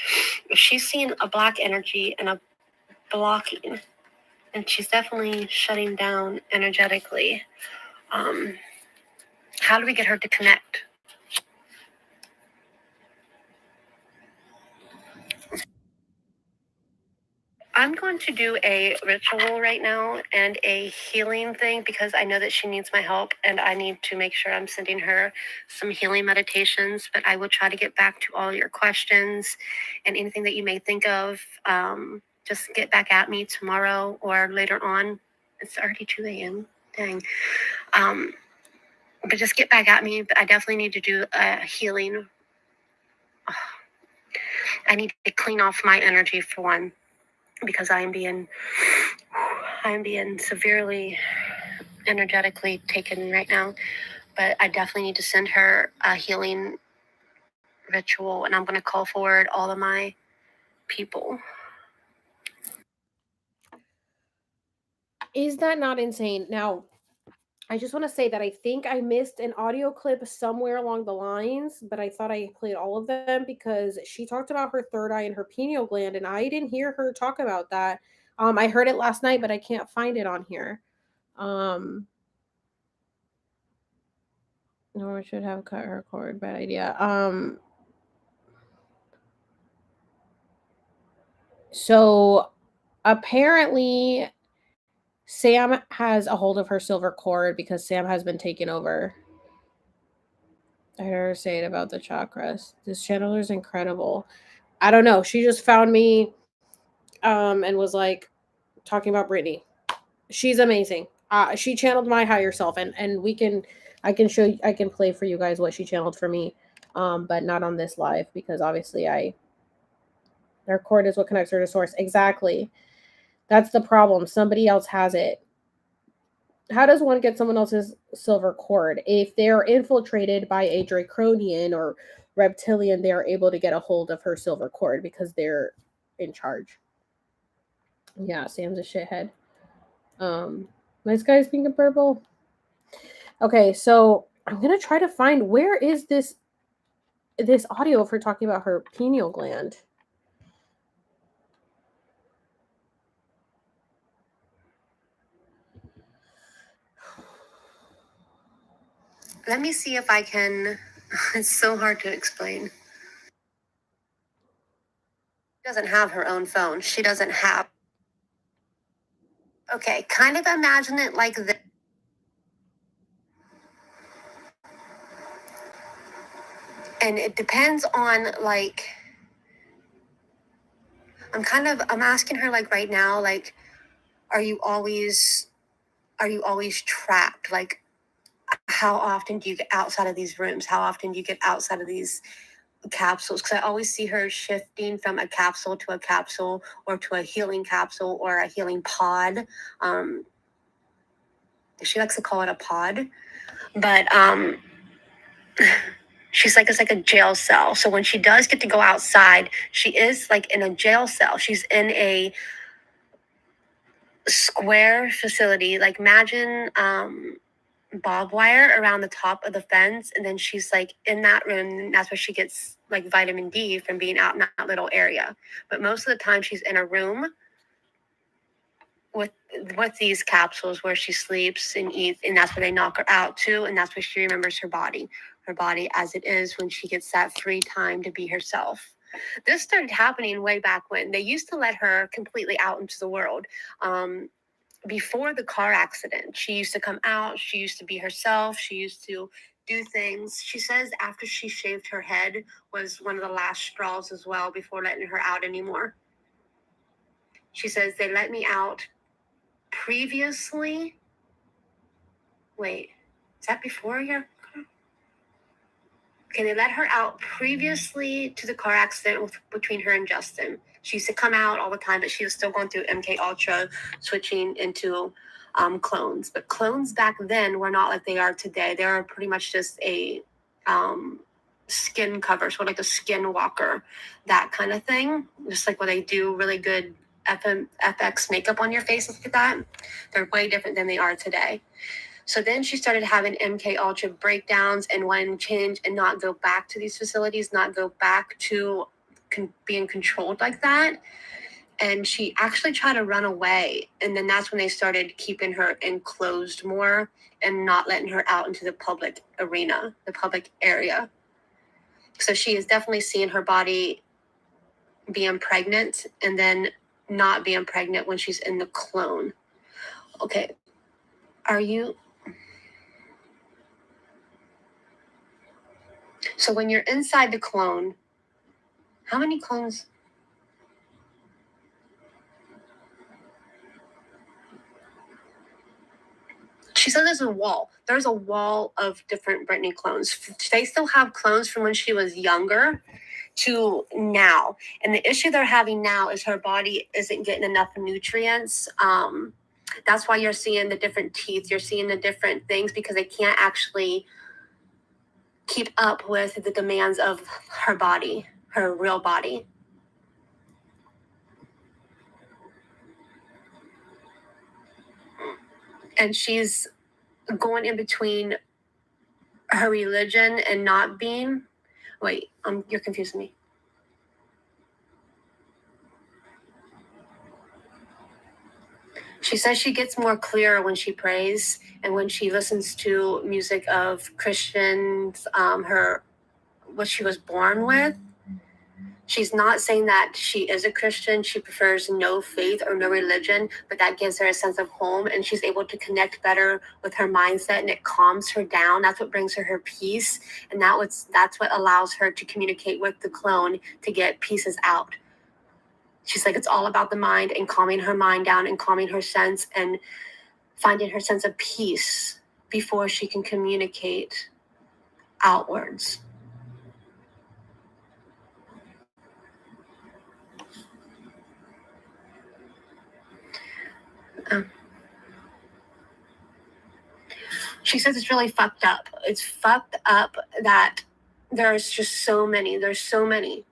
Speaker 2: If she's seeing a black energy and a blocking, and she's definitely shutting down energetically. How do we get her to connect? I'm going to do a ritual right now and a healing thing because I know that she needs my help and I need to make sure I'm sending her some healing meditations. But I will try to get back to all your questions and anything that you may think of. Just get back at me tomorrow or later on. It's already 2 a.m. Dang. But just get back at me. But I definitely need to do a healing. I need to clean off my energy for one, because I am being severely energetically taken right now. But I definitely need to send her a healing ritual, and I'm going to call forward all of my people.
Speaker 1: Is that not insane? Now, I just want to say that I think I missed an audio clip somewhere along the lines, but I thought I played all of them because she talked about her third eye and her pineal gland, and I didn't hear her talk about that. I heard it last night, but I can't find it on here. No, I should have cut her cord. Bad idea. So apparently Sam has a hold of her silver cord because Sam has been taken over. I heard her say it about the chakras. This channeler is incredible. I don't know. She just found me and was like talking about Britney. She's amazing. She channeled my higher self, and I can show you, I can play for you guys what she channeled for me, but not on this live because obviously their cord is what connects her to source. Exactly. That's the problem. Somebody else has it. How does one get someone else's silver cord? If they're infiltrated by a Draconian or reptilian, they are able to get a hold of her silver cord because they're in charge. Yeah, Sam's a shithead. Nice guys, pink and purple. Okay, so I'm gonna try to find where is this audio of her talking about her pineal gland.
Speaker 2: Let me see if I can. It's so hard to explain. She doesn't have her own phone. She doesn't have. Okay, kind of imagine it like this. And it depends on, like, I'm asking her, like, right now, like, are you always trapped? Like, how often do you get outside of these rooms? How often do you get outside of these capsules? Because I always see her shifting from a capsule to a capsule, or to a healing capsule, or a healing pod. She likes to call it a pod, but she's like, it's like a jail cell. So when she does get to go outside, she is like in a jail cell. She's in a square facility. Like, imagine barbed wire around the top of the fence, and then she's like in that room, and that's where she gets like vitamin D from being out in that little area. But most of the time she's in a room with these capsules where she sleeps and eats, and that's where they knock her out too, and that's where she remembers her body as it is when she gets that free time to be herself. This started happening way back when they used to let her completely out into the world. Before the car accident, she used to come out, she used to be herself, she used to do things. She says after she shaved her head was one of the last straws as well before letting her out anymore. She says, they let me out previously. Wait, is that before your? Okay, they let her out previously to the car accident between her and Justin. She used to come out all the time, but she was still going through MK Ultra, switching into clones. But clones back then were not like they are today. They are pretty much just a skin cover, so like a skin walker, that kind of thing. Just like when they do really good FX makeup on your face, like that. They're way different than they are today. So then she started having MK Ultra breakdowns and wanting to change and not go back to these facilities, not go back to being controlled like that. And she actually tried to run away. And then that's when they started keeping her enclosed more and not letting her out into the public arena, the public area. So she is definitely seeing her body being pregnant and then not being pregnant when she's in the clone. Okay. Are you? So when you're inside the clone, how many clones? She said there's a wall. There's a wall of different Britney clones. They still have clones from when she was younger to now. And the issue they're having now is her body isn't getting enough nutrients. That's why you're seeing the different teeth. You're seeing the different things because they can't actually keep up with the demands of her body, her real body. And she's going in between her religion and not being. Wait, you're confusing me. She says she gets more clear when she prays and when she listens to music of Christians, what she was born with. She's not saying that she is a Christian. She prefers no faith or no religion, but that gives her a sense of home and she's able to connect better with her mindset and it calms her down. That's what brings her peace. And that's what allows her to communicate with the clone to get pieces out. She's like, it's all about the mind and calming her mind down and calming her sense and finding her sense of peace before she can communicate outwards. She says it's really fucked up. It's fucked up that there's just so many. There's so many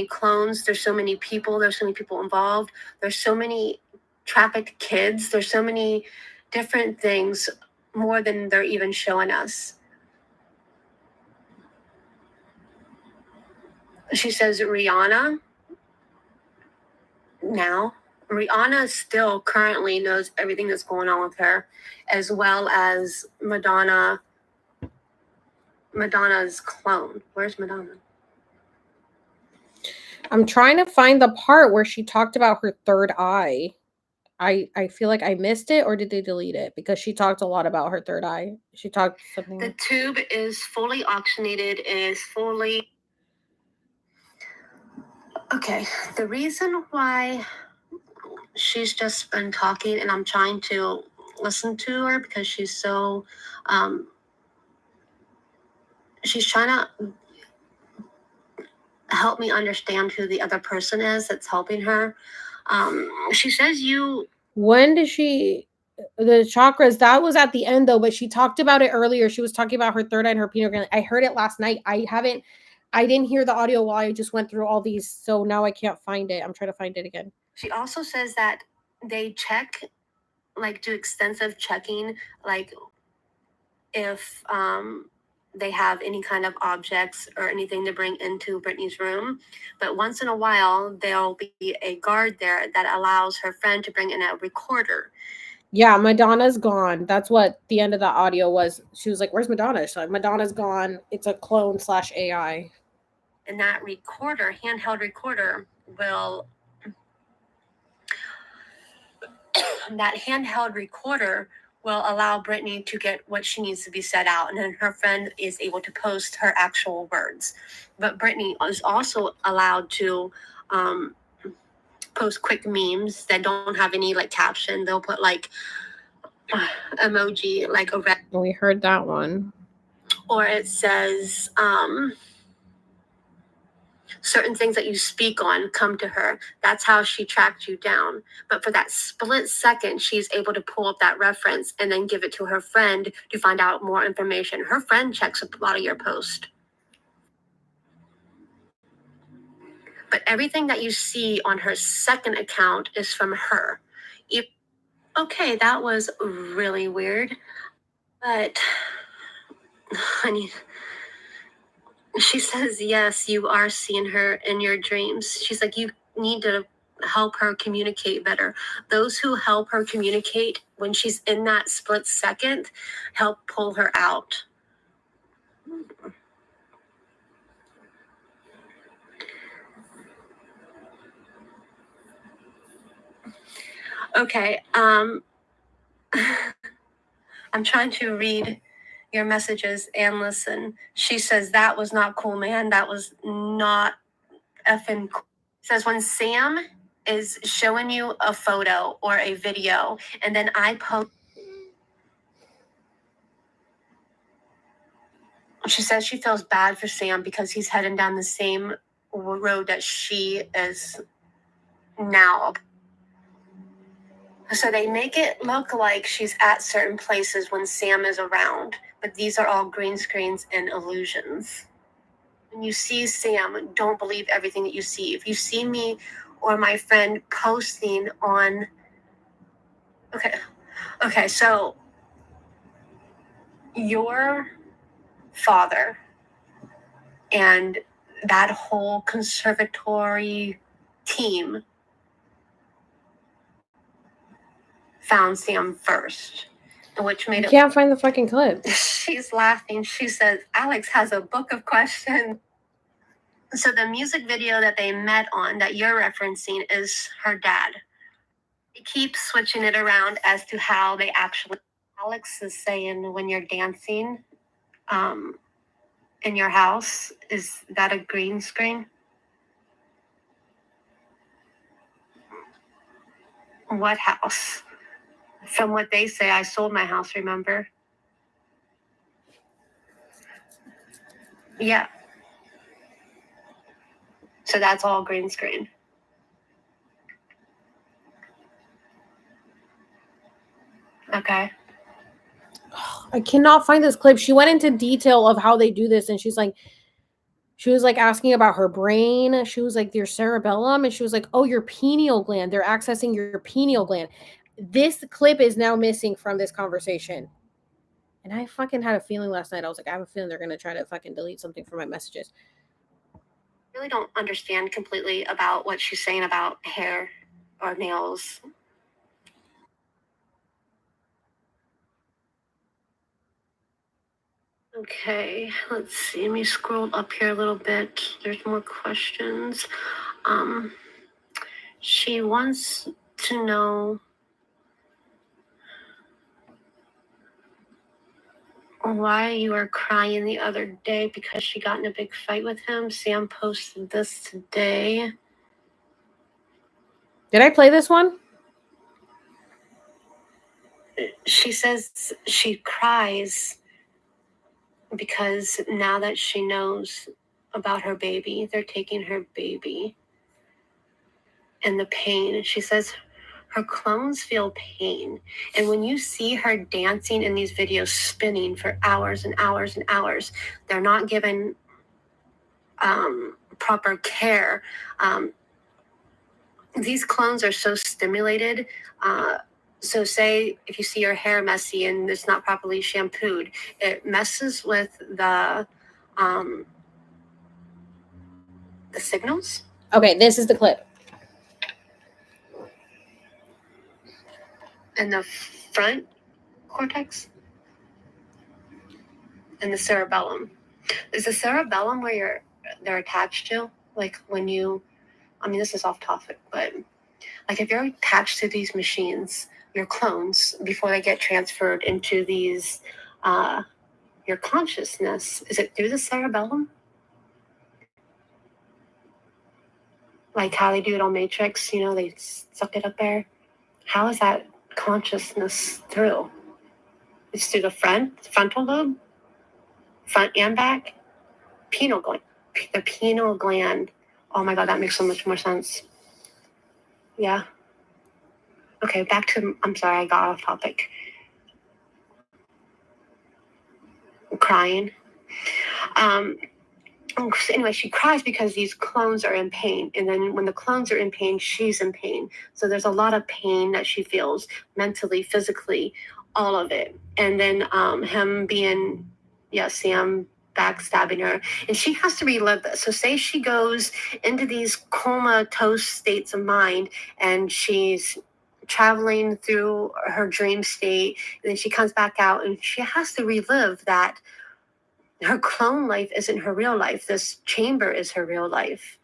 Speaker 2: clones. There's so many people. There's so many people involved. There's so many trafficked kids. There's so many different things, more than they're even showing us. She says Rihanna still currently knows everything that's going on with her, as well as Madonna's clone. Where's Madonna?
Speaker 1: I'm trying to find the part where she talked about her third eye. I feel like I missed it, or did they delete it? Because she talked a lot about her third eye. She talked something.
Speaker 2: The tube is fully oxygenated, Okay, the reason why she's just been talking and I'm trying to listen to her because she's so, she's trying to help me understand who the other person is that's helping her. She says
Speaker 1: When did the chakras, that was at the end though, but she talked about it earlier. She was talking about her third eye and her pineal gland. I heard it last night. I didn't hear the audio while I just went through all these, so now I can't find it. I'm trying to find it again.
Speaker 2: She also says that they check, like do extensive checking, like if they have any kind of objects or anything to bring into Britney's room. But once in a while, there'll be a guard there that allows her friend to bring in a recorder.
Speaker 1: Yeah, Madonna's gone. That's what the end of the audio was. She was like, where's Madonna? She's like, Madonna's gone. It's a clone / AI.
Speaker 2: And that handheld recorder will allow Britney to get what she needs to be said out. And then her friend is able to post her actual words. But Britney is also allowed to post quick memes that don't have any like caption. They'll put like emoji, like a red.
Speaker 1: We heard that one.
Speaker 2: Or it says, certain things that you speak on come to her. That's how she tracked you down. But for that split second, she's able to pull up that reference and then give it to her friend to find out more information. Her friend checks a lot of your posts. But everything that you see on her second account is from her. Okay, that was really weird. But, honey, she says, yes, you are seeing her in your dreams. She's like, you need to help her communicate better. Those who help her communicate when she's in that split second help pull her out. Okay, I'm trying to read your messages and listen. She says, that was not cool, man. That was not effing cool. Says, when Sam is showing you a photo or a video and then I post She says she feels bad for Sam because he's heading down the same road that she is now. So they make it look like she's at certain places when Sam is around, but these are all green screens and illusions. When you see Sam, don't believe everything that you see. If you see me or my friend posting on... Okay, so your father and that whole conservatory team found Sam first, which made
Speaker 1: I
Speaker 2: it...
Speaker 1: can't find the fucking clip.
Speaker 2: She's laughing. She says, Alex has a book of questions. So the music video that they met on that you're referencing is her dad. They keep switching it around as to how they actually... Alex is saying when you're dancing in your house, is that a green screen? What house? From what they say, I sold my house, remember? Yeah. So that's all green screen. Okay.
Speaker 1: I cannot find this clip. She went into detail of how they do this, and she was like asking about her brain. She was like, your cerebellum, and she was like, oh, your pineal gland. They're accessing your pineal gland. This clip is now missing from this conversation. And I fucking had a feeling last night. I was like, I have a feeling they're gonna try to fucking delete something from my messages.
Speaker 2: Really don't understand completely about what she's saying about hair or nails. Okay, let's see. Let me scroll up here a little bit. There's more questions. She wants to know why you were crying the other day because she got in a big fight with him. Sam posted this today.
Speaker 1: Did I play this one?
Speaker 2: She says she cries because now that she knows about her baby, they're taking her baby, and the pain. She says her clones feel pain. And when you see her dancing in these videos, spinning for hours and hours and hours, they're not given proper care. These clones are so stimulated. So say if you see your hair messy and it's not properly shampooed, it messes with the signals.
Speaker 1: Okay, this is the clip.
Speaker 2: And the front cortex and the cerebellum. Is the cerebellum where they're attached to? Like when you, I mean, this is off topic, but like if you're attached to these machines, your clones, before they get transferred into these, your consciousness, is it through the cerebellum? Like how they do it on Matrix, you know, they suck it up there. How is that consciousness through? It's through the frontal lobe, front and back, pineal gland. The pineal gland. Oh my God, that makes so much more sense. Yeah. Okay, back to, I'm sorry, I got off topic. Crying. Anyway, she cries because these clones are in pain. And then when the clones are in pain, she's in pain. So there's a lot of pain that she feels mentally, physically, all of it. And then him being, Sam backstabbing her. And she has to relive this. So say she goes into these comatose states of mind and she's traveling through her dream state. And then she comes back out and she has to relive that her clone life isn't her real life. This chamber is her real life.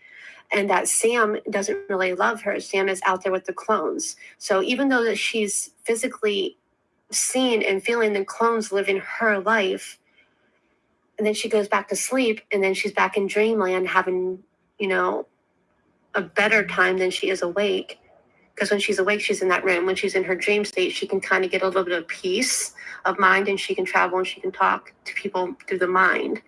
Speaker 2: And that Sam doesn't really love her. Sam is out there with the clones. So even though that she's physically seeing and feeling the clones living her life, and then she goes back to sleep, and then she's back in dreamland having, a better time than she is awake. Because when she's awake, she's in that room. When she's in her dream state, she can kind of get a little bit of peace of mind, and she can travel and she can talk to people through the mind.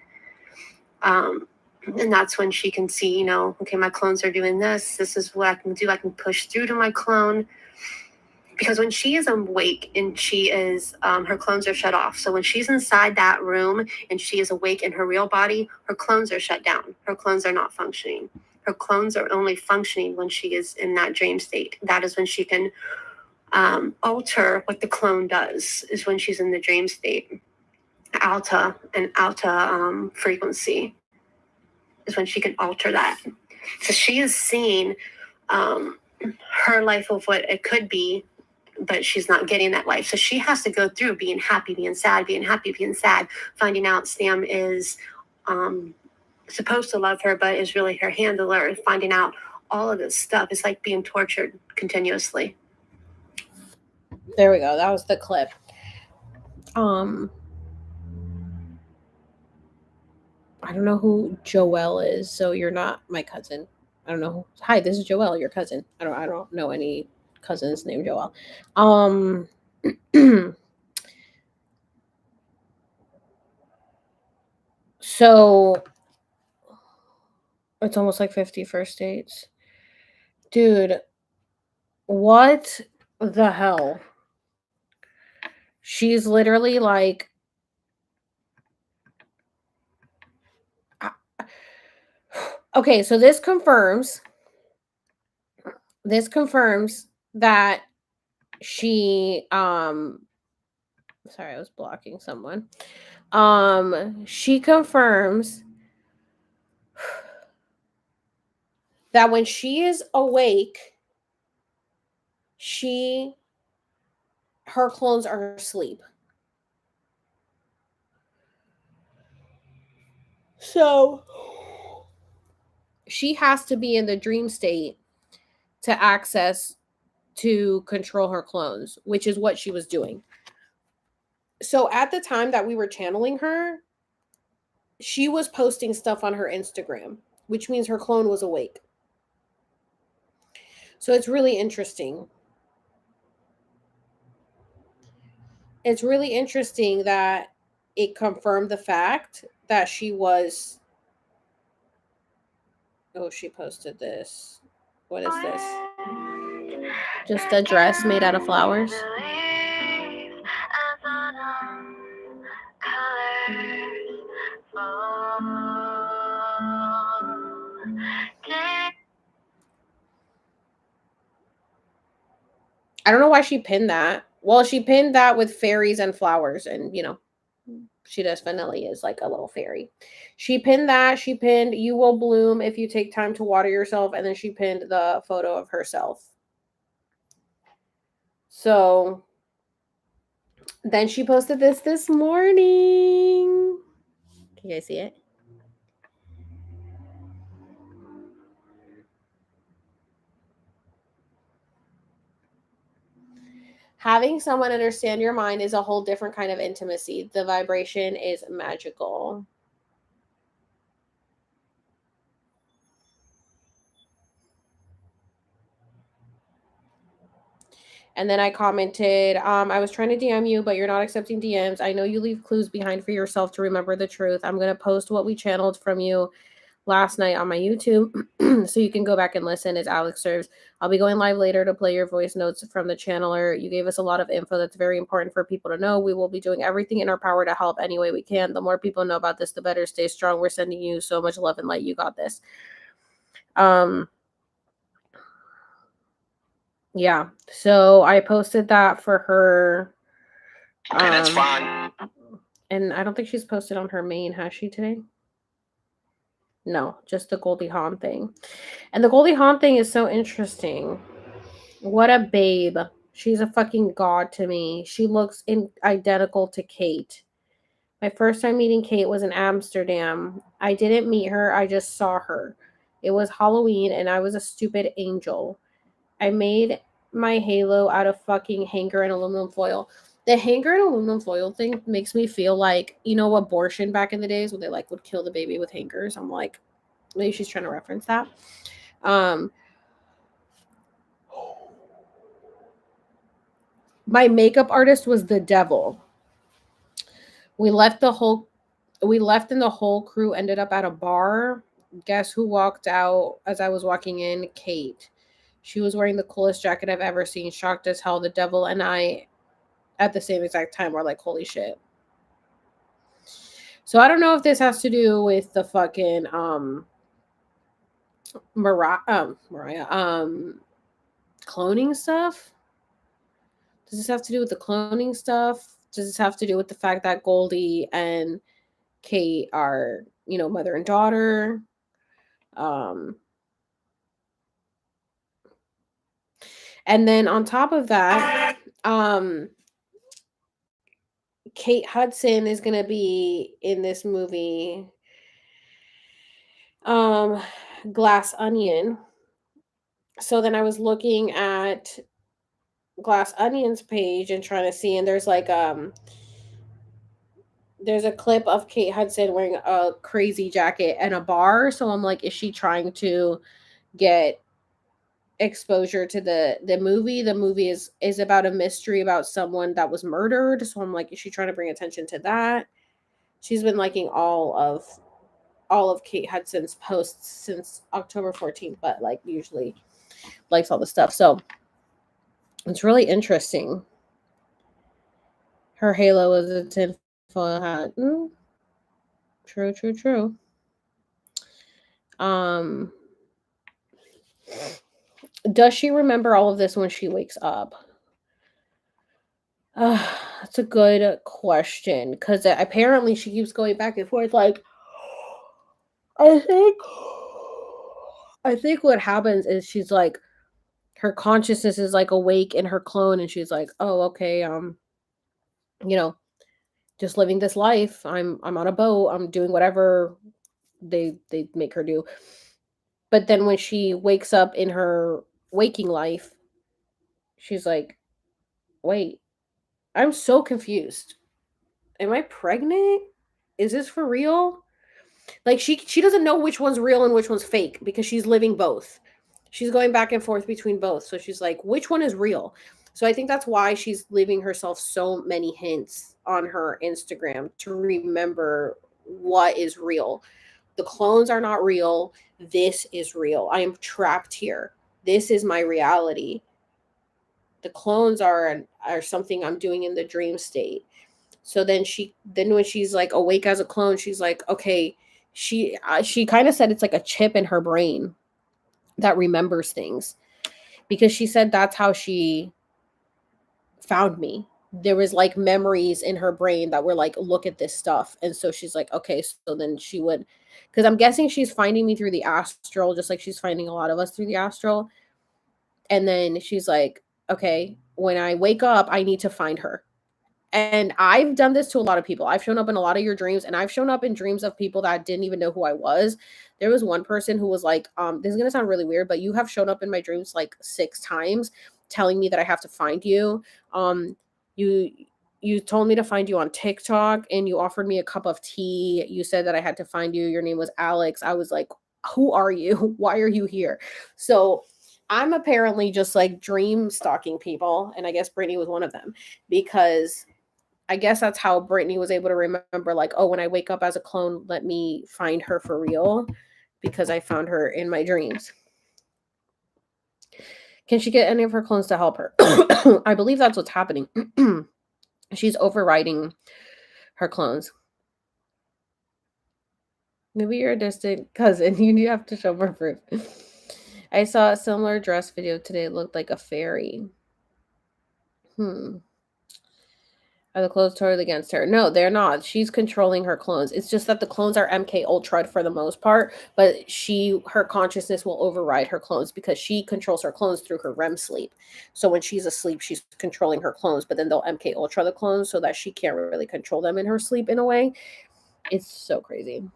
Speaker 2: And that's when she can see, you know, okay, my clones are doing this. This is what I can do. I can push through to my clone. Because when she is awake and she is, her clones are shut off. So when she's inside that room and she is awake in her real body, her clones are shut down. Her clones are not functioning. Her clones are only functioning when she is in that dream state. That is when she can alter what the clone does, is when she's in the dream state. Alta frequency is when she can alter that. So she is seeing her life of what it could be, but she's not getting that life. So she has to go through being happy, being sad, being happy, being sad, finding out Sam is supposed to love her, but is really her handler, finding out all of this stuff. It's like being tortured continuously.
Speaker 1: There we go. That was the clip. I don't know who Joelle is, so you're not my cousin. I don't know. Hi, this is Joelle, your cousin. I don't know any cousins named Joelle. So it's almost like 50 first dates. Dude, what the hell? She's literally like, okay, so this confirms that she sorry, I was blocking someone. She confirms that when she is awake, her clones are asleep. So she has to be in the dream state to control her clones, which is what she was doing. So at the time that we were channeling her, she was posting stuff on her Instagram, which means her clone was awake. So it's really interesting. It's really interesting that it confirmed the fact that she was. Oh, she posted this. What is this? Just a dress made out of flowers. I don't know why she pinned that. Well, she pinned that with fairies and flowers, and you know, she definitely is like a little fairy. She pinned that. She pinned "You will bloom if you take time to water yourself," and then she pinned the photo of herself. So then she posted this morning. Can you guys see it? Having someone understand your mind is a whole different kind of intimacy. The vibration is magical. And then I commented, I was trying to DM you, but you're not accepting DMs. I know you leave clues behind for yourself to remember the truth. I'm going to post what we channeled from you last night on my YouTube so you can go back and listen as Alex serves. I'll be going live later to play your voice notes from the channeler. You gave us a lot of info that's very important for people to know. We will be doing everything in our power to help any way we can. The more people know about this, the better. Stay strong. We're sending you so much love and light. You got this. Yeah, so I posted that for her.
Speaker 5: Okay, that's fine.
Speaker 1: And I don't think she's posted on her main, has she today? No, just the Goldie Hawn thing. And the Goldie Hawn thing is so interesting. What a babe. She's a fucking god to me. She looks identical to Kate. My first time meeting Kate was in Amsterdam. I didn't meet her, I just saw her. It was Halloween and I was a stupid angel. I made my halo out of fucking hanger and aluminum foil. The hanger and aluminum foil thing makes me feel like, you know, abortion back in the days when they like would kill the baby with hangers. I'm like, maybe she's trying to reference that. My makeup artist was the devil. We left the whole We left and the whole crew ended up at a bar. Guess who walked out as I was walking in? Kate. She was wearing the coolest jacket I've ever seen. Shocked as hell. The devil and I at the same exact time were like, holy shit. So I don't know if this has to do with the fucking Mariah cloning stuff. Does this have to do with the cloning stuff? Does this have to do with the fact that Goldie and Kate are, mother and daughter? And then on top of that, Kate Hudson is gonna be in this movie, Glass Onion. So then I was looking at Glass Onion's page and trying to see, and there's like there's a clip of Kate Hudson wearing a crazy jacket and a bar. So I'm like, is she trying to get exposure to the movie? The movie is about a mystery about someone that was murdered. So I'm like, is she trying to bring attention to that? She's been liking all of Kate Hudson's posts since October 14th, but like usually likes all the stuff. So it's really interesting. Her halo is a tinfoil hat. True. Does she remember all of this when she wakes up? That's a good question, because apparently she keeps going back and forth. Like, I think, I think what happens is she's like, her consciousness is like awake in her clone, and she's like, oh, okay, you know, just living this life. I'm on a boat. I'm doing whatever they make her do. But then when she wakes up in her waking life, she's like, wait, I'm so confused. Am I pregnant? Is this for real? Like she doesn't know which one's real and which one's fake because she's living both. She's going back and forth between both. So she's like, which one is real? So I think that's why she's leaving herself so many hints on her Instagram to remember what is real. The clones are not real. This is real. I am trapped here. This is my reality. The clones are something I'm doing in the dream state. So then when she's like awake as a clone, she's like, okay, she kind of said it's like a chip in her brain that remembers things, because she said that's how she found me. There was like memories in her brain that were like, look at this stuff. And so she's like, okay, so then she would, because I'm guessing she's finding me through the astral, just like she's finding a lot of us through the astral. And then she's like, okay, when I wake up, I need to find her. And I've done this to a lot of people. I've shown up in a lot of your dreams, and I've shown up in dreams of people that didn't even know who I was. There was one person who was like, this is going to sound really weird, but you have shown up in my dreams like 6 times telling me that I have to find you. You you told me to find you on TikTok, and you offered me a cup of tea. You said that I had to find you. Your name was Alex. I was like, who are you? Why are you here? So I'm apparently just like dream stalking people, and I guess Brittany was one of them, because I guess that's how Brittany was able to remember, like, oh, when I wake up as a clone, let me find her for real, because I found her in my dreams. Can she get any of her clones to help her? I believe that's what's happening. She's overriding her clones. Maybe you're a distant cousin. You have to show more proof. I saw a similar dress video today. It looked like a fairy. Are the clones totally against her? No, they're not. She's controlling her clones. It's just that the clones are MK Ultra for the most part, but her consciousness will override her clones because she controls her clones through her REM sleep. So when she's asleep, she's controlling her clones, but then they'll MK Ultra the clones so that she can't really control them in her sleep in a way. It's so crazy.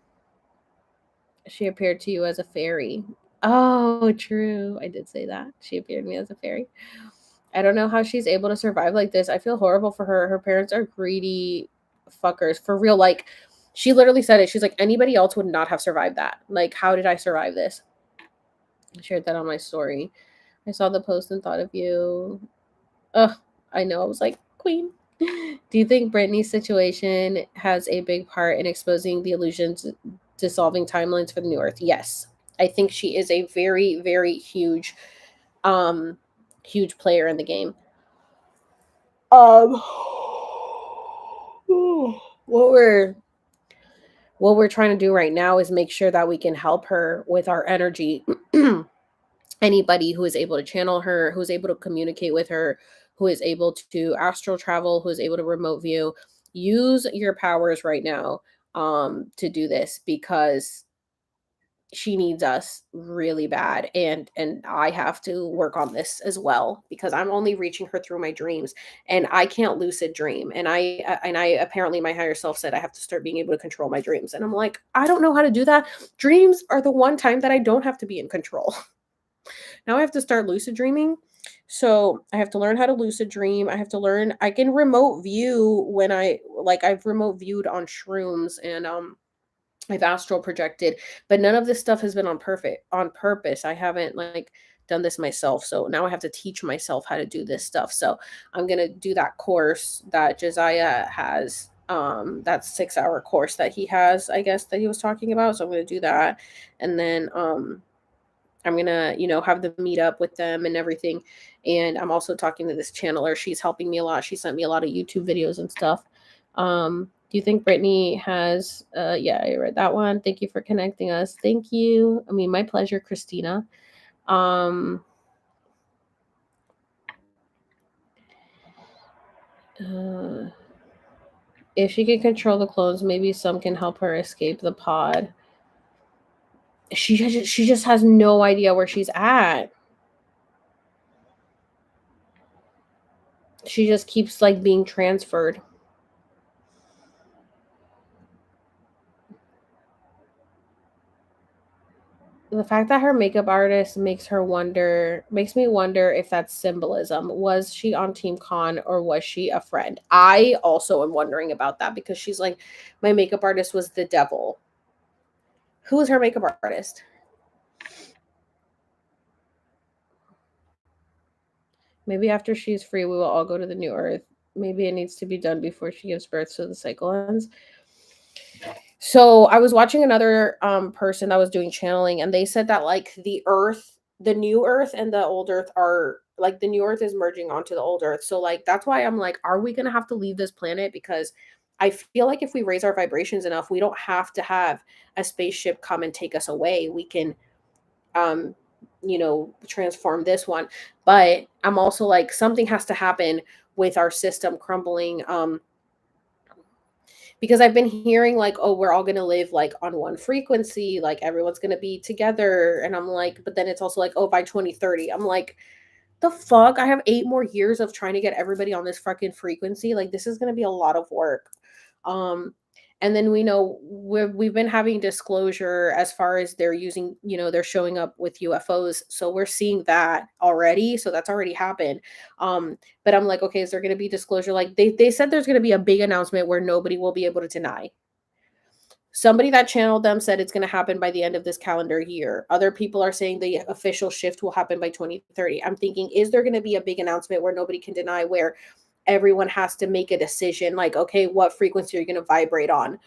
Speaker 1: She appeared to you as a fairy. Oh, true. I did say that. She appeared to me as a fairy. I don't know how she's able to survive like this. I feel horrible for her. Her parents are greedy fuckers. For real. Like, she literally said it. She's like, anybody else would not have survived that. Like, how did I survive this? I shared that on my story. I saw the post and thought of you. Ugh, I know. I was like, queen. Do you think Britney's situation has a big part in exposing the illusions dissolving timelines for the New Earth? Yes. I think she is a very, very um, huge player in the game. Um, what we're what we're trying to do right now is make sure that we can help her with our energy. Anybody who is able to channel her, who is able to communicate with her, who is able to astral travel, who is able to remote view, use your powers right now to do this, because she needs us really bad, and I have to work on this as well, because I'm only reaching her through my dreams, and I can't lucid dream, and I apparently my higher self said I have to start being able to control my dreams, and I'm like, I don't know how to do that. Dreams are the one time that I don't have to be in control. Now I have to start lucid dreaming. So I have to learn how to lucid dream. I have to learn I can remote view when I've remote viewed on shrooms, and I've astral projected, but none of this stuff has been on purpose. I haven't done this myself. So now I have to teach myself how to do this stuff. So I'm gonna do that course that Josiah has. That 6 hour course that he has, I guess, that he was talking about. So I'm gonna do that. And then I'm gonna, have them meet up with them and everything. And I'm also talking to this channeler. She's helping me a lot. She sent me a lot of YouTube videos and stuff. Do you think Brittany has yeah, I read that one. Thank you for connecting us. Thank you. I mean, my pleasure, Christina. Um uh, if she can control the clones, maybe some can help her escape the pod. She just has no idea where she's at. She just keeps being transferred. The fact that her makeup artist makes me wonder if that's symbolism. Was she on Team Con, or was she a friend? I also am wondering about that, because she's like, my makeup artist was the devil. Who is her makeup artist? Maybe after she's free, we will all go to the New Earth. Maybe it needs to be done before she gives birth so the cycle ends. So I was watching another person that was doing channeling, and they said that the new earth and the old earth are the new earth is merging onto the old earth. So that's why I'm like, are we gonna have to leave this planet? Because I feel like if we raise our vibrations enough, we don't have to have a spaceship come and take us away. We can um transform this one. But I'm also like, something has to happen with our system crumbling, because I've been hearing oh, we're all gonna live on one frequency, everyone's gonna be together, and I'm like, but then it's also like, oh, by 2030, I'm like, the fuck, I have 8 more years of trying to get everybody on this fucking frequency. This is gonna be a lot of work. um and then we know we've been having disclosure as far as they're using, they're showing up with UFOs, so we're seeing that already, so that's already happened. But I'm like, okay, is there going to be disclosure? They said there's going to be a big announcement where nobody will be able to deny. Somebody that channeled them said it's going to happen by the end of this calendar year. Other people are saying the official shift will happen by 2030. I'm thinking, is there going to be a big announcement where nobody can deny, where everyone has to make a decision, okay, what frequency are you going to vibrate on?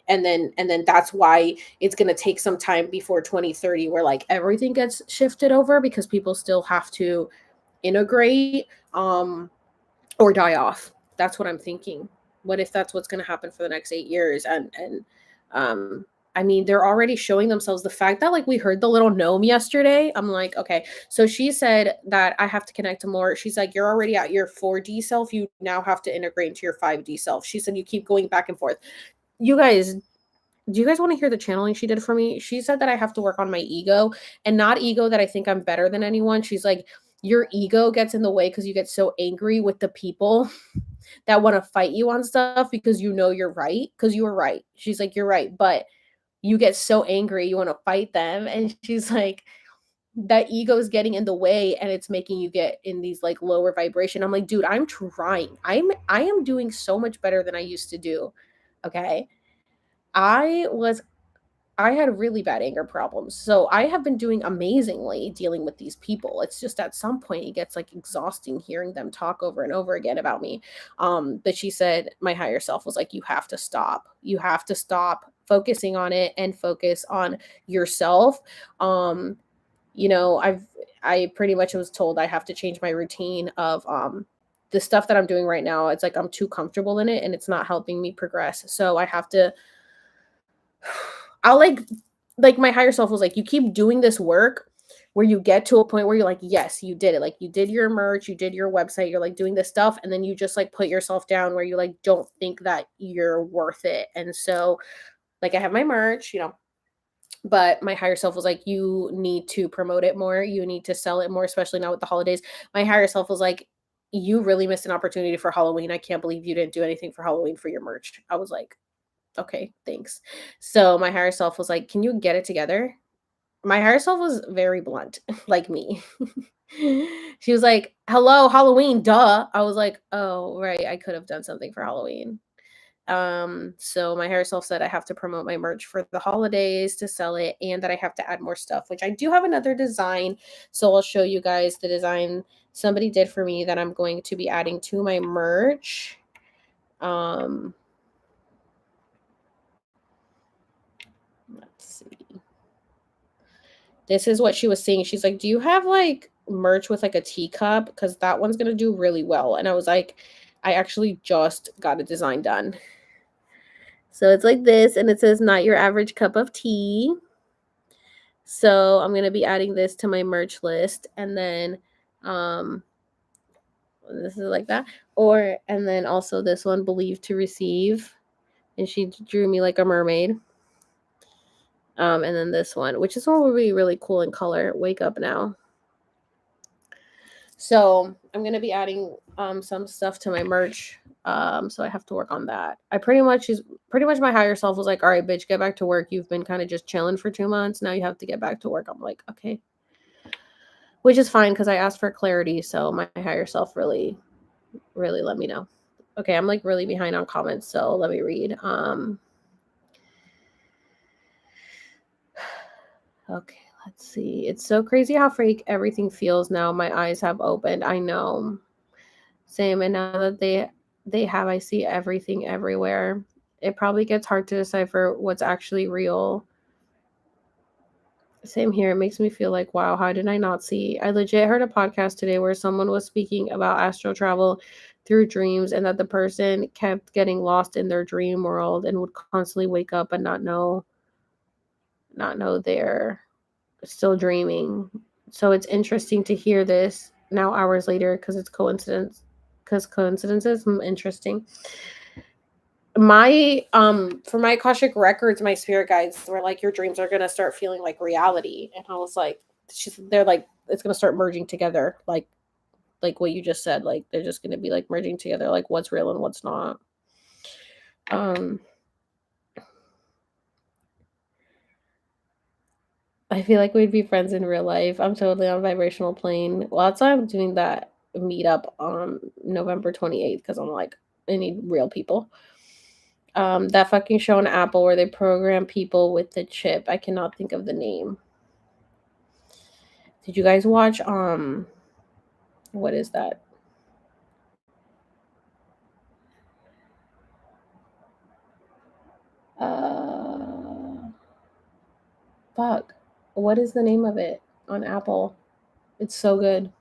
Speaker 1: And then that's why it's going to take some time before 2030, where everything gets shifted over, because people still have to integrate or die off. That's what I'm thinking. What if that's what's going to happen for the next 8 years? And I mean, they're already showing themselves. The fact that we heard the little gnome yesterday, I'm like, okay. So she said that I have to connect to more. She's like, you're already at your 4D self. You now have to integrate into your 5D self. She said you keep going back and forth. You guys, do you guys want to hear the channeling she did for me? She said that I have to work on my ego, and not ego that I think I'm better than anyone. She's like, your ego gets in the way because you get so angry with the people that want to fight you on stuff because you're right, because you were right. She's like, you're right, but you get so angry, you want to fight them. And she's like, that ego is getting in the way, and it's making you get in these lower vibration. I'm like, dude, I'm trying. I am doing so much better than I used to do. Okay. I was I had really bad anger problems. So I have been doing amazingly dealing with these people. It's just at some point it gets like exhausting hearing them talk over and over again about me. But she said my higher self was like, you have to stop. You have to stop focusing on it and focus on yourself. Um, I pretty much was told I have to change my routine of the stuff that I'm doing right now. It's like I'm too comfortable in it and it's not helping me progress. So I have to I'll like my higher self was like, you keep doing this work where you get to a point where you're like, yes, you did it. Like you did your merch, you did your website, you're like doing this stuff, and then you just like put yourself down where you like don't think that you're worth it. And so like I have my merch, but my higher self was like, you need to promote it more, you need to sell it more, especially now with the holidays. My higher self was like, you really missed an opportunity for Halloween. I can't believe you didn't do anything for Halloween for your merch. I was like, okay, thanks. So my higher self was like, can you get it together? My higher self was very blunt, like me. She was like, hello, Halloween, duh. I was like, oh, right. I could have done something for Halloween. So my higher self said I have to promote my merch for the holidays to sell it and that I have to add more stuff, which I do have another design. So I'll show you guys the design somebody did for me that I'm going to be adding to my merch. Let's see. This is what she was saying. She's like, do you have like merch with like a teacup? Because that one's going to do really well. And I was like, I actually just got a design done. So it's like this, and it says, not your average cup of tea. So I'm going to be adding this to my merch list. And then this is like that. And then also this one, believe to receive. And she drew me like a mermaid. And then this one, which is one will be really cool in color. Wake up now. So I'm going to be adding some stuff to my merch. So I have to work on that. Pretty much my higher self was like, all right, bitch, get back to work. You've been kind of just chilling for 2 months. Now you have to get back to work. I'm like, okay, which is fine because I asked for clarity. So my higher self really, really let me know. Okay, I'm like really behind on comments. So let me read. Okay, let's see. It's so crazy how fake everything feels now. My eyes have opened. I know. Same. And now that they have, I see everything everywhere. It probably gets hard to decipher what's actually real. Same here. It makes me feel like, wow, how did I not see? I legit heard a podcast today where someone was speaking about astral travel through dreams and that the person kept getting lost in their dream world and would constantly wake up and not know they're still dreaming. So it's interesting to hear this now hours later because it's coincidence. Because coincidences, interesting. My for my Akashic records, my spirit guides were like, your dreams are gonna start feeling like reality, and I was like, they're like, it's gonna start merging together, like what you just said, like they're just gonna be like merging together, like what's real and what's not. I feel like we'd be friends in real life. I'm totally on vibrational plane. Well, that's why I'm doing that meetup on November 28th because I'm like, I need real people. That fucking show on Apple where they program people with the chip. I cannot think of the name. Did you guys watch what is that? Fuck. What is the name of it on Apple? It's so good.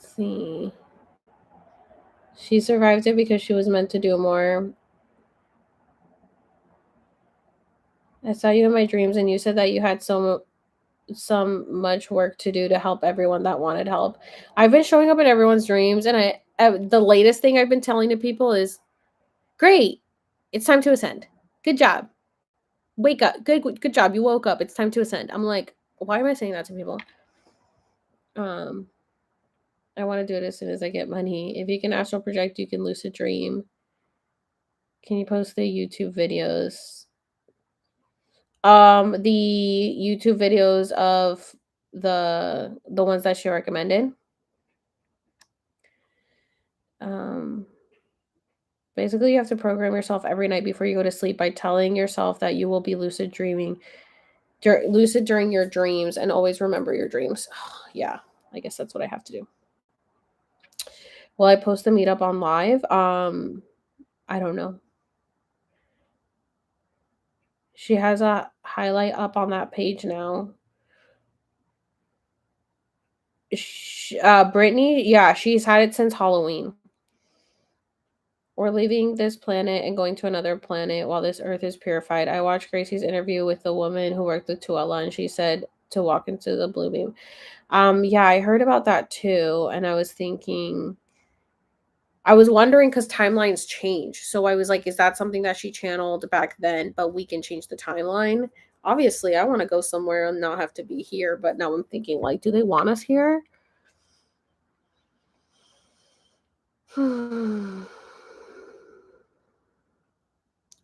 Speaker 1: Let's see. She survived it because she was meant to do more. I saw you in my dreams and you said that you had some much work to do to help everyone that wanted help. I've been showing up in everyone's dreams and the latest thing I've been telling to people is, great, it's time to ascend. Good job. Wake up. Good job. You woke up. It's time to ascend. I'm like, why am I saying that to people? I want to do it as soon as I get money. If you can astral project, you can lucid dream. Can you post the YouTube videos? The YouTube videos of the ones that she recommended. Basically, you have to program yourself every night before you go to sleep by telling yourself that you will be lucid dreaming, lucid during your dreams, and always remember your dreams. Yeah, I guess that's what I have to do. Will I post the meetup on live? I don't know. She has a highlight up on that page now. Britney, yeah, she's had it since Halloween. We're leaving this planet and going to another planet while this earth is purified. I watched Gracie's interview with the woman who worked with Tuella, and she said to walk into the blue beam. Yeah, I heard about that too, and I was thinking, I was wondering because timelines change. So I was like, is that something that she channeled back then, but we can change the timeline? Obviously, I want to go somewhere and not have to be here, but now I'm thinking, like, do they want us here?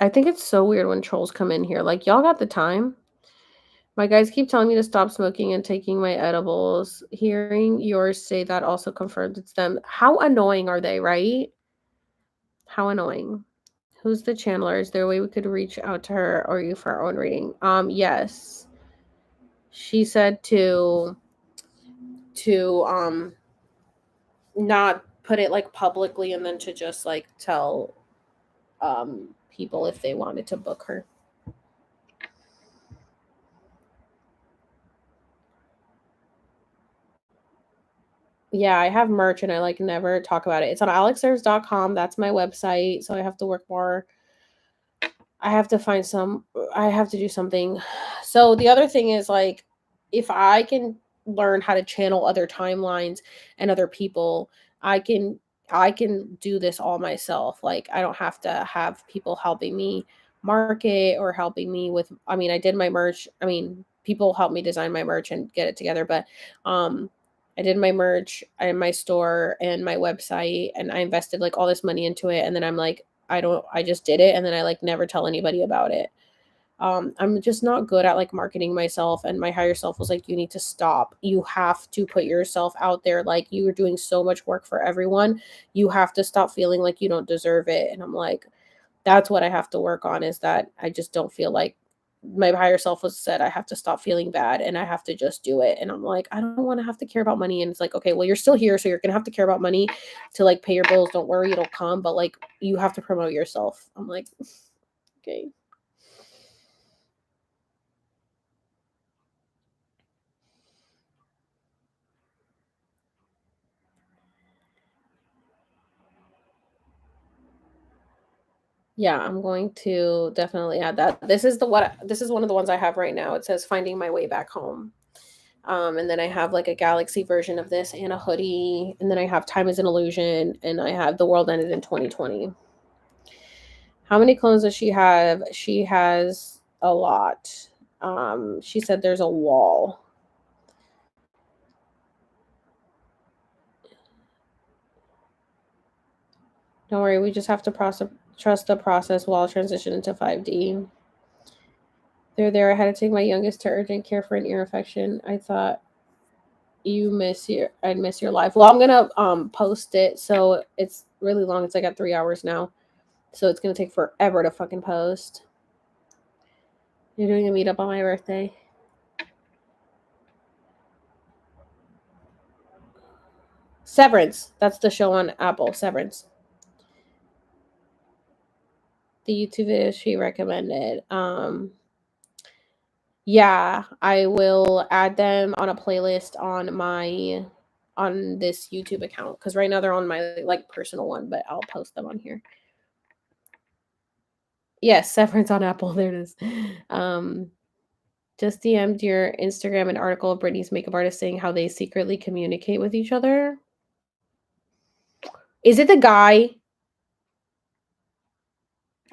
Speaker 1: I think it's so weird when trolls come in here. Like, y'all got the time? My guys keep telling me to stop smoking and taking my edibles. Hearing yours say that also confirms it's them. How annoying are they, right? How annoying. Who's the channeler? Is there a way we could reach out to her or you for our own reading? Yes. She said to not put it like publicly and then to just like tell people if they wanted to book her. Yeah, I have merch and I like never talk about it. It's on alexserves.com. That's my website. So I have to work more. I have to do something. So the other thing is like, if I can learn how to channel other timelines and other people, I can do this all myself. Like I don't have to have people helping me market or helping me with, I mean, I did my merch. I mean, people helped me design my merch and get it together, but I did my merch and my store and my website and I invested like all this money into it and then I'm like I just did it and then I like never tell anybody about it. I'm just not good at like marketing myself and my higher self was like you need to stop. You have to put yourself out there, like you are doing so much work for everyone. You have to stop feeling like you don't deserve it. And I'm like that's what I have to work on is that I just don't feel like my higher self was said I have to stop feeling bad and I have to just do it. And I'm like, I don't want to have to care about money. And it's like, okay, well, you're still here, so you're gonna have to care about money to like pay your bills. Don't worry, it'll come, but like you have to promote yourself. I'm like, okay. Yeah, I'm going to definitely add that. This is one of the ones I have right now. It says finding my way back home. And then I have like a galaxy version of this and a hoodie. And then I have Time is an Illusion. And I have The World Ended in 2020. How many clones does she have? She has a lot. She said there's a wall. Don't worry, we just have to trust the process while transition into 5D. They're there. I had to take my youngest to urgent care for an ear infection. I thought I'd miss your life. Well, I'm gonna post it, so it's really long. It's like at 3 hours now, so it's gonna take forever to fucking post. You're doing a meetup on my birthday. Severance. That's the show on Apple. Severance. The YouTube video she recommended. Yeah, I will add them on a playlist on this YouTube account because right now they're on my like personal one, but I'll post them on here. Yes, Severance on Apple. There it is. Just DM'd your Instagram an article of Britney's makeup artist saying how they secretly communicate with each other. Is it the guy?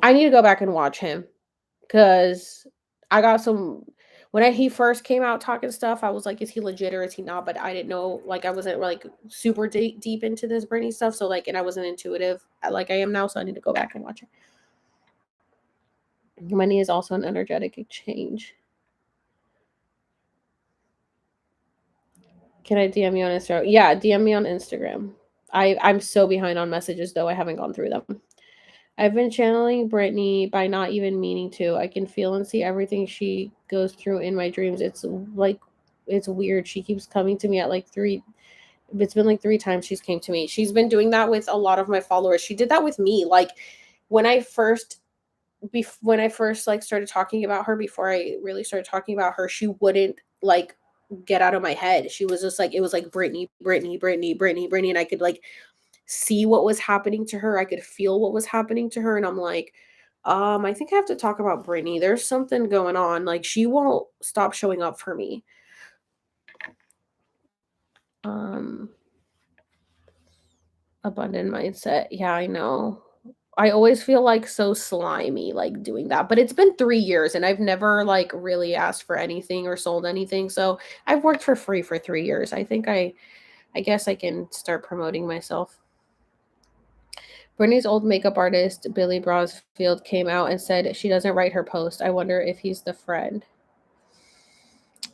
Speaker 1: I need to go back and watch him because I got some. When he first came out talking stuff, I was like, is he legit or is he not? But I didn't know, like, I wasn't like super deep into this Britney stuff. So, like, and I wasn't intuitive like I am now. So I need to go back and watch it. Money is also an energetic exchange. Can I DM you on Instagram? Yeah, DM me on Instagram. I'm so behind on messages though. I haven't gone through them. I've been channeling Brittany by not even meaning to. I can feel and see everything she goes through in my dreams. Like it's weird. She keeps coming to me at like 3. It's been like 3 times she's came to me. She's been doing that with a lot of my followers. She did that with me. Like when I first when I first like started talking about her, before I really started talking about her, she wouldn't like get out of my head. She was just like, it was like Brittany, Brittany, Brittany, Brittany, Brittany, and I could like see what was happening to her. I could feel what was happening to her, and I'm like, I think I have to talk about Brittany. There's something going on. Like she won't stop showing up for me. Um, abundant mindset. Yeah, I know. I always feel like so slimy like doing that. But it's been 3 years and I've never like really asked for anything or sold anything. So I've worked for free for 3 years. I think I guess I can start promoting myself. Brittany's old makeup artist, Billy Brosfield, came out and said she doesn't write her post. I wonder if he's the friend.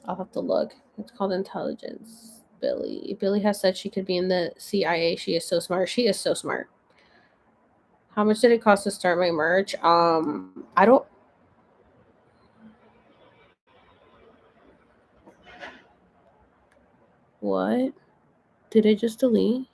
Speaker 1: I'll have to look. It's called Intelligence. Billy has said she could be in the CIA. She is so smart. She is so smart. How much did it cost to start my merch? I don't. What? Did it just delete?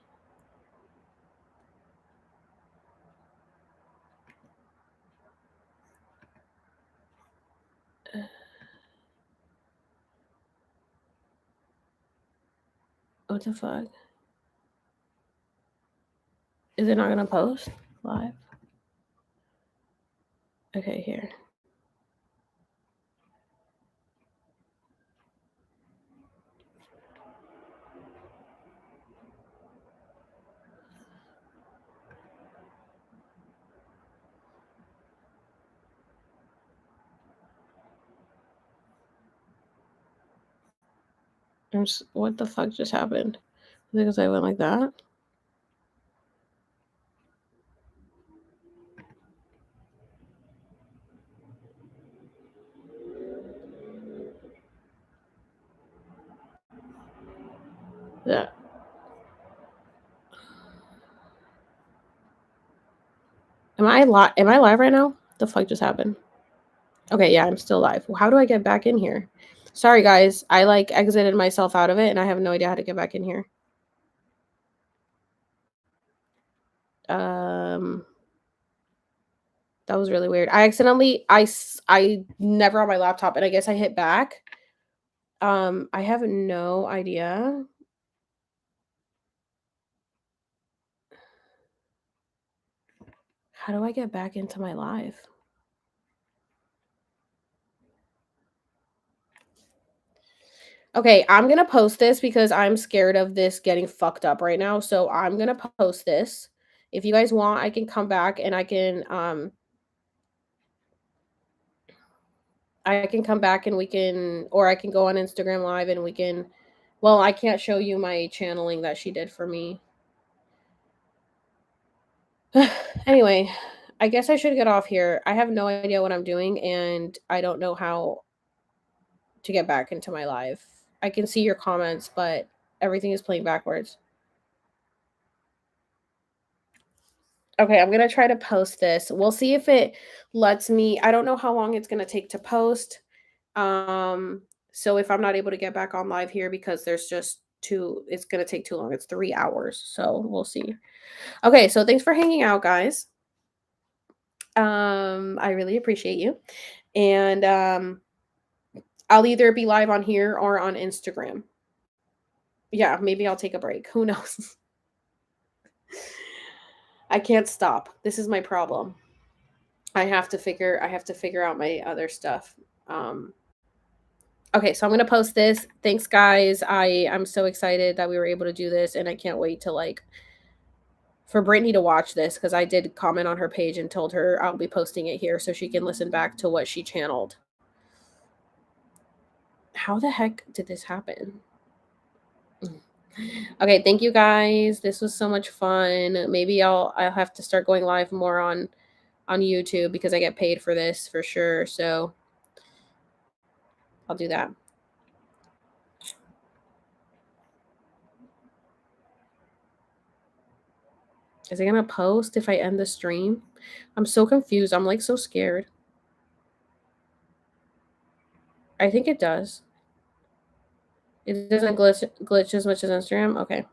Speaker 1: What the fuck? Is it not gonna post live? Okay, here. What the fuck just happened? Because I went like that. Yeah. Am I live? Am I live right now? The fuck just happened? Okay, yeah, I'm still live. How do I get back in here? Sorry, guys. I like exited myself out of it, and I have no idea how to get back in here. That was really weird. I accidentally, I never on my laptop, and I guess I hit back. I have no idea. How do I get back into my live? Okay, I'm gonna post this because I'm scared of this getting fucked up right now. So I'm gonna post this. If you guys want, I can come back and I can come back and we can, or I can go on Instagram Live and we can, well, I can't show you my channeling that she did for me. Anyway, I guess I should get off here. I have no idea what I'm doing and I don't know how to get back into my live. I can see your comments, but everything is playing backwards. Okay, I'm gonna try to post this. We'll see if it lets me. I don't know how long it's gonna take to post. So if I'm not able to get back on live here because there's just it's gonna take too long. It's 3 hours, so we'll see. Okay, so thanks for hanging out, guys. I really appreciate you, and I'll either be live on here or on Instagram. Yeah, maybe I'll take a break. Who knows? I can't stop. This is my problem. I have to figure out my other stuff. Okay, so I'm gonna post this. Thanks, guys. I'm so excited that we were able to do this, and I can't wait to like for Brittany to watch this because I did comment on her page and told her I'll be posting it here so she can listen back to what she channeled. How the heck did this happen? Okay, thank you guys. This was so much fun. Maybe I'll have to start going live more on YouTube because I get paid for this for sure. So I'll do that. Is it gonna post if I end the stream? I'm so confused. I'm like so scared. I think it does. It doesn't glitch as much as Instagram. Okay.